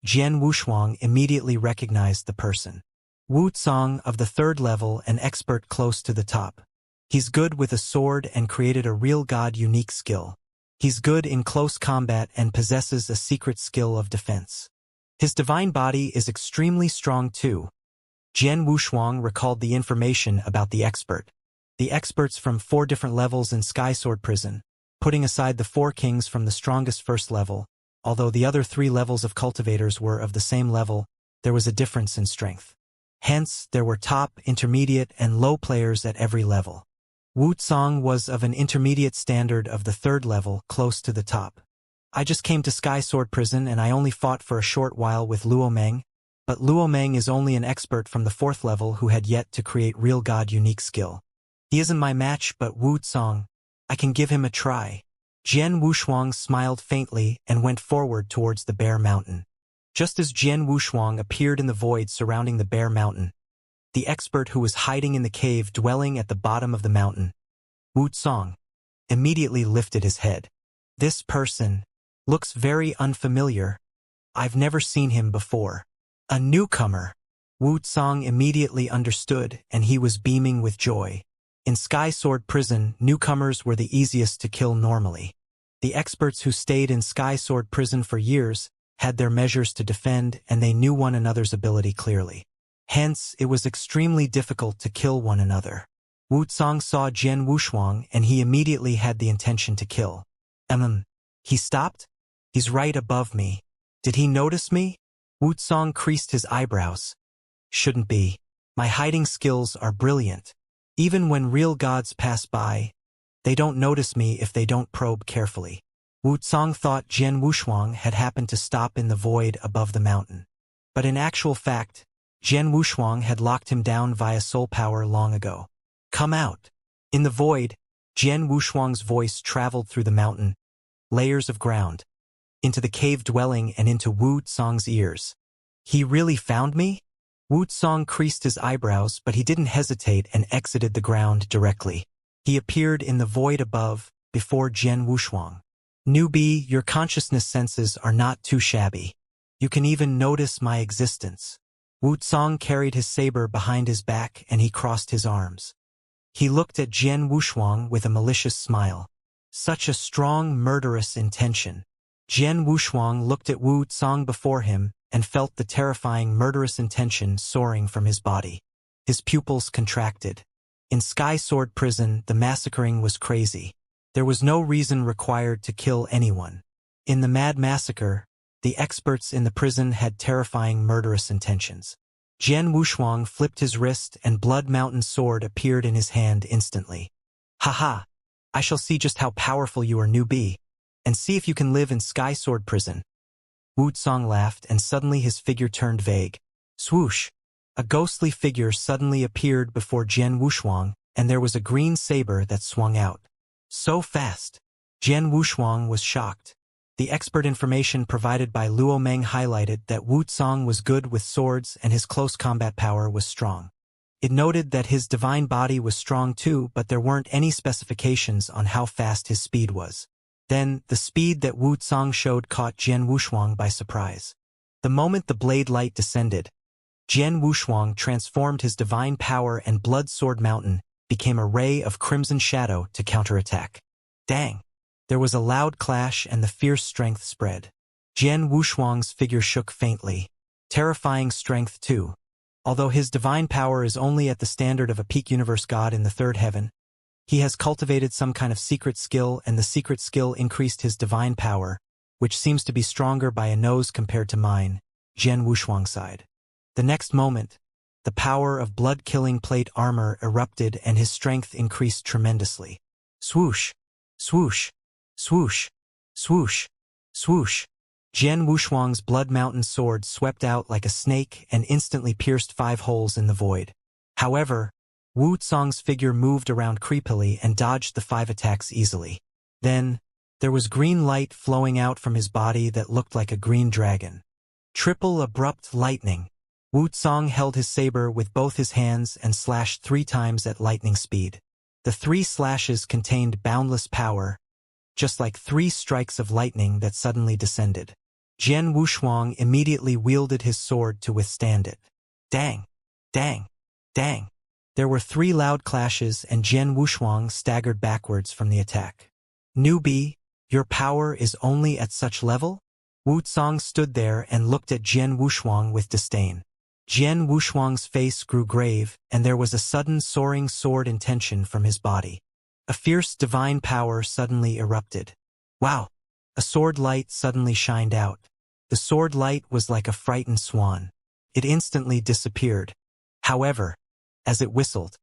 Jian Wushuang immediately recognized the person. Wu Tsong of the 3rd level, an expert close to the top. He's good with a sword and created a real god unique skill. He's good in close combat and possesses a secret skill of defense. His divine body is extremely strong too. Jian Wushuang recalled the information about the expert. The experts from 4 different levels in Sky Sword Prison, putting aside the 4 kings from the strongest 1st level, although the other 3 levels of cultivators were of the same level, there was a difference in strength. Hence, there were top, intermediate, and low players at every level. Wu Tsong was of an intermediate standard of the 3rd level, close to the top. I just came to Sky Sword Prison and I only fought for a short while with Luo Meng, but Luo Meng is only an expert from the 4th level who had yet to create real god unique skill. He isn't my match, but Wu Tsong, I can give him a try. Jian Wushuang smiled faintly and went forward towards the bare mountain. Just as Jian Wushuang appeared in the void surrounding the bare mountain, the expert who was hiding in the cave dwelling at the bottom of the mountain, Wu Tsong, immediately lifted his head. This person looks very unfamiliar. I've never seen him before. A newcomer. Wu Tsong immediately understood, and he was beaming with joy. In Sky Sword Prison, newcomers were the easiest to kill normally. The experts who stayed in Sky Sword Prison for years had their measures to defend, and they knew one another's ability clearly. Hence, it was extremely difficult to kill one another. Wu Tsong saw Jian Wushuang, and he immediately had the intention to kill. He stopped? He's right above me. Did he notice me? Wu Tsong creased his eyebrows. Shouldn't be. My hiding skills are brilliant. Even when real gods pass by, they don't notice me if they don't probe carefully. Wu Tsong thought Jian Wushuang had happened to stop in the void above the mountain. But in actual fact, Jian Wushuang had locked him down via soul power long ago. Come out. In the void, Jian Wushuang's voice traveled through the mountain, layers of ground, into the cave dwelling and into Wu Tsong's ears. He really found me? Wu Tsong creased his eyebrows, but he didn't hesitate and exited the ground directly. He appeared in the void above, before Jian Wushuang. Newbie, your consciousness senses are not too shabby. You can even notice my existence. Wu Tsong carried his saber behind his back and he crossed his arms. He looked at Jian Wushuang with a malicious smile. Such a strong, murderous intention. Jian Wushuang looked at Wu Tsong before him and felt the terrifying, murderous intention soaring from his body. His pupils contracted. In Sky Sword Prison, the massacring was crazy. There was no reason required to kill anyone. In the Mad Massacre, the experts in the prison had terrifying, murderous intentions. Jian Wushuang flipped his wrist and Blood Mountain sword appeared in his hand instantly. Haha, I shall see just how powerful you are, newbie, and see if you can live in Sky Sword Prison. Wuxia laughed and suddenly his figure turned vague. Swoosh! A ghostly figure suddenly appeared before Jian Wushuang, and there was a green saber that swung out. So fast! Jian Wushuang was shocked. The expert information provided by Luo Meng highlighted that Wuxia was good with swords and his close combat power was strong. It noted that his divine body was strong too, but there weren't any specifications on how fast his speed was. Then, the speed that Wuxia showed caught Jian Wushuang by surprise. The moment the blade light descended, Jian Wushuang transformed his divine power and Blood Sword Mountain became a ray of crimson shadow to counterattack. Dang! There was a loud clash and the fierce strength spread. Jian Wushuang's figure shook faintly. Terrifying strength too. Although his divine power is only at the standard of a peak universe god in the third heaven, he has cultivated some kind of secret skill, and the secret skill increased his divine power, which seems to be stronger by a nose compared to mine, Jian Wushuang sighed. The next moment, the power of blood-killing plate armor erupted and his strength increased tremendously. Swoosh! Swoosh! Swoosh! Swoosh! Swoosh! Jian Wushuang's Blood Mountain sword swept out like a snake and instantly pierced 5 holes in the void. However, Wuxia's figure moved around creepily and dodged the 5 attacks easily. Then, there was green light flowing out from his body that looked like a green dragon. Triple abrupt lightning. Wuxia held his saber with both his hands and slashed 3 times at lightning speed. The 3 slashes contained boundless power, just like 3 strikes of lightning that suddenly descended. Jian Wushuang immediately wielded his sword to withstand it. Dang! Dang! Dang! There were 3 loud clashes and Jian Wushuang staggered backwards from the attack. Newbie, your power is only at such level? Wuxia stood there and looked at Jian Wushuang with disdain. Jian Wushuang's face grew grave, and there was a sudden soaring sword intention from his body. A fierce divine power suddenly erupted. Wow! A sword light suddenly shined out. The sword light was like a frightened swan. It instantly disappeared. However, as it whistled,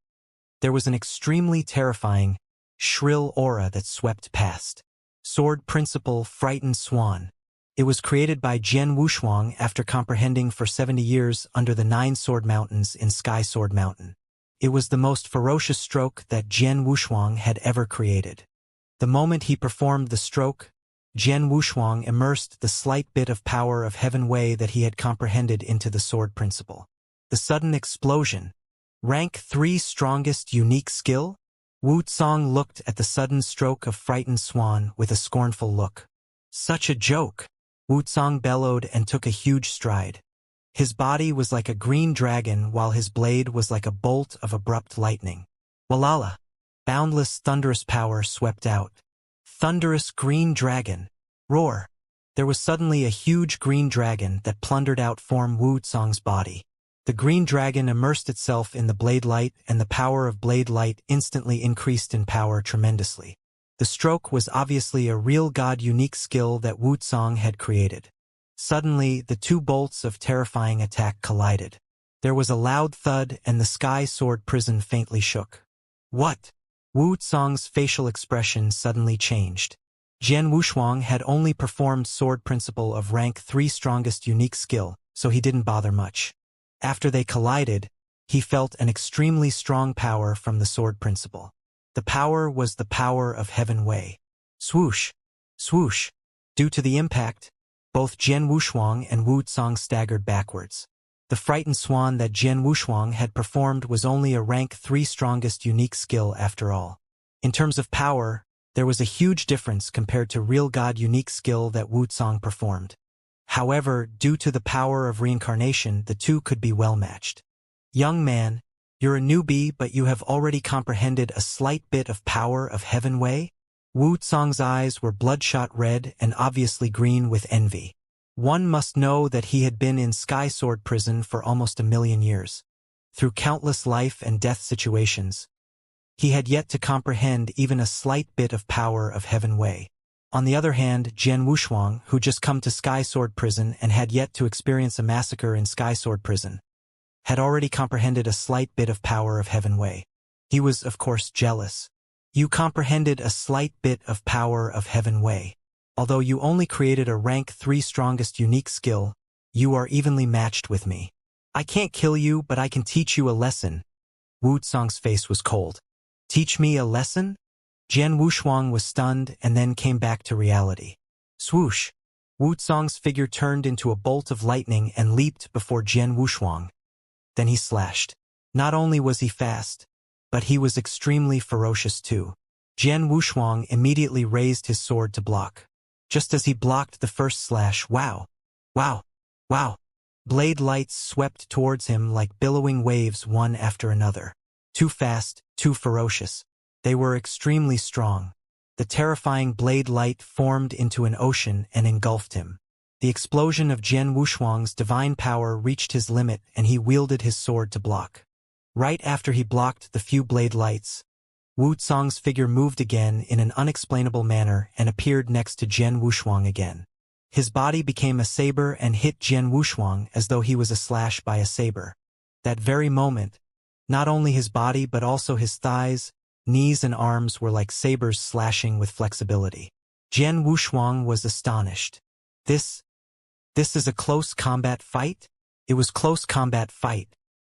there was an extremely terrifying, shrill aura that swept past. Sword Principle Frightened Swan. It was created by Jian Wushuang after comprehending for 70 years under the 9 sword mountains in Sky Sword Mountain. It was the most ferocious stroke that Jian Wushuang had ever created. The moment he performed the stroke, Jian Wushuang immersed the slight bit of power of Heaven Wei that he had comprehended into the sword principle. The sudden explosion. Rank 3 strongest unique skill? Wuxia looked at the sudden stroke of Frightened Swan with a scornful look. Such a joke! Wuxia bellowed and took a huge stride. His body was like a green dragon while his blade was like a bolt of abrupt lightning. Walala! Boundless thunderous power swept out. Thunderous green dragon! Roar! There was suddenly a huge green dragon that plundered out from Wuxia's body. The green dragon immersed itself in the blade light, and the power of blade light instantly increased in power tremendously. The stroke was obviously a real god unique skill that Wuxia had created. Suddenly, the 2 bolts of terrifying attack collided. There was a loud thud and the Sky Sword Prison faintly shook. What? Wuxia's facial expression suddenly changed. Jian Wushuang had only performed sword principle of rank 3 strongest unique skill, so he didn't bother much. After they collided, he felt an extremely strong power from the sword principle. The power was the power of Heaven Wei. Swoosh! Swoosh! Due to the impact, both Jian Wushuang and Wuxia staggered backwards. The frightened swan that Jian Wushuang had performed was only a rank 3 strongest unique skill after all. In terms of power, there was a huge difference compared to real god unique skill that Wuxia performed. However, due to the power of reincarnation, the 2 could be well matched. Young man, you're a newbie but you have already comprehended a slight bit of power of Heaven Wei? Wuxia's eyes were bloodshot red and obviously green with envy. One must know that he had been in Sky Sword Prison for almost 1,000,000 years. Through countless life and death situations, he had yet to comprehend even a slight bit of power of Heaven Wei. On the other hand, Jian Wushuang, who just come to Sky Sword Prison and had yet to experience a massacre in Sky Sword Prison, had already comprehended a slight bit of power of Heaven Wei. He was, of course, jealous. You comprehended a slight bit of power of Heaven Wei. Although you only created a rank 3 strongest unique skill, you are evenly matched with me. I can't kill you, but I can teach you a lesson. Wu Tsong's face was cold. Teach me a lesson? Jian Wushuang was stunned and then came back to reality. Swoosh! Wu Tsong's figure turned into a bolt of lightning and leaped before Jian Wushuang. Then he slashed. Not only was he fast, but he was extremely ferocious too. Jian Wushuang immediately raised his sword to block. Just as he blocked the first slash, wow! Wow! Wow! Blade lights swept towards him like billowing waves one after another. Too fast, too ferocious. They were extremely strong. The terrifying blade light formed into an ocean and engulfed him. The explosion of Jian Wushuang's divine power reached his limit and he wielded his sword to block. Right after he blocked the few blade lights, Wu Tsong's figure moved again in an unexplainable manner and appeared next to Jian Wushuang again. His body became a saber and hit Jian Wushuang as though he was a slash by a saber. That very moment, not only his body but also his thighs, knees and arms were like sabers slashing with flexibility. Jian Wushuang was astonished. This is a close combat fight? It was close combat fight.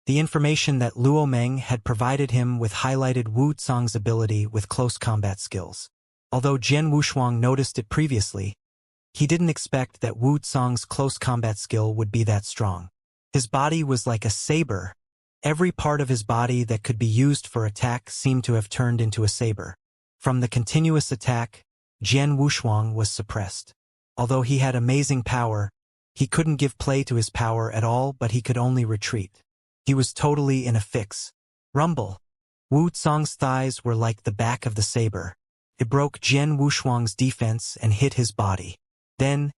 The information that Luo Meng had provided him with highlighted Wu Tsong's ability with close combat skills. Although Jian Wushuang noticed it previously, he didn't expect that Wu Tsong's close combat skill would be that strong. His body was like a saber. Every part of his body that could be used for attack seemed to have turned into a saber. From the continuous attack, Jian Wushuang was suppressed. Although he had amazing power, he couldn't give play to his power at all, but he could only retreat. He was totally in a fix. Rumble. Wu Tsong's thighs were like the back of the saber. It broke Jian Wushuang's defense and hit his body. Then,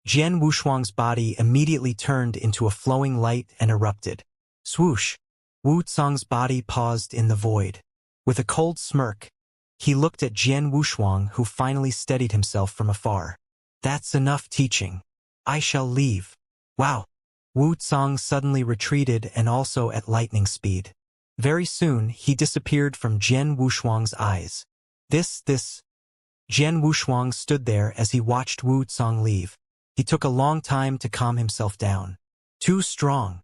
Jian Wushuang's body immediately turned into a flowing light and erupted. Swoosh! Wu Tsong's body paused in the void. With a cold smirk, he looked at Jian Wushuang, who finally steadied himself from afar. That's enough teaching. I shall leave. Wow! Wu Tsong suddenly retreated and also at lightning speed. Very soon, he disappeared from Jian Wushuang's eyes. Jian Wushuang stood there as he watched Wu Tsong leave. He took a long time to calm himself down. Too strong.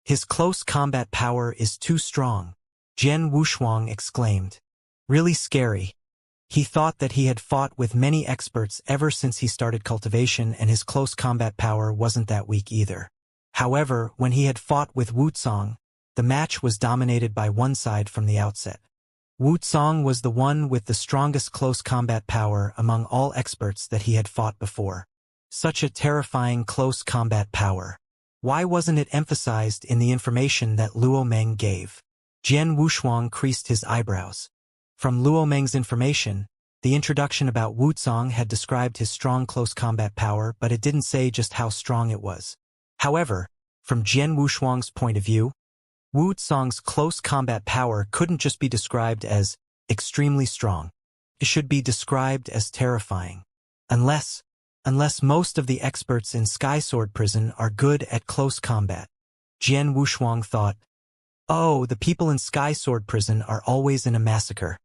His close combat power is too strong, Jian Wushuang exclaimed. Really scary. He thought that he had fought with many experts ever since he started Cultivation and his close combat power wasn't that weak either. However, when he had fought with Wu Tsong, the match was dominated by one side from the outset. Wu Tsong was the one with the strongest close combat power among all experts that he had fought before. Such a terrifying close combat power. Why wasn't it emphasized in the information that Luo Meng gave? Jian Wushuang creased his eyebrows. From Luo Meng's information, the introduction about Wu Tsong had described his strong close combat power, but it didn't say just how strong it was. However, from Jian Wushuang's point of view, Wu Tsong's close combat power couldn't just be described as extremely strong. It should be described as terrifying. Unless most of the experts in Sky Sword Prison are good at close combat. Jian Wushuang thought, oh, the people in Sky Sword Prison are always in a massacre.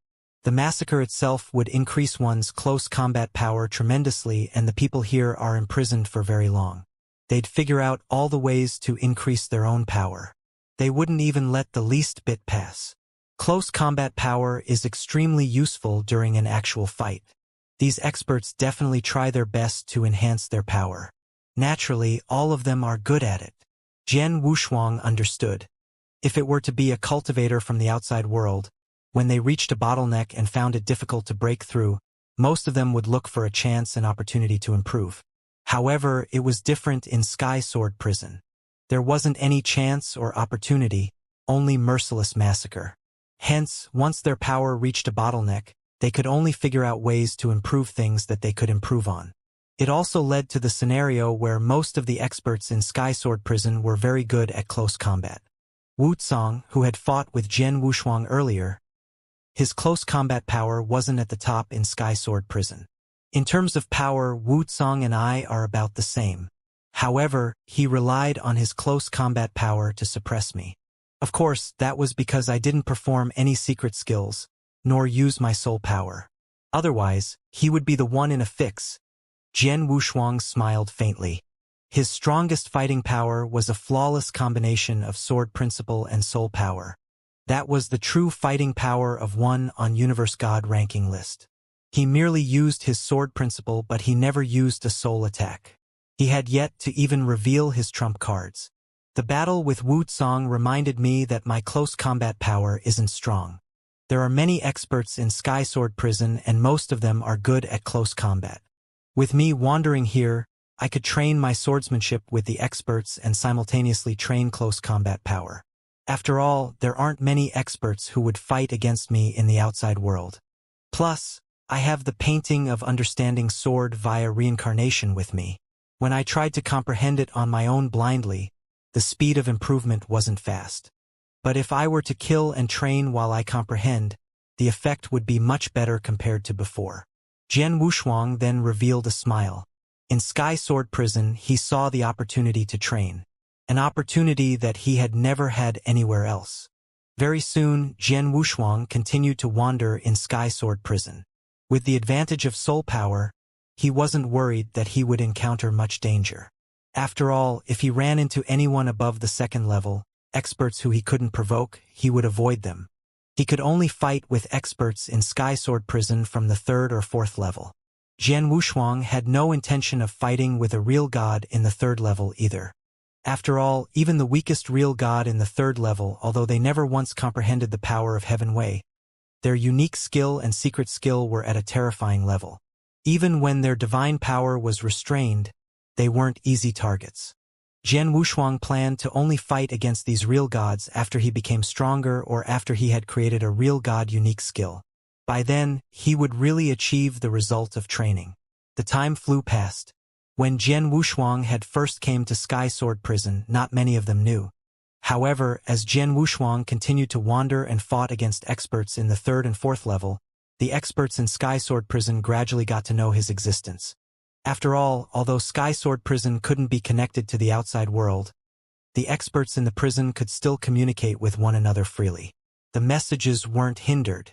The massacre itself would increase one's close combat power tremendously, and the people here are imprisoned for very long. They'd figure out all the ways to increase their own power. They wouldn't even let the least bit pass. Close combat power is extremely useful during an actual fight. These experts definitely try their best to enhance their power. Naturally, all of them are good at it. Jian Wushuang understood. If it were to be a cultivator from the outside world, when they reached a bottleneck and found it difficult to break through, most of them would look for a chance and opportunity to improve. However, it was different in Sky Sword Prison. There wasn't any chance or opportunity, only merciless massacre. Hence, once their power reached a bottleneck, they could only figure out ways to improve things that they could improve on. It also led to the scenario where most of the experts in Sky Sword Prison were very good at close combat. Wu Tsong, who had fought with Jian Wushuang earlier, his close combat power wasn't at the top in Sky Sword Prison. In terms of power, Wu Tsong and I are about the same. However, he relied on his close combat power to suppress me. Of course, that was because I didn't perform any secret skills, nor use my soul power. Otherwise, he would be the one in a fix. Jian Wushuang smiled faintly. His strongest fighting power was a flawless combination of sword principle and soul power. That was the true fighting power of one on Universe God ranking list. He merely used his sword principle, but he never used a soul attack. He had yet to even reveal his trump cards. The battle with Wu Tsong reminded me that my close combat power isn't strong. There are many experts in Sky Sword Prison and most of them are good at close combat. With me wandering here, I could train my swordsmanship with the experts and simultaneously train close combat power. After all, there aren't many experts who would fight against me in the outside world. Plus, I have the painting of understanding sword via reincarnation with me. When I tried to comprehend it on my own blindly, the speed of improvement wasn't fast. But if I were to kill and train while I comprehend, the effect would be much better compared to before. Jian Wushuang then revealed a smile. In Sky Sword Prison, he saw the opportunity to train. An opportunity that he had never had anywhere else. Very soon, Jian Wushuang continued to wander in Sky Sword Prison. With the advantage of soul power, he wasn't worried that he would encounter much danger. After all, if he ran into anyone above the second level, experts who he couldn't provoke, he would avoid them. He could only fight with experts in Sky Sword Prison from the third or fourth level. Jian Wushuang had no intention of fighting with a real god in the third level either. After all, even the weakest real god in the third level, although they never once comprehended the power of Heaven Wei, their unique skill and secret skill were at a terrifying level. Even when their divine power was restrained, they weren't easy targets. Jian Wushuang planned to only fight against these real gods after he became stronger or after he had created a real god unique skill. By then, he would really achieve the result of training. The time flew past. When Jian Wushuang had first came to Sky Sword Prison, not many of them knew. However, as Jian Wushuang continued to wander and fought against experts in the third and fourth level, the experts in Sky Sword Prison gradually got to know his existence. After all, although Sky Sword Prison couldn't be connected to the outside world, the experts in the prison could still communicate with one another freely. The messages weren't hindered.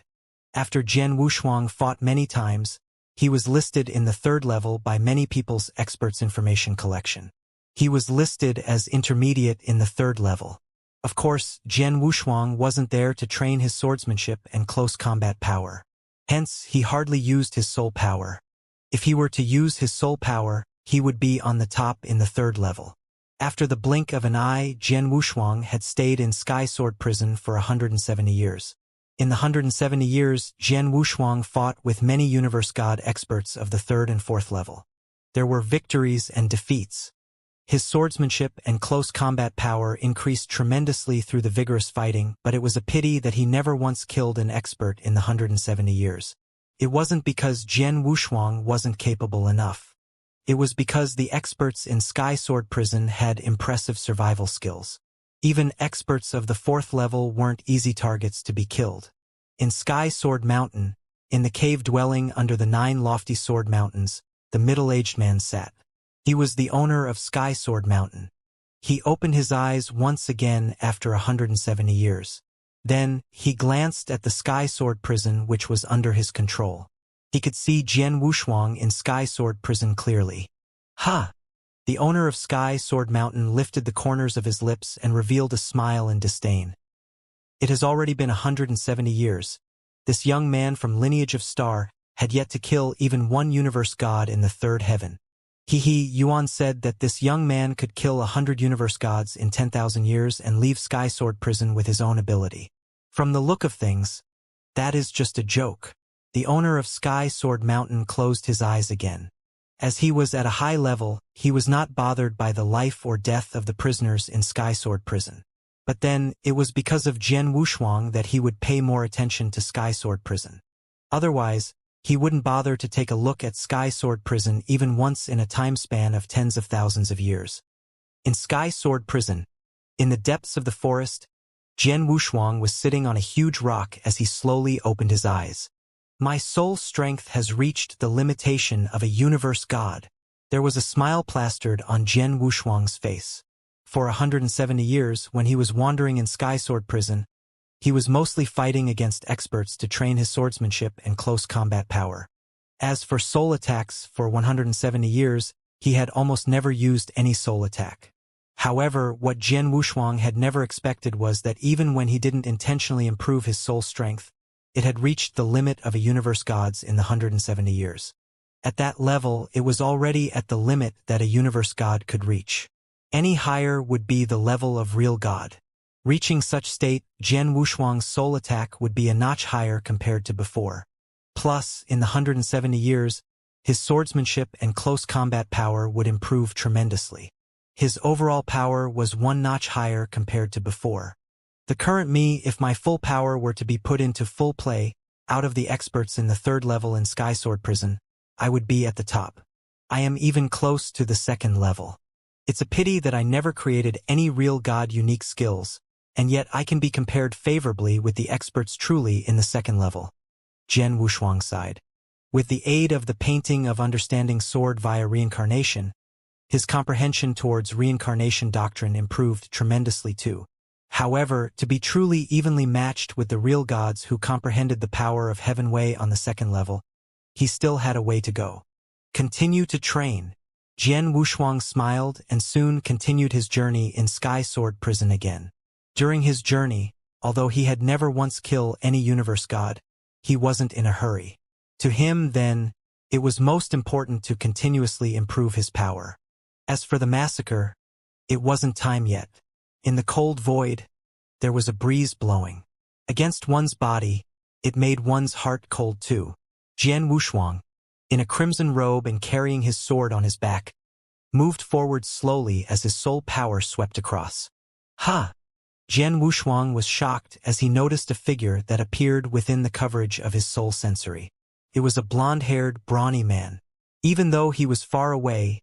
After Jian Wushuang fought many times, he was listed in the third level by many people's experts' information collection. He was listed as intermediate in the third level. Of course, Jian Wushuang wasn't there to train his swordsmanship and close combat power. Hence, he hardly used his soul power. If he were to use his soul power, he would be on the top in the third level. After the blink of an eye, Jian Wushuang had stayed in Sky Sword Prison for 170 years. In the 170 years, Jian Wushuang fought with many Universe God experts of the third and fourth level. There were victories and defeats. His swordsmanship and close combat power increased tremendously through the vigorous fighting, but it was a pity that he never once killed an expert in the 170 years. It wasn't because Jian Wushuang wasn't capable enough. It was because the experts in Sky Sword Prison had impressive survival skills. Even experts of the fourth level weren't easy targets to be killed. In Sky Sword Mountain, in the cave dwelling under the 9 lofty sword mountains, the middle-aged man sat. He was the owner of Sky Sword Mountain. He opened his eyes once again after 170 years. Then, he glanced at the Sky Sword Prison which was under his control. He could see Jian Wushuang in Sky Sword Prison clearly. Ha! The owner of Sky Sword Mountain lifted the corners of his lips and revealed a smile in disdain. It has already been 170 years. This young man from lineage of Star had yet to kill even one universe god in the third heaven. Yuan said that this young man could kill 100 universe gods in 10,000 years and leave Sky Sword Prison with his own ability. From the look of things, that is just a joke. The owner of Sky Sword Mountain closed his eyes again. As he was at a high level, he was not bothered by the life or death of the prisoners in Sky Sword Prison. But then, it was because of Jian Wushuang that he would pay more attention to Sky Sword Prison. Otherwise, he wouldn't bother to take a look at Sky Sword Prison even once in a time span of tens of thousands of years. In Sky Sword Prison, in the depths of the forest, Jian Wushuang was sitting on a huge rock as he slowly opened his eyes. My soul strength has reached the limitation of a universe god. There was a smile plastered on Jian Wushuang's face. For 170 years, when he was wandering in Sky Sword Prison, he was mostly fighting against experts to train his swordsmanship and close combat power. As for soul attacks, for 170 years, he had almost never used any soul attack. However, what Jian Wushuang had never expected was that even when he didn't intentionally improve his soul strength, it had reached the limit of a universe god's in the 170 years. At that level, it was already at the limit that a universe god could reach. Any higher would be the level of real god. Reaching such state, Jian Wushuang's soul attack would be a notch higher compared to before. Plus, in the 170 years, his swordsmanship and close combat power would improve tremendously. His overall power was one notch higher compared to before. The current me, if my full power were to be put into full play, out of the experts in the third level in Sky Sword Prison, I would be at the top. I am even close to the second level. It's a pity that I never created any real god-unique skills, and yet I can be compared favorably with the experts truly in the second level. Jian Wushuang sighed. With the aid of the painting of understanding sword via reincarnation, his comprehension towards reincarnation doctrine improved tremendously too. However, to be truly evenly matched with the real gods who comprehended the power of Heaven Wei on the second level, he still had a way to go. Continue to train. Jian Wushuang smiled and soon continued his journey in Sky Sword Prison again. During his journey, although he had never once killed any universe god, he wasn't in a hurry. To him, then, it was most important to continuously improve his power. As for the massacre, it wasn't time yet. In the cold void, there was a breeze blowing. Against one's body, it made one's heart cold too. Jian Wushuang, in a crimson robe and carrying his sword on his back, moved forward slowly as his soul power swept across. Ha! Jian Wushuang was shocked as he noticed a figure that appeared within the coverage of his soul sensory. It was a blonde-haired, brawny man. Even though he was far away,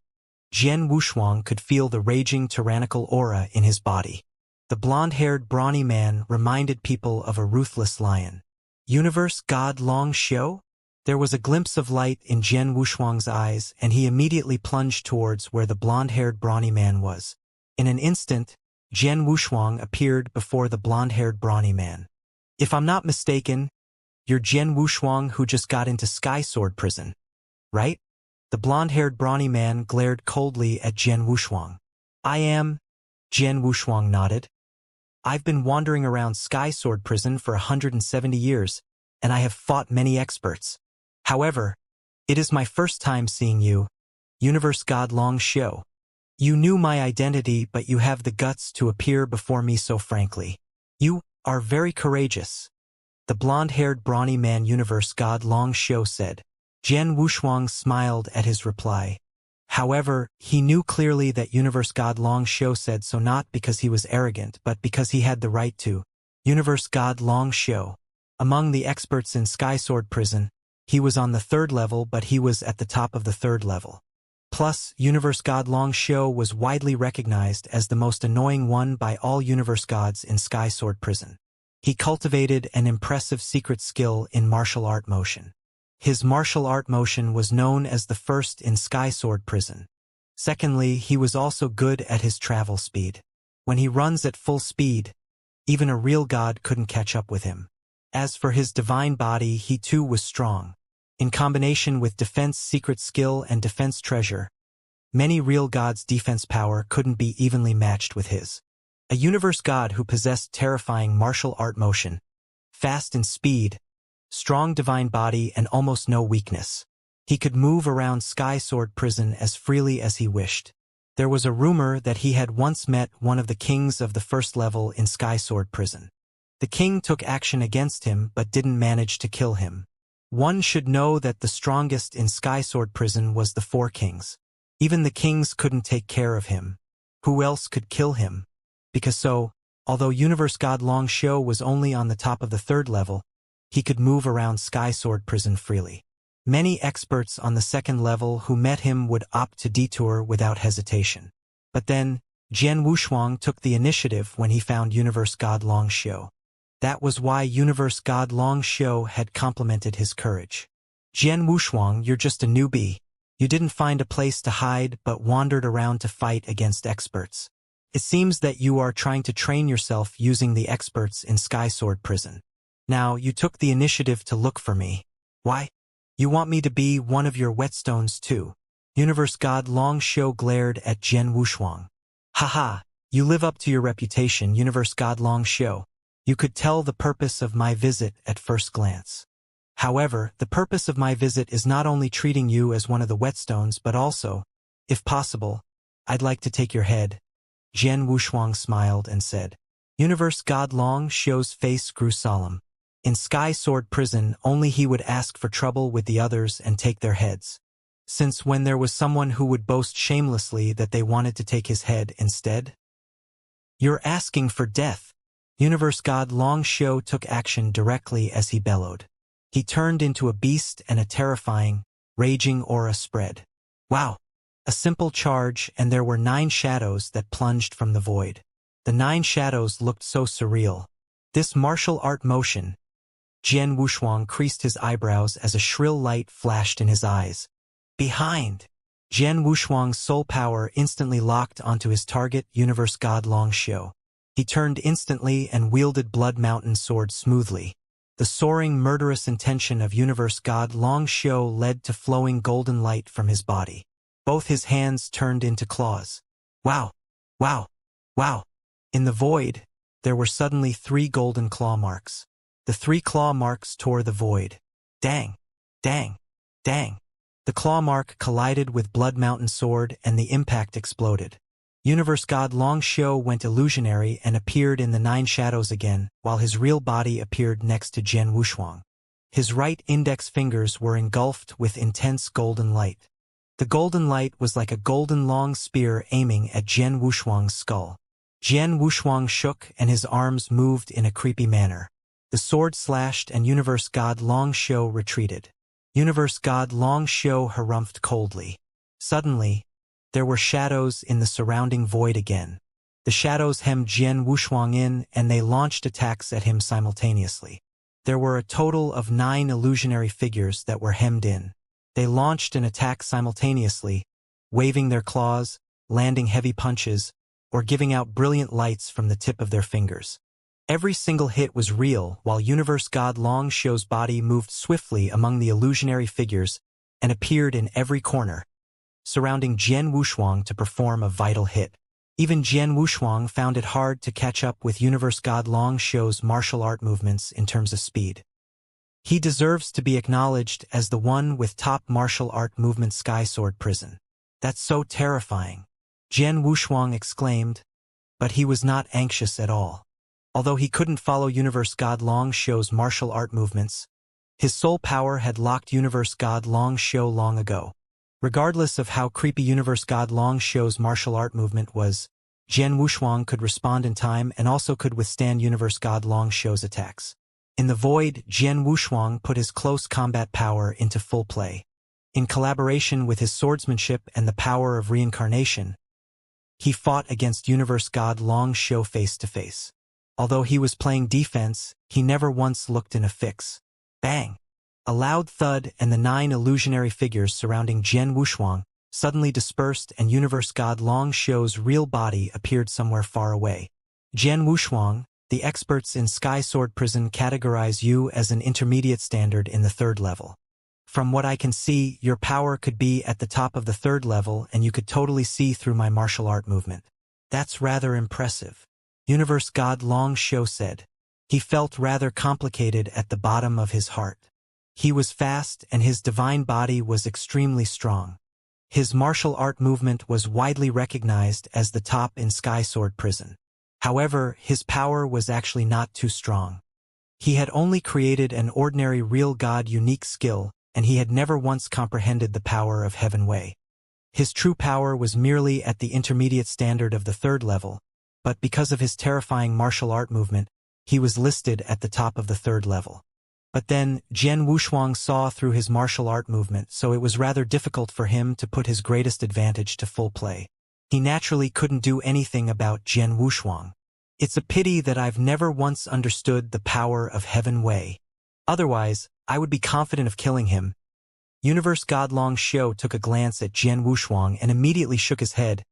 Jian Wushuang could feel the raging tyrannical aura in his body. The blonde-haired, brawny man reminded people of a ruthless lion. Universe God Long Xiu? There was a glimpse of light in Jian Wushuang's eyes, and he immediately plunged towards where the blonde-haired, brawny man was. In an instant, Jian Wushuang appeared before the blonde-haired, brawny man. If I'm not mistaken, you're Jian Wushuang who just got into Sky Sword Prison, right? The blonde-haired, brawny man glared coldly at Jian Wushuang. I am. Jian Wushuang nodded. I've been wandering around Sky Sword Prison for 170 years, and I have fought many experts. However, it is my first time seeing you, Universe God Long Xiu. You knew my identity, but you have the guts to appear before me so frankly. You are very courageous. The blonde-haired, brawny man Universe God Long Xiu said. Jian Wushuang smiled at his reply. However, he knew clearly that Universe God Long Xiu said so not because he was arrogant, but because he had the right to. Universe God Long Xiu. Among the experts in Sky Sword Prison, he was on the third level, but he was at the top of the third level. Plus, Universe God Long Xiu was widely recognized as the most annoying one by all universe gods in Sky Sword Prison. He cultivated an impressive secret skill in martial art motion. His martial art motion was known as the first in Sky Sword Prison. Secondly, he was also good at his travel speed. When he runs at full speed, even a real god couldn't catch up with him. As for his divine body, he too was strong. In combination with defense secret skill and defense treasure, many real gods' defense power couldn't be evenly matched with his. A universe god who possessed terrifying martial art motion, fast in speed, strong divine body, and almost no weakness. He could move around Sky Sword Prison as freely as he wished. There was a rumor that he had once met one of the kings of the first level in Sky Sword Prison. The king took action against him but didn't manage to kill him. One should know that the strongest in Sky Sword Prison was the four kings. Even the kings couldn't take care of him. Who else could kill him? Because so, although Universe God Long Xiu was only on the top of the third level, he could move around Sky Sword Prison freely. Many experts on the second level who met him would opt to detour without hesitation. But then, Jian Wushuang took the initiative when he found Universe God Long Xiu. That was why Universe God Long Xiu had complimented his courage. Jian Wushuang, you're just a newbie. You didn't find a place to hide but wandered around to fight against experts. It seems that you are trying to train yourself using the experts in Sky Sword Prison. Now, you took the initiative to look for me. Why? You want me to be one of your whetstones too? Universe God Long Shou glared at Jian Wushuang. Haha, you live up to your reputation, Universe God Long Shou. You could tell the purpose of my visit at first glance. However, the purpose of my visit is not only treating you as one of the whetstones but also, if possible, I'd like to take your head. Jian Wushuang smiled and said. Universe God Long Shou's face grew solemn. In Sky Sword Prison, only he would ask for trouble with the others and take their heads. Since when there was someone who would boast shamelessly that they wanted to take his head instead? You're asking for death. Universe God Long Shou took action directly as he bellowed. He turned into a beast and a terrifying, raging aura spread. Wow! A simple charge and there were 9 shadows that plunged from the void. The 9 shadows looked so surreal. This martial art motion. Jian Wushuang creased his eyebrows as a shrill light flashed in his eyes. Behind! Jian Wushuang's soul power instantly locked onto his target, Universe God Long Shou. He turned instantly and wielded Blood Mountain sword smoothly. The soaring, murderous intention of Universe God Long Shou led to flowing golden light from his body. Both his hands turned into claws. Wow! Wow! Wow! In the void, there were suddenly 3 golden claw marks. The 3 claw marks tore the void. Dang! Dang! Dang! The claw mark collided with Blood Mountain sword and the impact exploded. Universe God Long Shou went illusionary and appeared in the 9 shadows again, while his real body appeared next to Jian Wushuang. His right index fingers were engulfed with intense golden light. The golden light was like a golden long spear aiming at Jian Wushuang's skull. Jian Wushuang shook and his arms moved in a creepy manner. The sword slashed and Universe God Long Shou retreated. Universe God Long Shou harumphed coldly. Suddenly, there were shadows in the surrounding void again. The shadows hemmed Jian Wushuang in and they launched attacks at him simultaneously. There were a total of 9 illusionary figures that were hemmed in. They launched an attack simultaneously, waving their claws, landing heavy punches, or giving out brilliant lights from the tip of their fingers. Every single hit was real, while Universe God Long Shou's body moved swiftly among the illusionary figures and appeared in every corner, surrounding Jian Wushuang to perform a vital hit. Even Jian Wushuang found it hard to catch up with Universe God Long Shou's martial art movements in terms of speed. He deserves to be acknowledged as the one with top martial art movement Sky Sword Prison. That's so terrifying, Jian Wushuang exclaimed, but he was not anxious at all. Although he couldn't follow Universe God Long Shou's martial art movements, his soul power had locked Universe God Long Shou long ago. Regardless of how creepy Universe God Long Shou's martial art movement was, Jian Wushuang could respond in time and also could withstand Universe God Long Shou's attacks. In the void, Jian Wushuang put his close combat power into full play. In collaboration with his swordsmanship and the power of reincarnation, he fought against Universe God Long Shou face to face. Although he was playing defense, he never once looked in a fix. Bang! A loud thud and the 9 illusionary figures surrounding Jian Wushuang suddenly dispersed and Universe God Long Shou's real body appeared somewhere far away. Jian Wushuang, the experts in Sky Sword Prison categorize you as an intermediate standard in the 3rd level. From what I can see, your power could be at the top of the 3rd level and you could totally see through my martial art movement. That's rather impressive, Universe God Long Shou said. He felt rather complicated at the bottom of his heart. He was fast and his divine body was extremely strong. His martial art movement was widely recognized as the top in Sky Sword Prison. However, his power was actually not too strong. He had only created an ordinary real god unique skill, and he had never once comprehended the power of Heaven Wei. His true power was merely at the intermediate standard of the 3rd level, but because of his terrifying martial art movement, he was listed at the top of the 3rd level. But then, Jian Wushuang saw through his martial art movement, so it was rather difficult for him to put his greatest advantage to full play. He naturally couldn't do anything about Jian Wushuang. It's a pity that I've never once understood the power of Heaven Wei. Otherwise, I would be confident of killing him, Universe God Long Xiu took a glance at Jian Wushuang and immediately shook his head.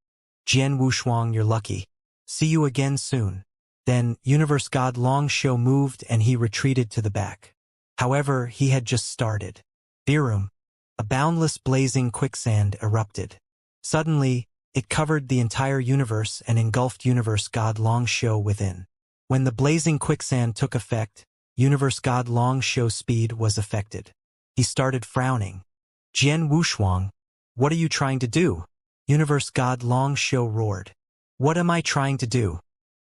Jian Wushuang, you're lucky. See you again soon. Then, Universe God Long Xiu moved and he retreated to the back. However, he had just started. Birum. A boundless blazing quicksand erupted. Suddenly, it covered the entire universe and engulfed Universe God Long Xiu within. When the blazing quicksand took effect, Universe God Long Xiu's speed was affected. He started frowning. Jian Wushuang, what are you trying to do? Universe God Long Xiu roared. What am I trying to do?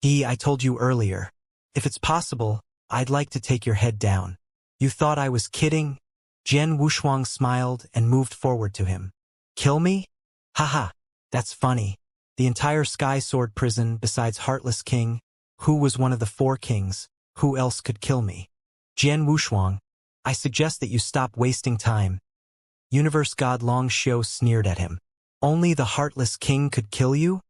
I told you earlier. If it's possible, I'd like to take your head down. You thought I was kidding? Jian Wushuang smiled and moved forward to him. Kill me? Haha, that's funny. The entire Sky Sword prison besides Heartless King, who was one of the 4 kings, who else could kill me? Jian Wushuang, I suggest that you stop wasting time. Universe God Long Xiu sneered at him. Only the Heartless King could kill you?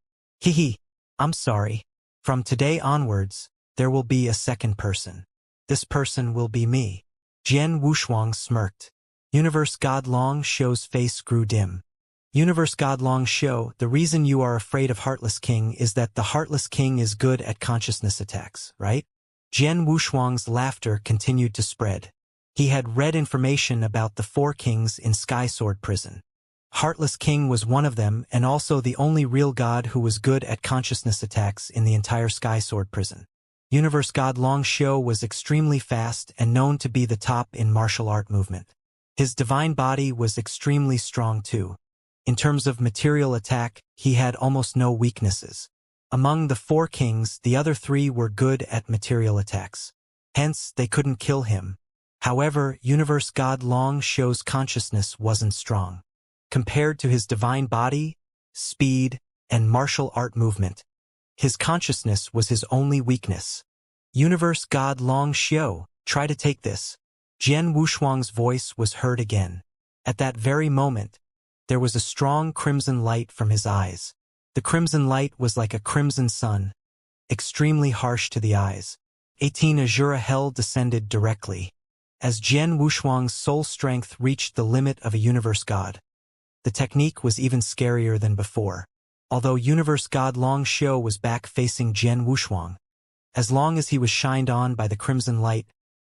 Hehe, I'm sorry. From today onwards, there will be a second person. This person will be me. Jian Wushuang smirked. Universe God Long Xiu's face grew dim. Universe God Long Xiu, the reason you are afraid of Heartless King is that the Heartless King is good at consciousness attacks, right? Jian Wushuang's laughter continued to spread. He had read information about the 4 kings in Sky Sword Prison. Heartless King was one of them and also the only real god who was good at consciousness attacks in the entire Sky Sword Prison. Universe God Long Xiu was extremely fast and known to be the top in martial art movement. His divine body was extremely strong too. In terms of material attack, he had almost no weaknesses. Among the 4 kings, the other 3 were good at material attacks. Hence, they couldn't kill him. However, Universe God Long Xiu's consciousness wasn't strong. Compared to his divine body, speed, and martial art movement, his consciousness was his only weakness. Universe God Long Xiu, try to take this. Jian Wushuang's voice was heard again. At that very moment, there was a strong crimson light from his eyes. The crimson light was like a crimson sun, extremely harsh to the eyes. 18 Azura hell descended directly. As Jian Wushuang's soul strength reached the limit of a universe god. The technique was even scarier than before. Although Universe God Long Xiu was back facing Jian Wushuang, as long as he was shined on by the crimson light,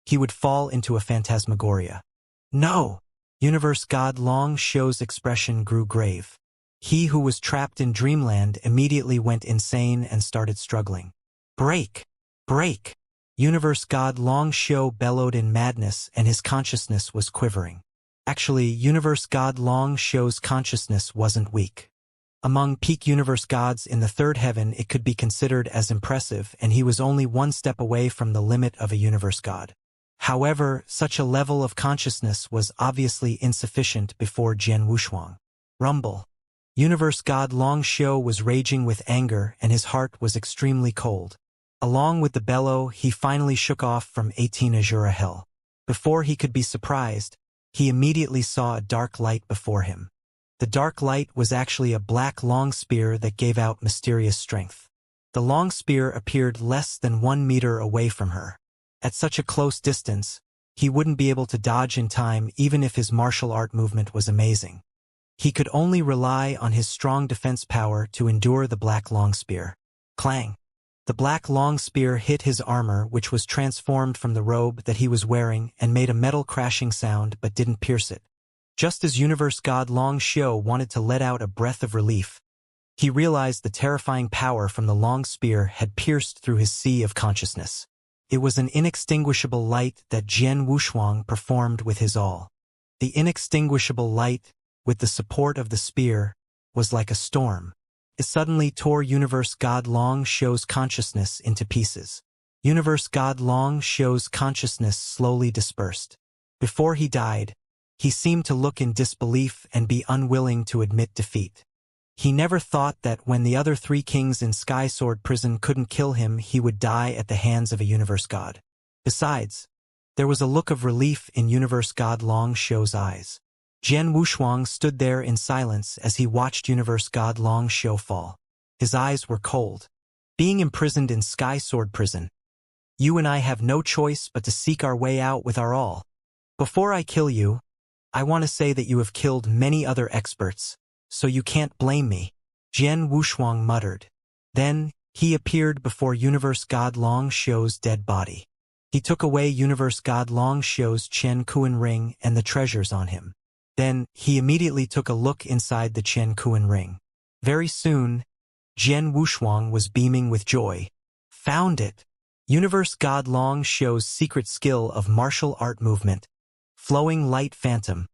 he would fall into a phantasmagoria. No! Universe God Long Xiu's expression grew grave. He who was trapped in dreamland immediately went insane and started struggling. Break! Break! Universe God Long Xiu bellowed in madness and his consciousness was quivering. Actually, Universe God Long Xiu's consciousness wasn't weak. Among peak universe gods in the 3rd heaven it could be considered as impressive and he was only 1 step away from the limit of a universe god. However, such a level of consciousness was obviously insufficient before Jian Wushuang. Rumble. Universe God Long Xiu was raging with anger and his heart was extremely cold. Along with the bellow, he finally shook off from 18 Azura hell. Before he could be surprised, he immediately saw a dark light before him. The dark light was actually a black long spear that gave out mysterious strength. The long spear appeared less than 1 meter away from her. At such a close distance, he wouldn't be able to dodge in time even if his martial art movement was amazing. He could only rely on his strong defense power to endure the black long spear. Clang! The black long spear hit his armor, which was transformed from the robe that he was wearing and made a metal crashing sound but didn't pierce it. Just as Universe God Long Xiu wanted to let out a breath of relief, he realized the terrifying power from the long spear had pierced through his sea of consciousness. It was an inextinguishable light that Jian Wushuang performed with his all. The inextinguishable light, with the support of the spear, was like a storm. It suddenly tore Universe God Long Xiu's consciousness into pieces. Universe God Long Xiu's consciousness slowly dispersed. Before he died, he seemed to look in disbelief and be unwilling to admit defeat. He never thought that when the other 3 kings in Sky Sword Prison couldn't kill him, he would die at the hands of a universe god. Besides, there was a look of relief in Universe God Long Xiu's eyes. Jian Wushuang stood there in silence as he watched Universe God Long Xiu fall. His eyes were cold. Being imprisoned in Sky Sword Prison, you and I have no choice but to seek our way out with our all. Before I kill you, I want to say that you have killed many other experts, so you can't blame me, Jian Wushuang muttered. Then, he appeared before Universe God Long Xiu's dead body. He took away Universe God Long Xiu's Chen Kuan ring and the treasures on him. Then, he immediately took a look inside the Chen Kuan ring. Very soon, Jian Wushuang was beaming with joy. Found it! Universe God Long Xiu's secret skill of martial art movement. Flowing Light Phantom.